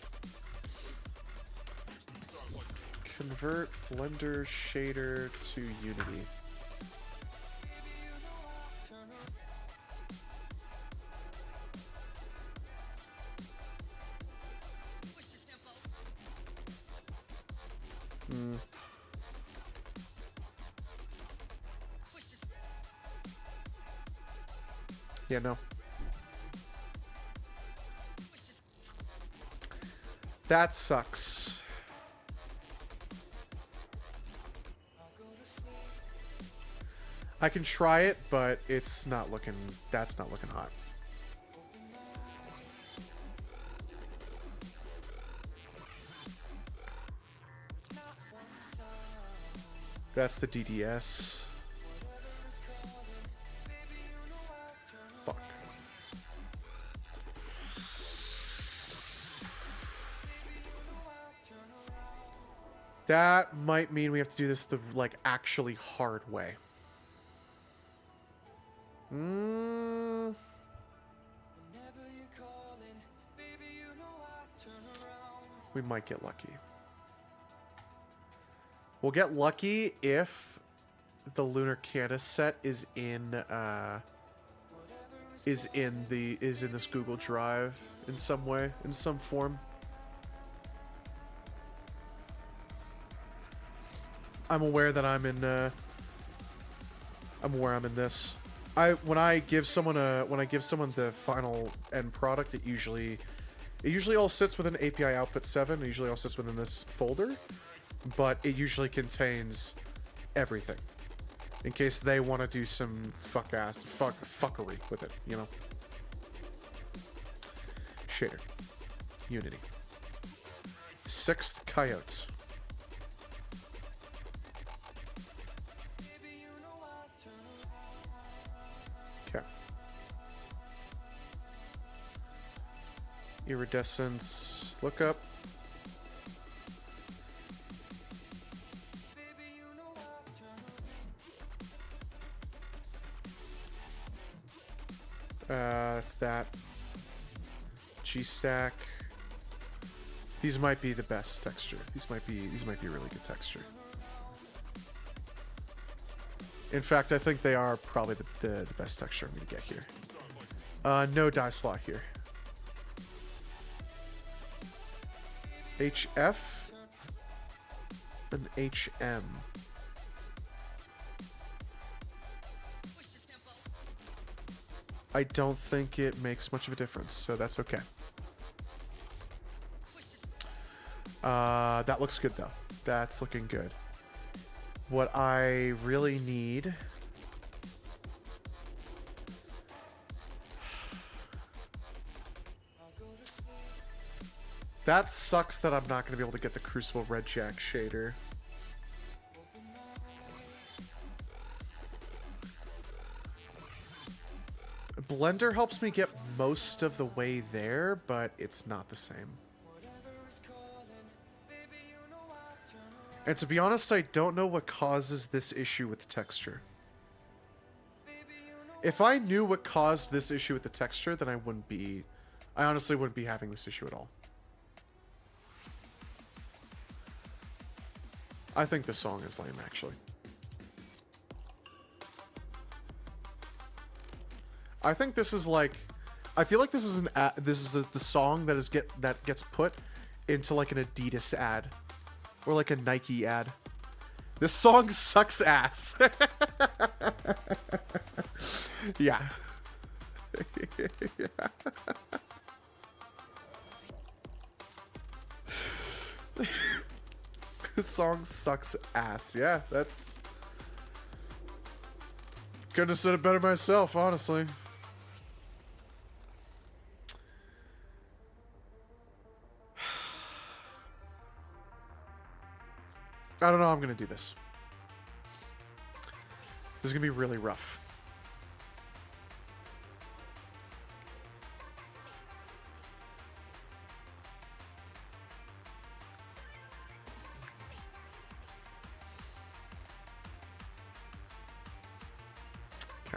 Convert Blender shader to Unity. Yeah, no. That sucks. I can try it, but it's not looking... That's not looking hot. That's the DDS. Fuck. That might mean we have to do this the, like, actually hard way. We might get lucky. We'll get lucky if the Lunar Canis set is in this Google Drive in some way, in some form. I'm aware that I'm in this. When I give someone the final end product, it usually all sits within API output 7. It usually all sits within this folder, but it usually contains everything in case they want to do some fuckery with it, you know. Shader. Unity. 6th Coyote. Okay. Iridescence lookup. That's that. G-Stack. These might be the best texture. These might be really good texture. In fact, I think they are probably the best texture I'm gonna get here. No die slot here. HF and HM. I don't think it makes much of a difference, so that's okay. That looks good though. That's looking good. What I really need... That sucks that I'm not going to be able to get the Crucible Red Jack shader. Blender helps me get most of the way there, but it's not the same. And to be honest, I don't know what causes this issue with the texture. If I knew what caused this issue with the texture, then I honestly wouldn't be having this issue at all. I think the song is lame, actually. I think this is like, I feel like this is the song that gets put into like an Adidas ad or like a Nike ad. This song sucks ass. Yeah. This song sucks ass. Yeah, that's... Couldn't have said it better myself, honestly. I don't know how I'm gonna do this. This is gonna be really rough. Okay.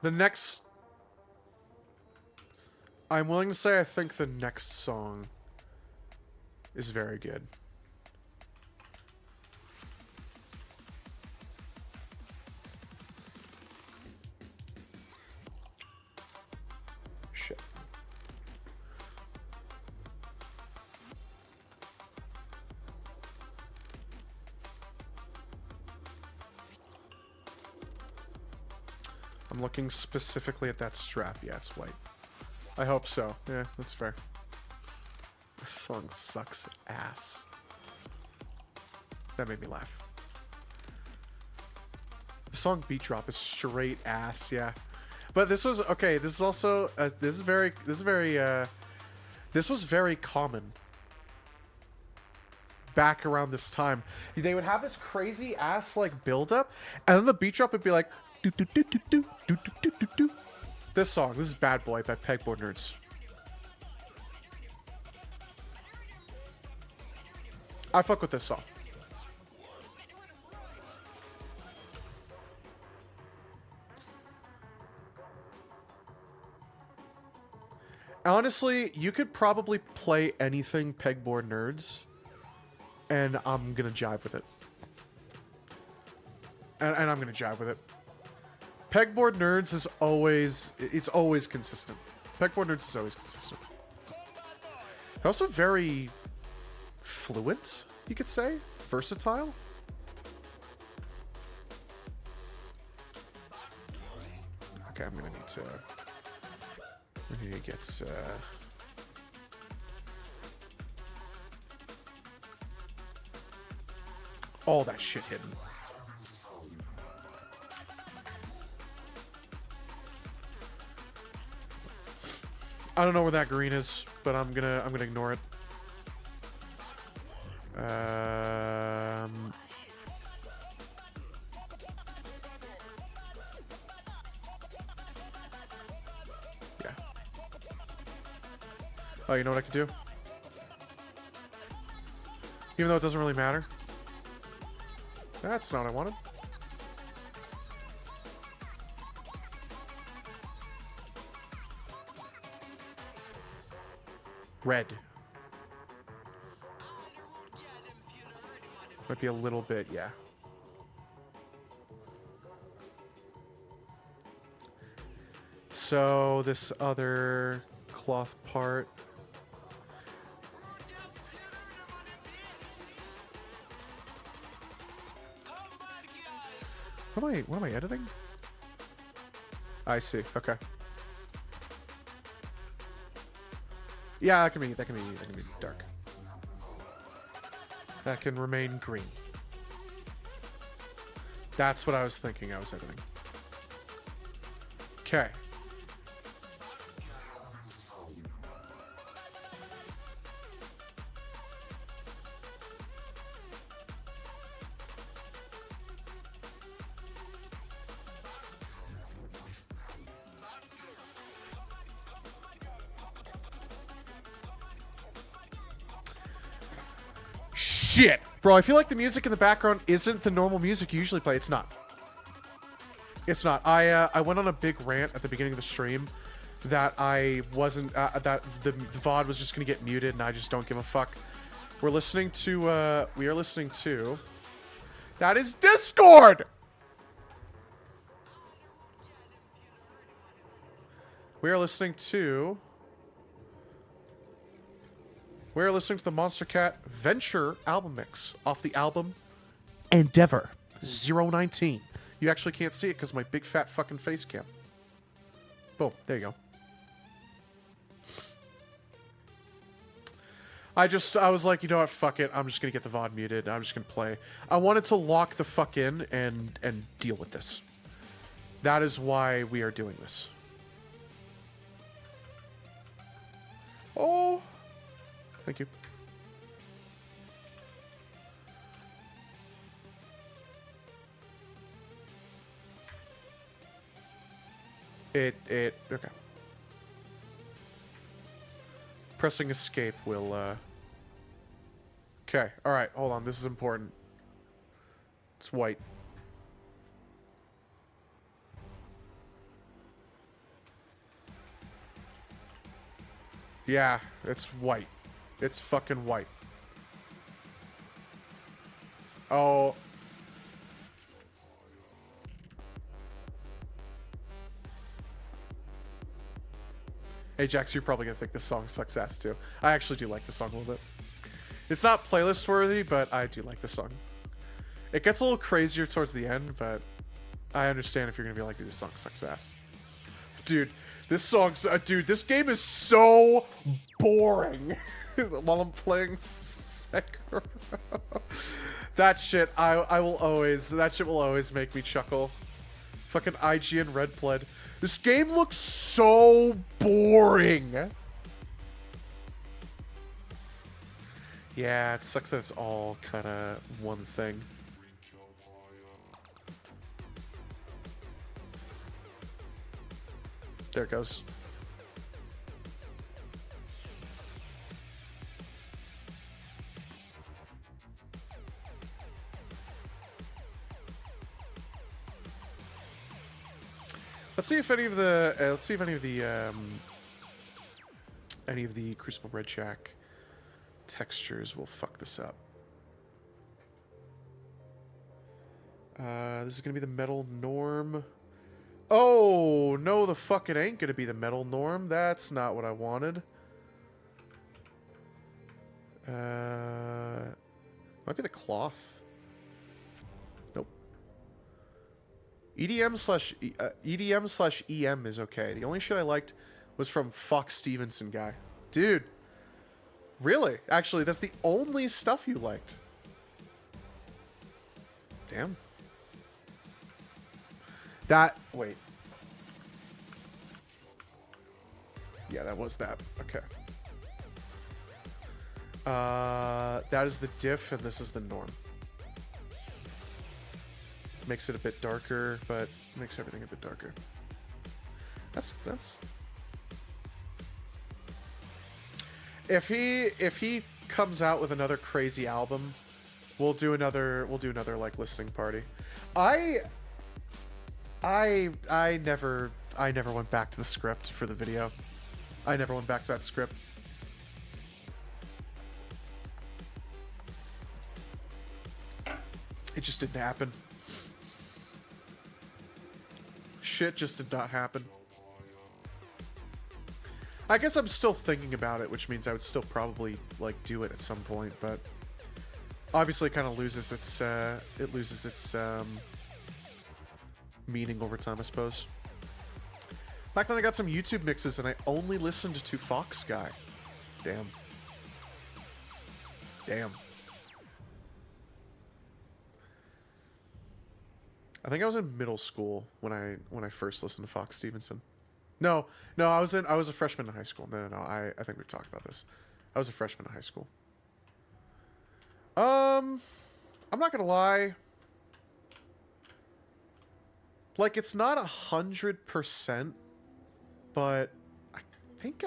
The next... I'm willing to say I think the next song is very good. Shit. I'm looking specifically at that strap. Yeah, it's white. I hope so. Yeah, that's fair. This song sucks ass. That made me laugh. The song Beat Drop is straight ass, yeah. But this was okay. This is also this was very common back around this time. They would have this crazy ass like build up, and then the beat drop would be like do do do do do do do do do. This song, this is Bad Boy by Pegboard Nerds. I fuck with this song. Honestly, you could probably play anything Pegboard Nerds, and I'm gonna jive with it. And I'm gonna jive with it. Pegboard Nerds is always, it's always consistent. Pegboard Nerds is always consistent. They're also very fluent, you could say. Versatile. Okay, I'm gonna need to... We need to get... all that shit hidden. I don't know where that green is, but I'm gonna ignore it. Yeah. Oh, you know what I could do? Even though it doesn't really matter. That's not what I wanted. Red. Might be a little bit, yeah. So this other cloth part. What am I editing? I see. Okay. Yeah, that can be dark. That can remain green. That's what I was thinking I was editing. Okay. Shit! Bro, I feel like the music in the background isn't the normal music you usually play. It's not. It's not. I went on a big rant at the beginning of the stream that I wasn't... that the VOD was just going to get muted and I just don't give a fuck. We're listening to... we are listening to... That is Discord! We are listening to... We're listening to the Monster Cat Venture album mix off the album Endeavor 019. You actually can't see it because of my big fat fucking face cam. Boom. There you go. I was like, you know what? Fuck it. I'm just going to get the VOD muted. I'm just going to play. I wanted to lock the fuck in and deal with this. That is why we are doing this. Oh... Thank you. Okay. Pressing escape will, Okay, alright, hold on, this is important. It's white. Yeah, it's white. It's fucking white. Oh. Hey, Jax, you're probably gonna think this song sucks ass too. I actually do like the song a little bit. It's not playlist worthy, but I do like the song. It gets a little crazier towards the end, but I understand if you're gonna be like, dude, this song sucks ass. Dude, this song's... dude, this game is so boring. While I'm playing Sekiro. That shit, I will always... That shit will always make me chuckle. Fucking IGN Red Blood. This game looks so boring. Yeah, it sucks that it's all kind of one thing. There it goes. Let's see if any of the Crucible Red Shack textures will fuck this up. This is gonna be the metal norm. Oh no, the fuck it ain't gonna be the metal norm. That's not what I wanted. Might be the cloth. Nope. EDM/EM is okay. The only shit I liked was from Fox Stevenson guy. Dude. Really? Actually, that's the only stuff you liked. Damn. Wait. Yeah, that was that. Okay. That is the diff, and this is the norm. Makes it a bit darker, but makes everything a bit darker. That's... If he comes out with another crazy album, we'll do another like listening party. I never went back to the script for the video. I never went back to that script. It just didn't happen. Shit just did not happen. I guess I'm still thinking about it, which means I would still probably like do it at some point, but obviously it kind of loses its meaning over time, I suppose. Back then I got some YouTube mixes and I only listened to Fox Guy. Damn. Damn. I think I was in middle school when I first listened to Fox Stevenson. No, I was a freshman in high school. No. I think we talked about this. I was a freshman in high school. I'm not gonna lie. Like, it's not 100%, but I think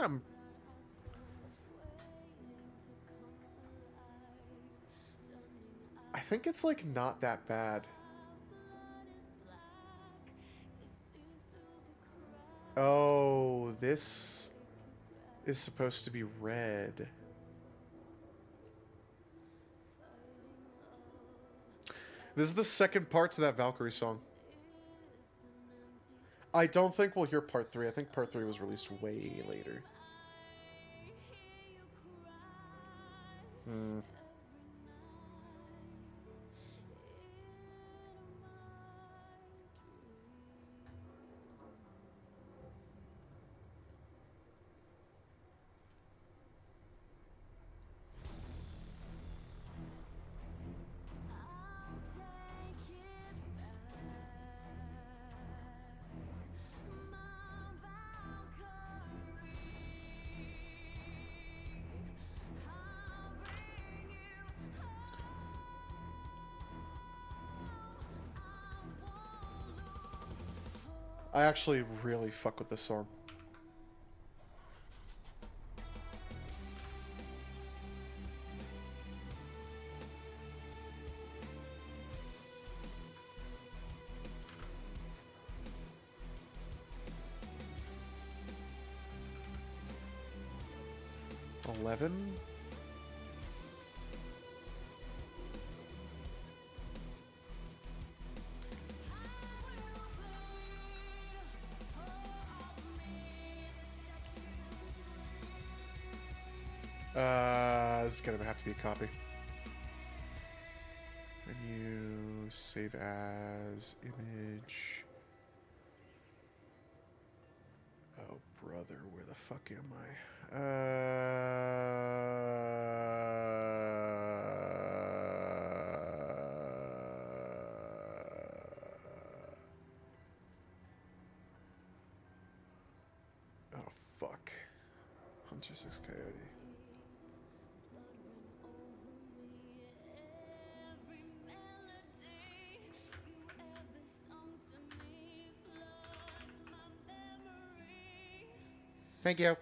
it's like not that bad. Oh, this is supposed to be red. This is the second part to that Valkyrie song. I don't think we'll hear part 3. I think part 3 was released way later. I actually really fuck with this song. $11. This is gonna have to be a copy. Menu, save as, image. Oh, brother, where the fuck am I? Oh, fuck. Hunter 6 Coyote. Thank you.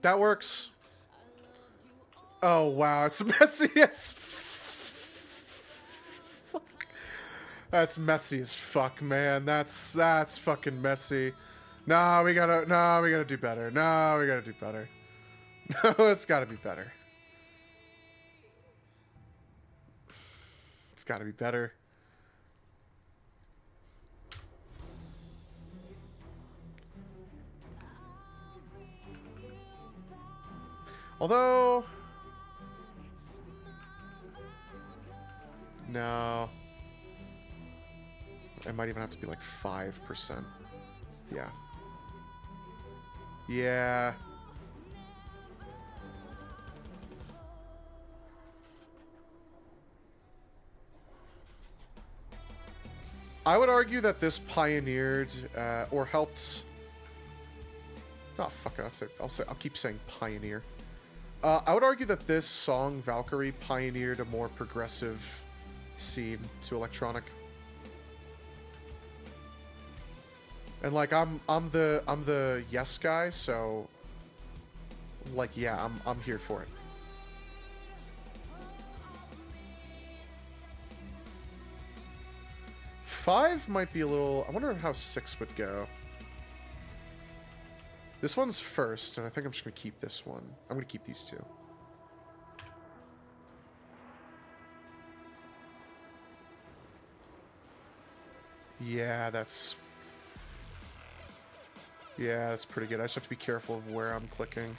That works. Oh, wow. It's messy as fuck. That's messy as fuck, man. That's fucking messy. No, we gotta do better. No, we gotta do better. No, it's gotta be better. It's gotta be better. Although... No. It might even have to be like 5%. Yeah. Yeah. I would argue that this pioneered or helped. Oh fuck it! I'll keep saying pioneer. I would argue that this song Valkyrie pioneered a more progressive scene to electronic. And like I'm the yes guy, so like yeah, I'm here for it. Five might be a little... I wonder how 6 would go. This one's first, and I think I'm just going to keep this one. I'm going to keep these two. Yeah, that's pretty good. I just have to be careful of where I'm clicking.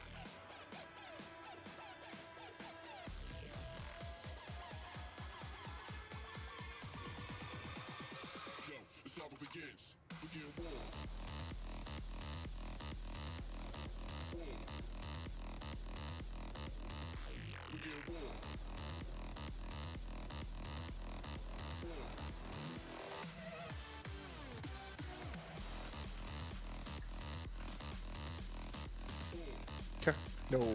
Okay. No. No.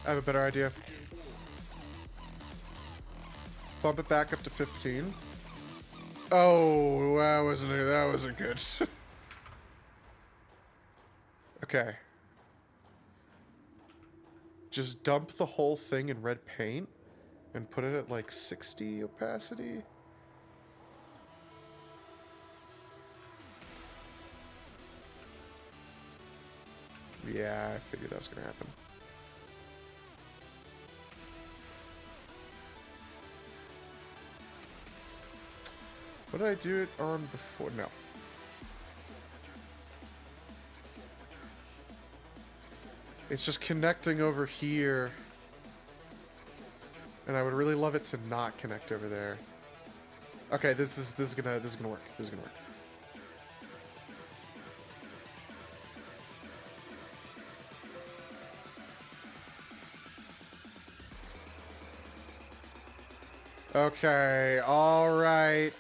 I have a better idea. Bump it back up to 15. Oh, that wasn't good. Okay. Just dump the whole thing in red paint and put it at like 60 opacity. Yeah, I figured that was gonna happen. What did I do it on before? No. It's just connecting over here. And I would really love it to not connect over there. Okay, this is gonna work. This is gonna work. Okay, alright.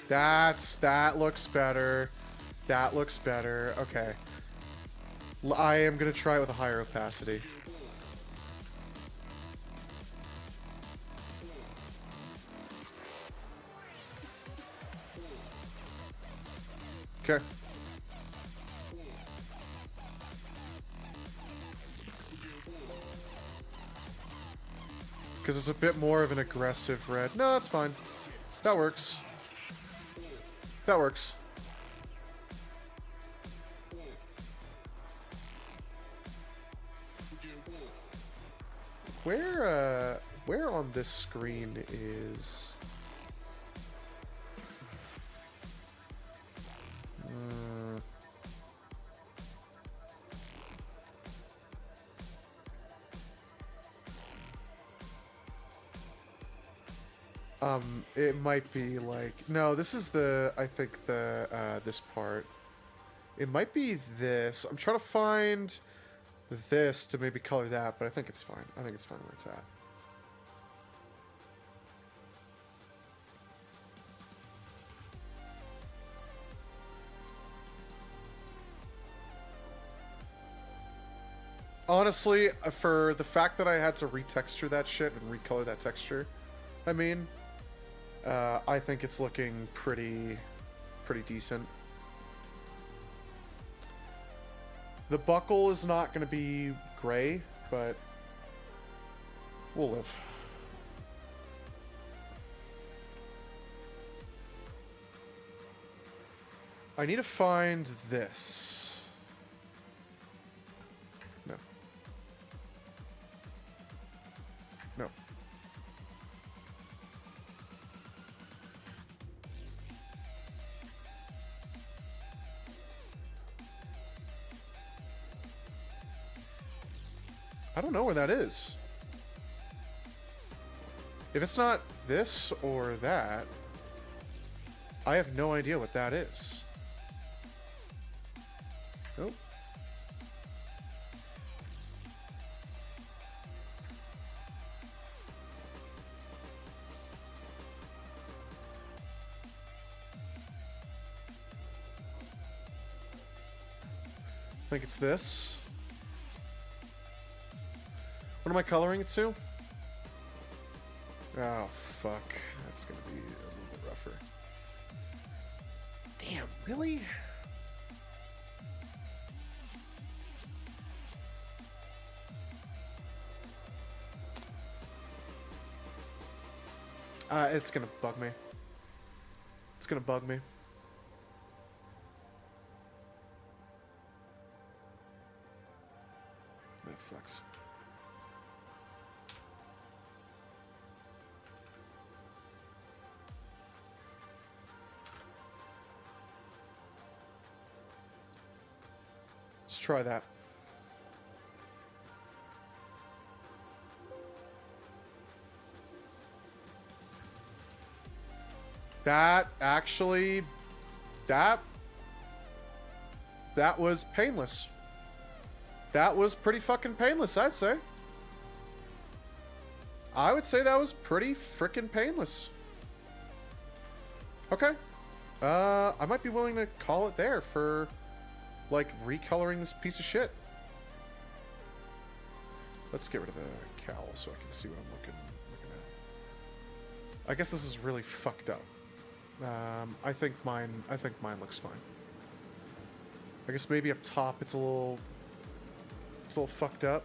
That looks better. That looks better. Okay. I am gonna try it with a higher opacity. Okay. Because it's a bit more of an aggressive red. No, that's fine. That works. That works. Where on this screen is... It might be like, no, this is the, I think the, this part. It might be this. I'm trying to find this to maybe color that, but I think it's fine. I think it's fine where it's at. Honestly, for the fact that I had to retexture that shit and recolor that texture, I mean, I think it's looking pretty decent. The buckle is not going to be gray, but we'll live. I need to find this. No. No. I don't know where that is. If it's not this or that, I have no idea what that is. Nope. I think it's this. What am I coloring it to? Oh, fuck. That's gonna be a little bit rougher. Damn, really? It's gonna bug me. It's gonna bug me. That sucks. Let's try that. That actually, that was painless. That was pretty fucking painless, I'd say. I would say that was pretty freaking painless. Okay. I might be willing to call it there for, like, recoloring this piece of shit. Let's get rid of the cowl so I can see what I'm looking at. I guess this is really fucked up. I think mine looks fine. I guess maybe up top it's a little fucked up.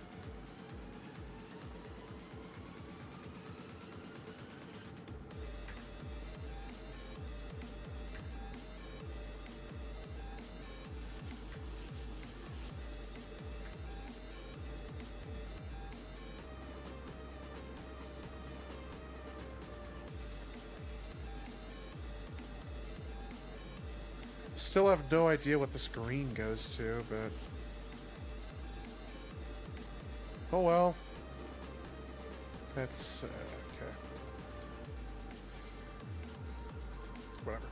Still have no idea what this green goes to, but oh well. That's okay. Whatever.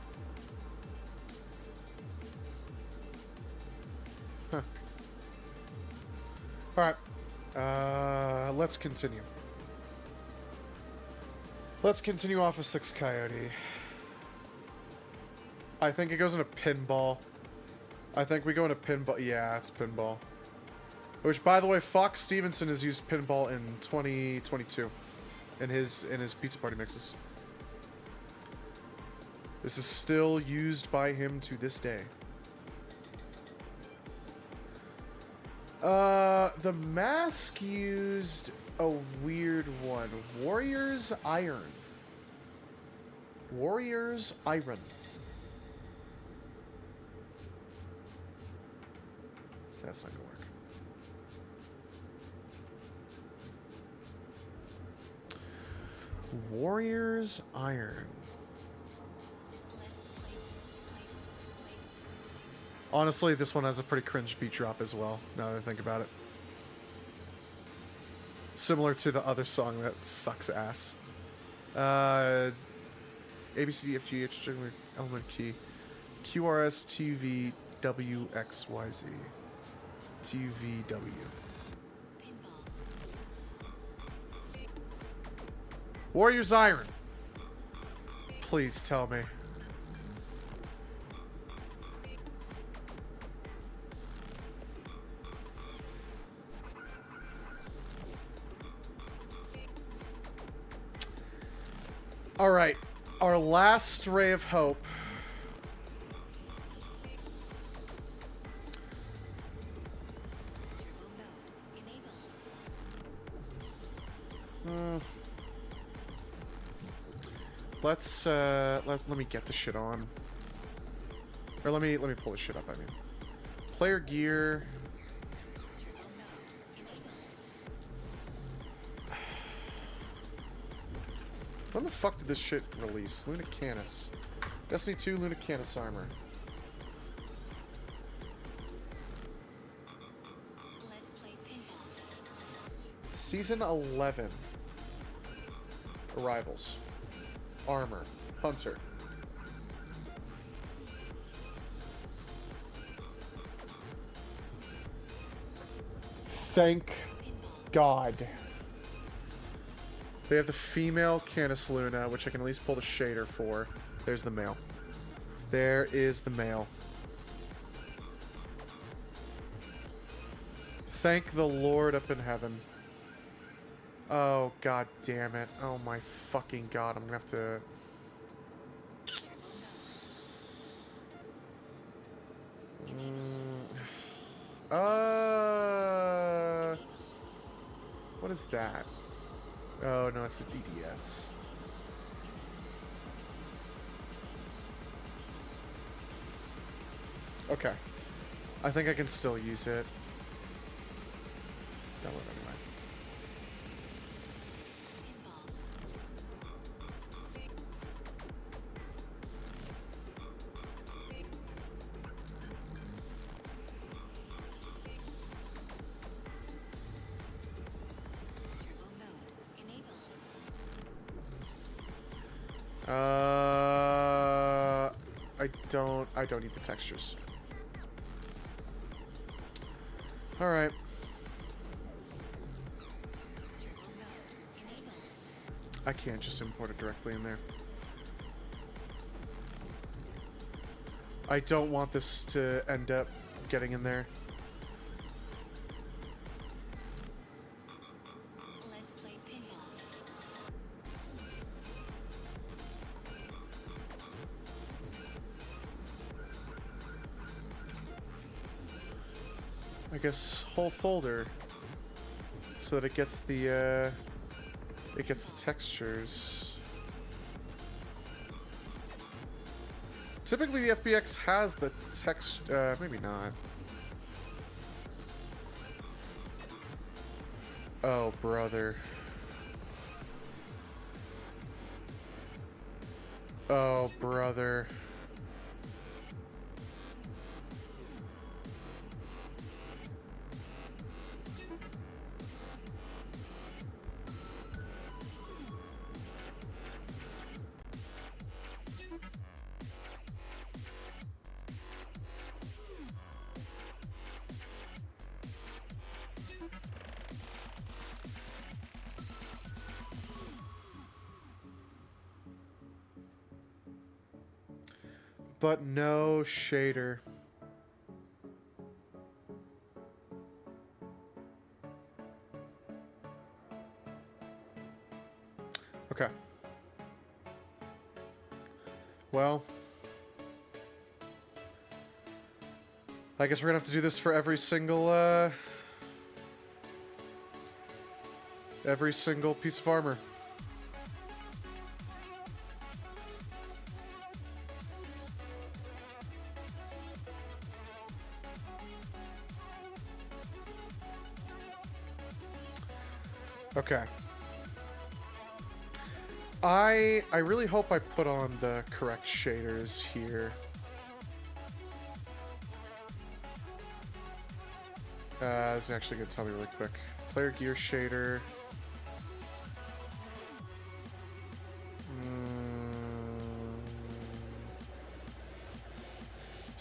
Huh. Alright. Let's continue. Let's continue off of 6 Coyote. I think it goes into pinball. I think we go into pinball. Yeah, it's pinball. Which, by the way, Fox Stevenson has used pinball in 2022 in his Pizza Party mixes. This is still used by him to this day. The mask used a weird one. Warrior's Iron. Warrior's Iron. That's not gonna work. Warrior's Iron. Honestly, this one has a pretty cringe beat drop as well, now that I think about it. Similar to the other song that sucks ass. A, B, C, D, F, G, H, J, element key. Q, R, S, T, V, W, X, Y, Z. T, V, W. Warrior Zyron. Please tell me. All right, our last ray of hope. Let me get the shit on. Or let me pull this shit up, I mean. Player gear. When the fuck did this shit release? Luna Canis. Destiny 2 Luna Canis armor. Let's play pinball. Season 11. Arrivals. Armor. Hunter. Thank God. They have the female Canis Luna, which I can at least pull the shader for. There's the male. There is the male. Thank the Lord up in heaven. Oh, God damn it. Oh my fucking God. I'm gonna have to... What is that? Oh, no, it's a DDS. Okay. I think I can still use it. Download anyway. I don't need the textures. Alright. I can't just import it directly in there. I don't want this to end up getting in there. Let's play pinball. I guess whole folder so that it gets the textures. Typically the FBX has the text, maybe not. Oh, brother. Oh, brother. But no shader. Okay. Well, I guess we're gonna have to do this for every single piece of armor. Okay. I really hope I put on the correct shaders here. This is actually going to tell me really quick. Player gear shader.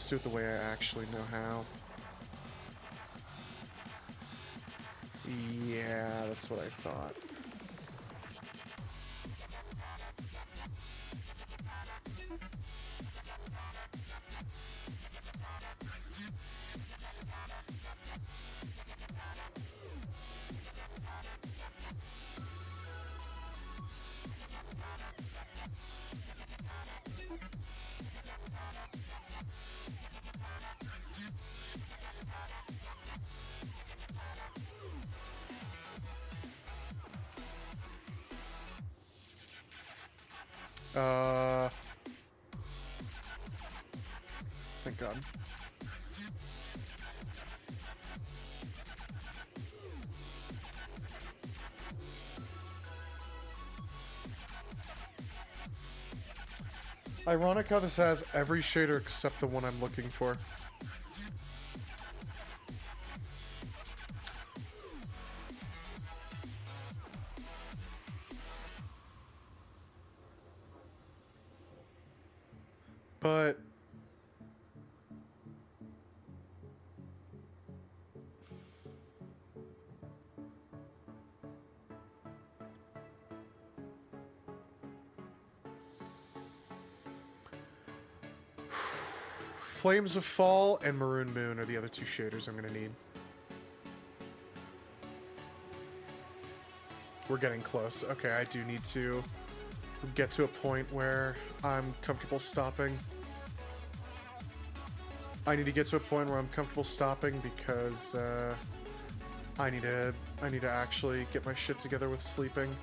Let's do it the way I actually know how. Yeah, that's what I thought. Thank God. Ironic how this has every shader except the one I'm looking for. But Flames of Fall and Maroon Moon are the other two shaders I'm gonna need. We're getting close. Okay, I do need to get to a point where I'm comfortable stopping. I need to get to a point where I'm comfortable stopping because I need to actually get my shit together with sleeping.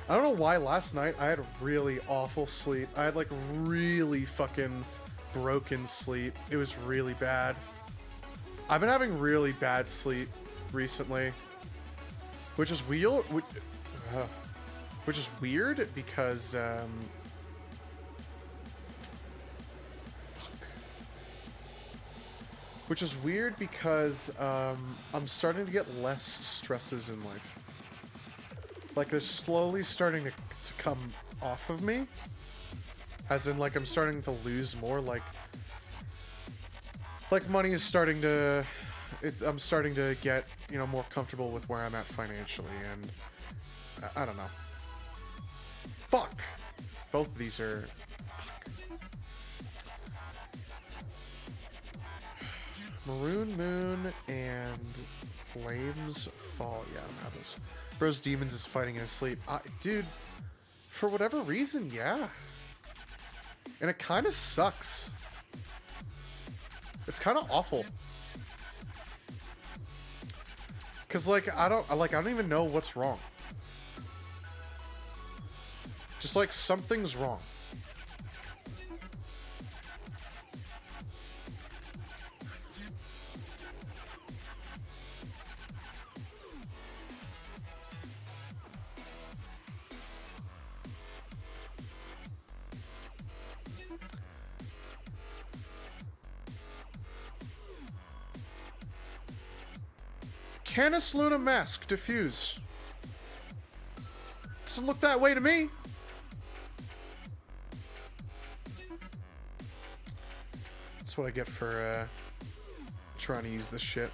I don't know why last night I had really awful sleep. I had like really fucking broken sleep. It was really bad. I've been having really bad sleep recently, which is weird. Which is weird because I'm starting to get less stresses in life. Like they're slowly starting to come off of me. As in, like, I'm starting to lose more, like money is starting to, I'm starting to get, you know, more comfortable with where I'm at financially, and I don't know. Fuck! Both of these are, fuck. Maroon Moon and Flames Fall. Yeah, I don't have this. Bros Demons is fighting in his sleep. Dude, for whatever reason, yeah. And it kind of sucks. It's kind of awful. Cause like I don't even know what's wrong. Just like something's wrong. Canis Luna Mask, diffuse. Doesn't look that way to me. That's what I get for trying to use this shit.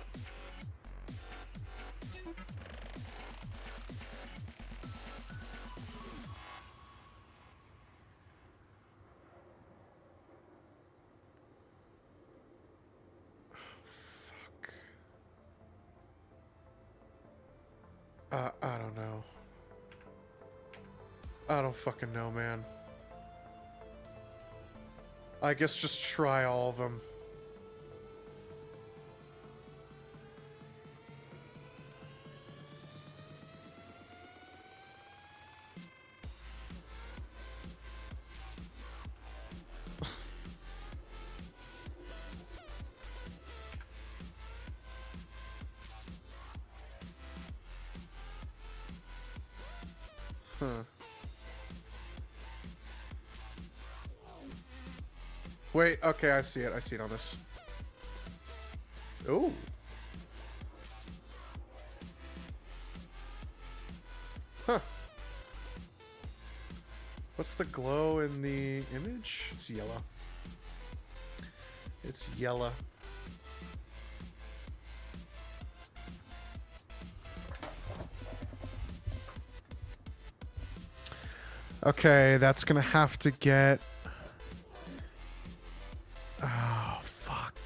I don't know. I don't fucking know, man. I guess just try all of them. Huh. Wait, okay, I see it. I see it on this. Ooh. Huh. What's the glow in the image? It's yellow. It's yellow. Okay, that's gonna have to get... Oh, fuck.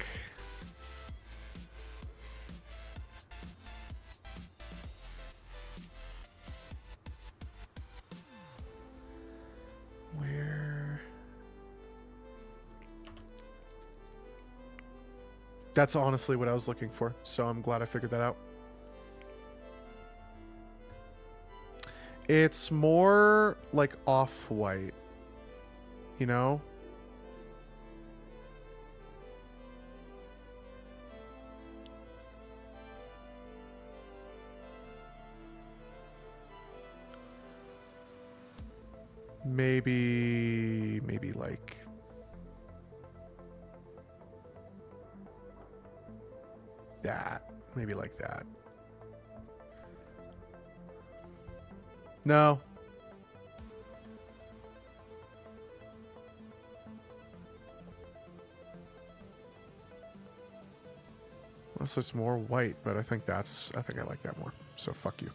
Where... That's honestly what I was looking for, so I'm glad I figured that out. It's more like off-white, you know? Maybe like that. Maybe like that. No. Unless it's more white, but I think I like that more. So fuck you.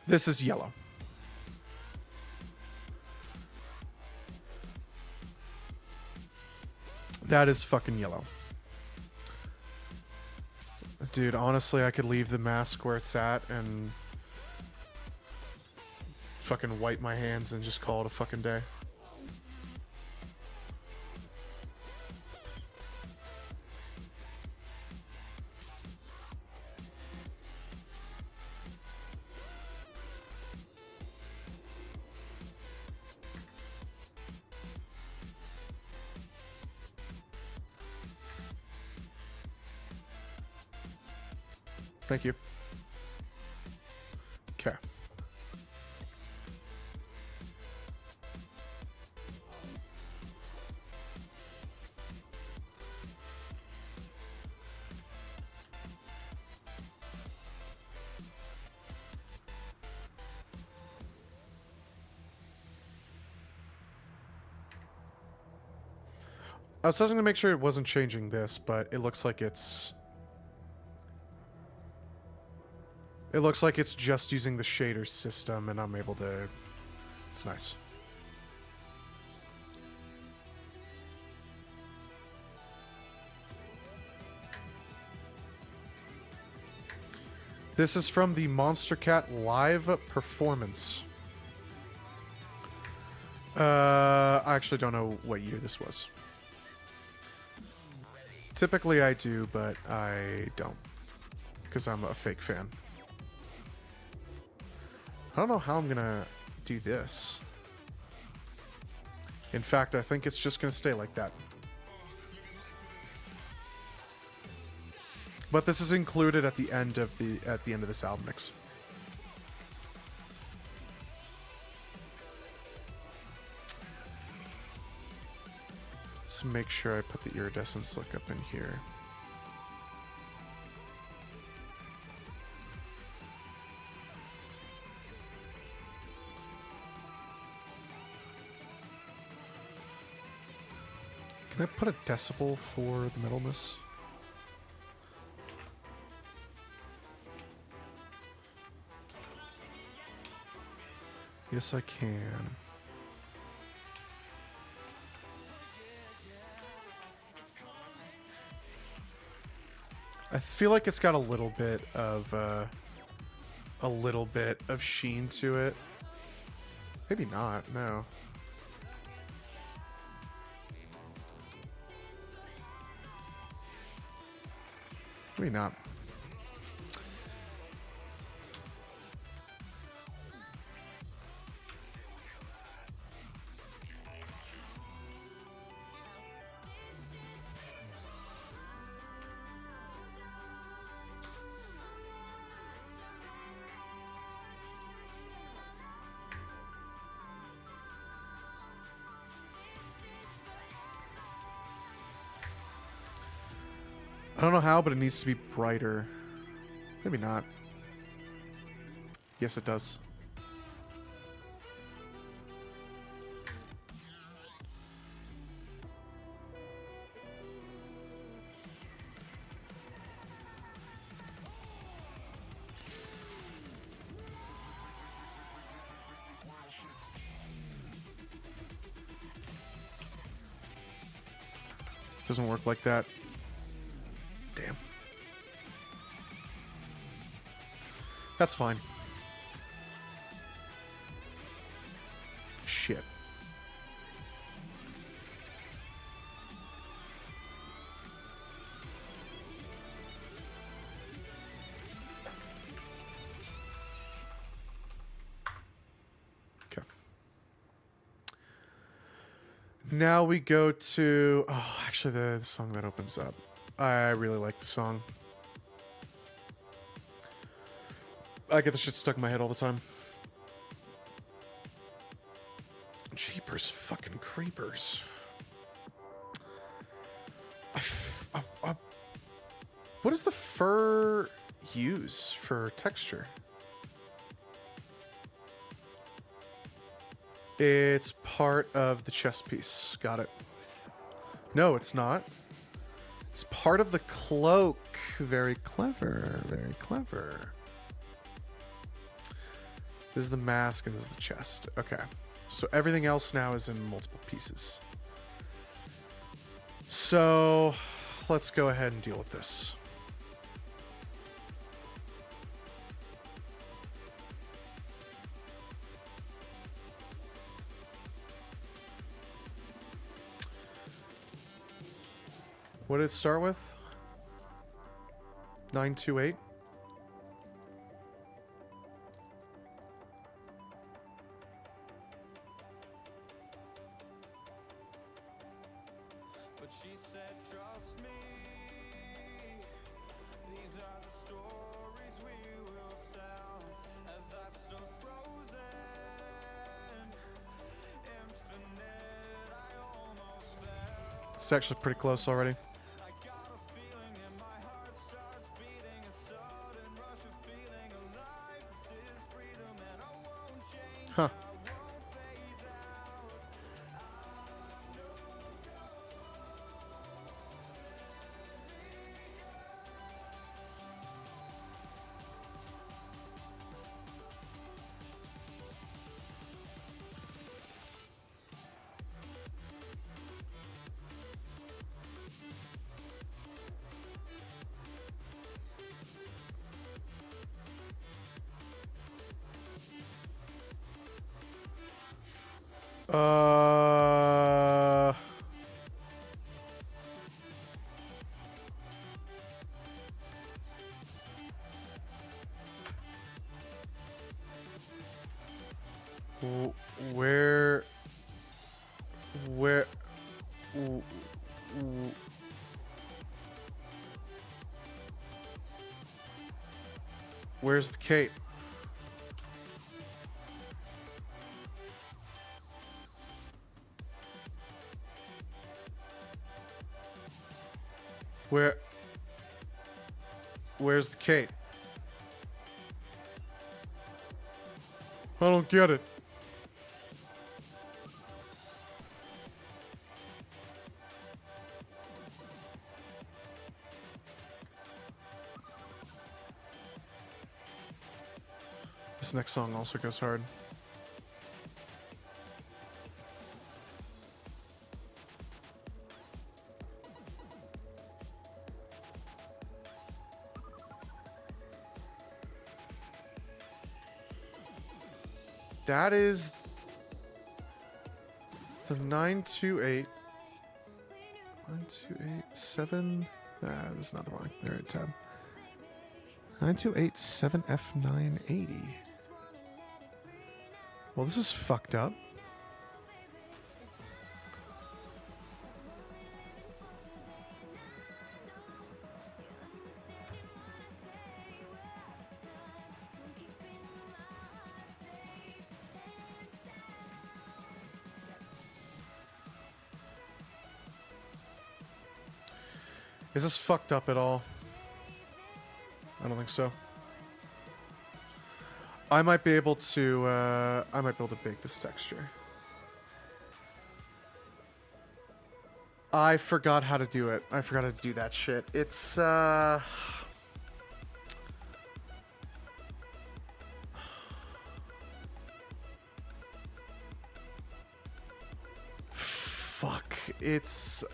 This is yellow. That is fucking yellow. Dude, honestly, I could leave the mask where it's at and fucking wipe my hands and just call it a fucking day. Thank you. Okay. I was testing to make sure it wasn't changing this, but it looks like it's... It looks like it's just using the shader system, and I'm able to... It's nice. This is from the Monster Cat live performance. I actually don't know what year this was. Typically I do, but I don't. Because I'm a fake fan. I don't know how I'm gonna do this. In fact, I think it's just gonna stay like that. But this is included at the end of this album mix. Let's make sure I put the iridescence look up in here. Can I put a decibel for the metalness? Yes, I can. I feel like it's got a little bit of sheen to it. Maybe not. No. Maybe not. I don't know how, but it needs to be brighter. Maybe not. Yes, it does. Doesn't work like that. Damn. That's fine. Shit. Okay. Now we go to... Oh, actually, the song that opens up. I really like the song. I get the shit stuck in my head all the time. Jeepers fucking creepers. What does the fur use for texture? It's part of the chest piece. Got it. No, it's not. It's part of the cloak. Very clever. Very clever. This is the mask and this is the chest. Okay. So everything else now is in multiple pieces. So let's go ahead and deal with this. What did it start with? 928? But she said, trust me, these are the stories we will tell as I stood frozen, infinite, I almost fell. It's actually pretty close already. Huh. Where's the cape? Where's the cape? I don't get it. This next song also goes hard. That is the 928. 9287. This is not the wrong. They're at tab. 9287F980. Well, this is fucked up. Is this fucked up at all? I don't think so. I might be able to bake this texture. I forgot how to do it. I forgot how to do that shit. It's fuck. It's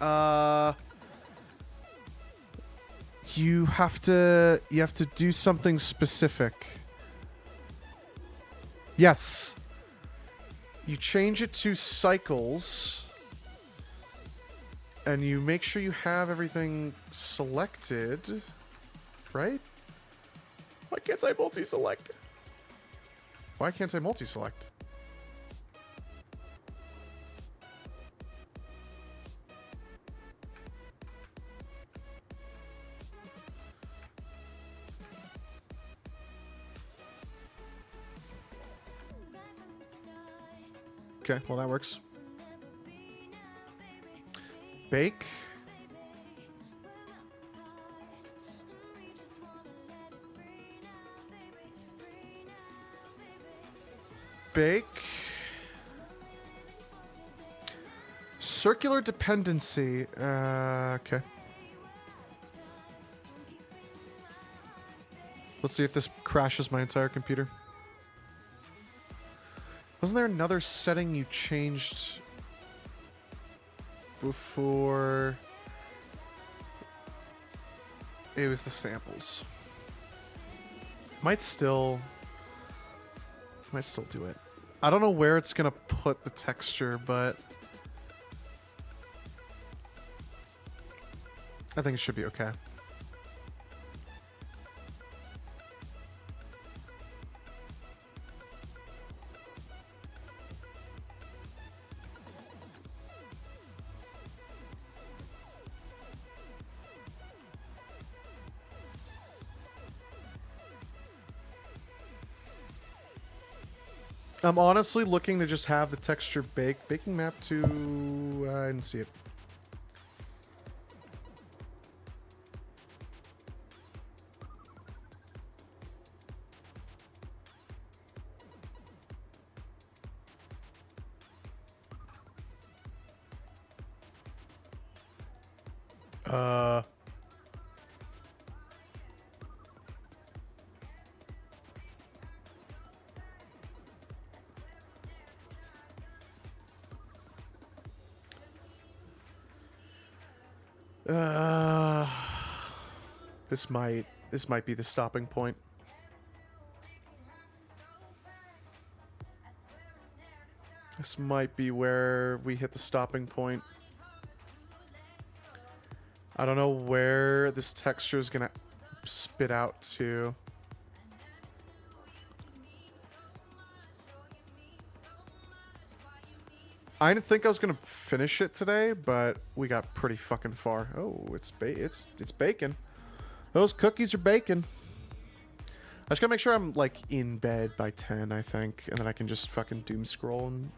You have to do something specific. Yes. You change it to cycles. And you make sure you have everything selected, right? Why can't I multi-select? Why can't I multi-select? Okay, well that works. Bake. Bake. Circular dependency. Okay. Let's see if this crashes my entire computer. Wasn't there another setting you changed before? It was the samples. Might still do it. I don't know where it's gonna put the texture, but I think it should be okay. I'm honestly looking to just have the texture bake. Baking map to... I didn't see it. This might be the stopping point. This might be where we hit the stopping point. I don't know where this texture is gonna spit out to. I didn't think I was gonna finish it today, but we got pretty fucking far. Oh, it's bacon. Those cookies are baking. I just gotta make sure I'm like in bed by 10, I think, and then I can just fucking doom scroll and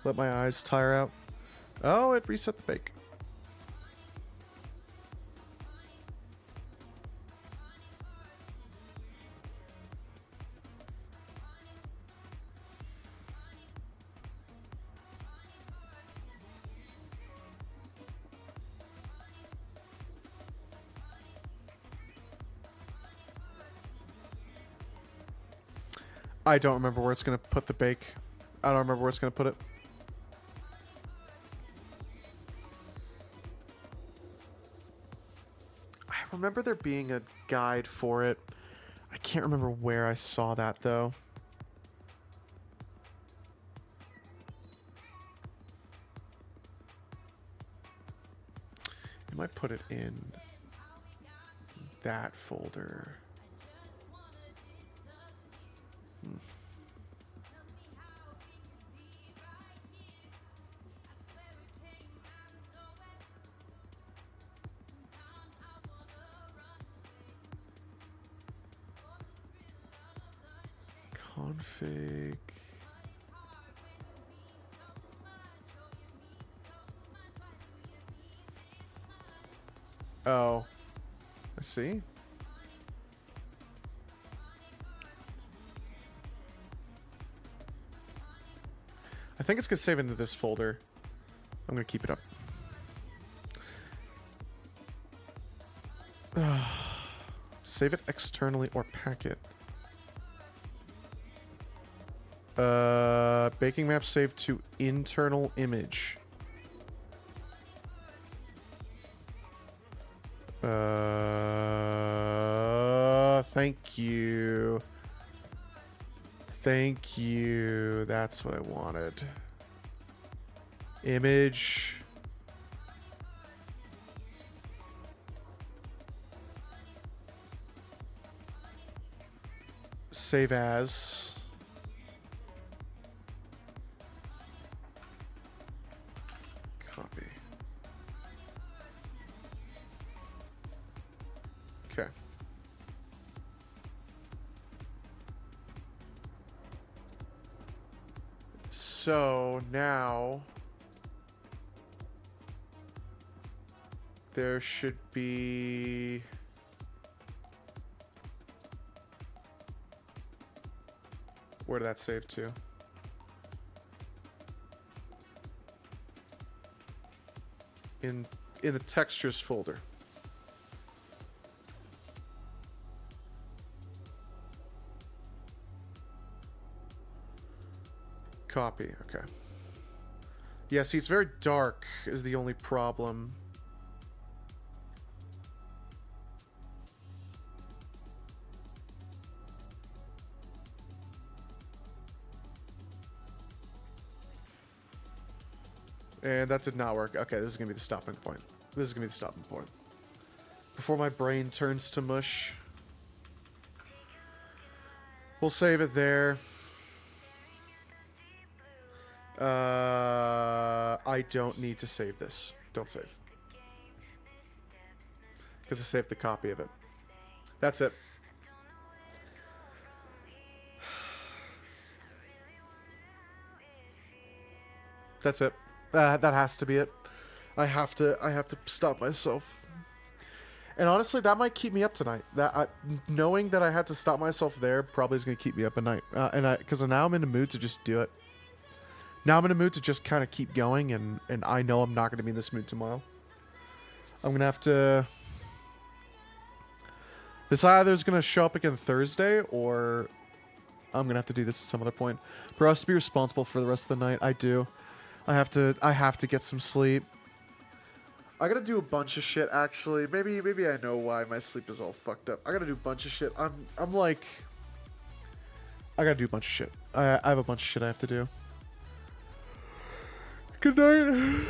let my eyes tire out. Oh, it reset the bake. I don't remember where it's going to put the bake. I don't remember where it's going to put it. I remember there being a guide for it. I can't remember where I saw that, though. I might put it in that folder. Config. Oh, I see. I think it's gonna save into this folder. I'm gonna keep it up. Save it externally or packet. Baking map saved to internal image. Thank you. Thank you. That's what I wanted. Image. Save as. Copy. Okay. So now there should be where did that save to? In the textures folder. Copy, okay. Yeah, see, it's very dark is the only problem. And that did not work. Okay, this is going to be the stopping point. This is going to be the stopping point. Before my brain turns to mush. We'll save it there. I don't need to save this. Don't save. Because I saved the copy of it. That's it. That's it. That has to be it. I have to stop myself. And honestly, that might keep me up tonight. Knowing that I had to stop myself there probably is going to keep me up at night. Because now I'm in the mood to just do it. Now I'm in a mood to just kind of keep going, and I know I'm not going to be in this mood tomorrow. I'm going to have to... This either is going to show up again Thursday, or I'm going to have to do this at some other point. For us to be responsible for the rest of the night, I do. I have to get some sleep. I gotta do a bunch of shit, actually. Maybe I know why my sleep is all fucked up. I gotta do a bunch of shit. I'm like... I gotta do a bunch of shit. I have a bunch of shit I have to do. Good night.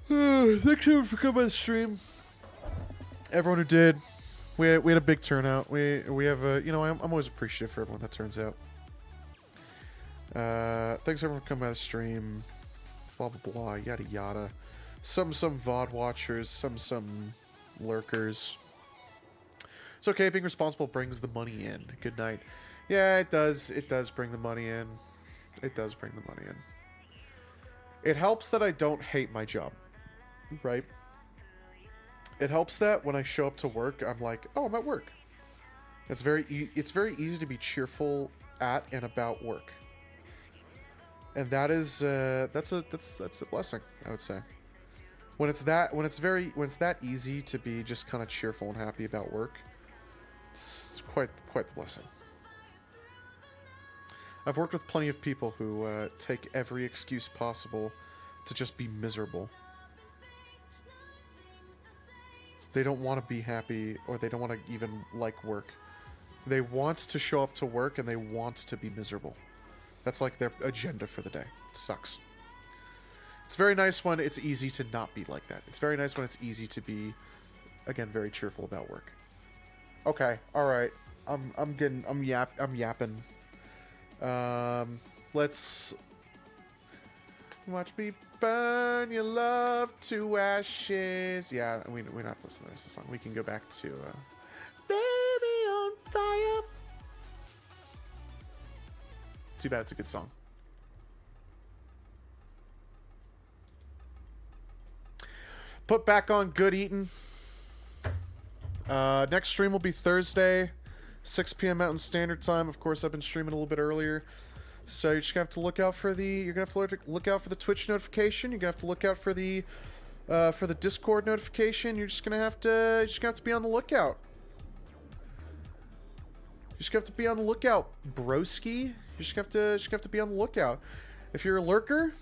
Thanks everyone for coming by the stream. Everyone who did. We had a big turnout. We have a... You know, I'm always appreciative for everyone that turns out. Thanks everyone for coming by the stream. Blah blah blah, yada yada. Some VOD watchers, some lurkers. It's okay, being responsible brings the money in. Good night. Yeah, it does bring the money in. It does bring the money in. It helps that I don't hate my job. Right? It helps that when I show up to work, I'm like, oh, I'm at work. It's very easy to be cheerful at and about work. And that is that's a blessing, I would say. When it's that easy to be just kind of cheerful and happy about work, it's quite the blessing. I've worked with plenty of people who take every excuse possible to just be miserable. They don't want to be happy, or they don't want to even like work. They want to show up to work and they want to be miserable. That's like their agenda for the day. It sucks. It's very nice when it's easy to not be like that. It's very nice when it's easy to be, again, very cheerful about work. Okay, all right. I'm yapping. Let's watch me burn your love to ashes. Yeah, we're not listening to this song. We can go back to Baby on Fire. Too bad it's a good song. Put back on Good Eatin'. Next stream will be Thursday, 6 p.m. Mountain Standard Time. Of course, I've been streaming a little bit earlier, so you're just gonna have to look out for the. You're gonna have to look out for the Twitch notification. You're gonna have to look out for the Discord notification. You're just gonna have to be on the lookout. You just have to be on the lookout, broski. You just have to be on the lookout. If you're a lurker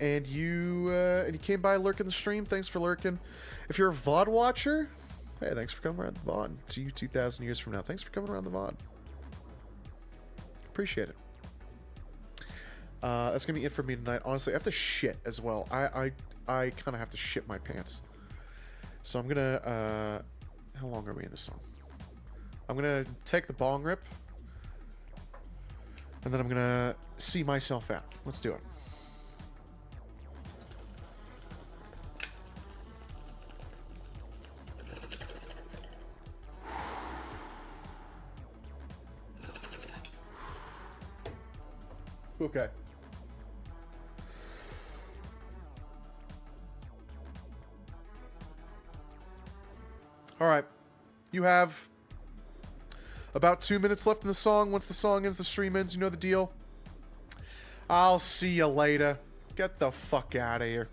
and you came by lurking the stream, thanks for lurking. If you're a VOD watcher, Hey, thanks for coming around the VOD. To you 2,000 years from now. Thanks for coming around the VOD. Appreciate it. That's gonna be it for me tonight. Honestly, I have to shit as well. I kind of have to shit my pants. So I'm gonna. How long are we in this song? I'm gonna take the bong rip, and then I'm gonna see myself out. Let's do it. Okay. All right. You have about 2 minutes left in the song. Once the song ends, the stream ends. You know the deal. I'll see you later. Get the fuck out of here.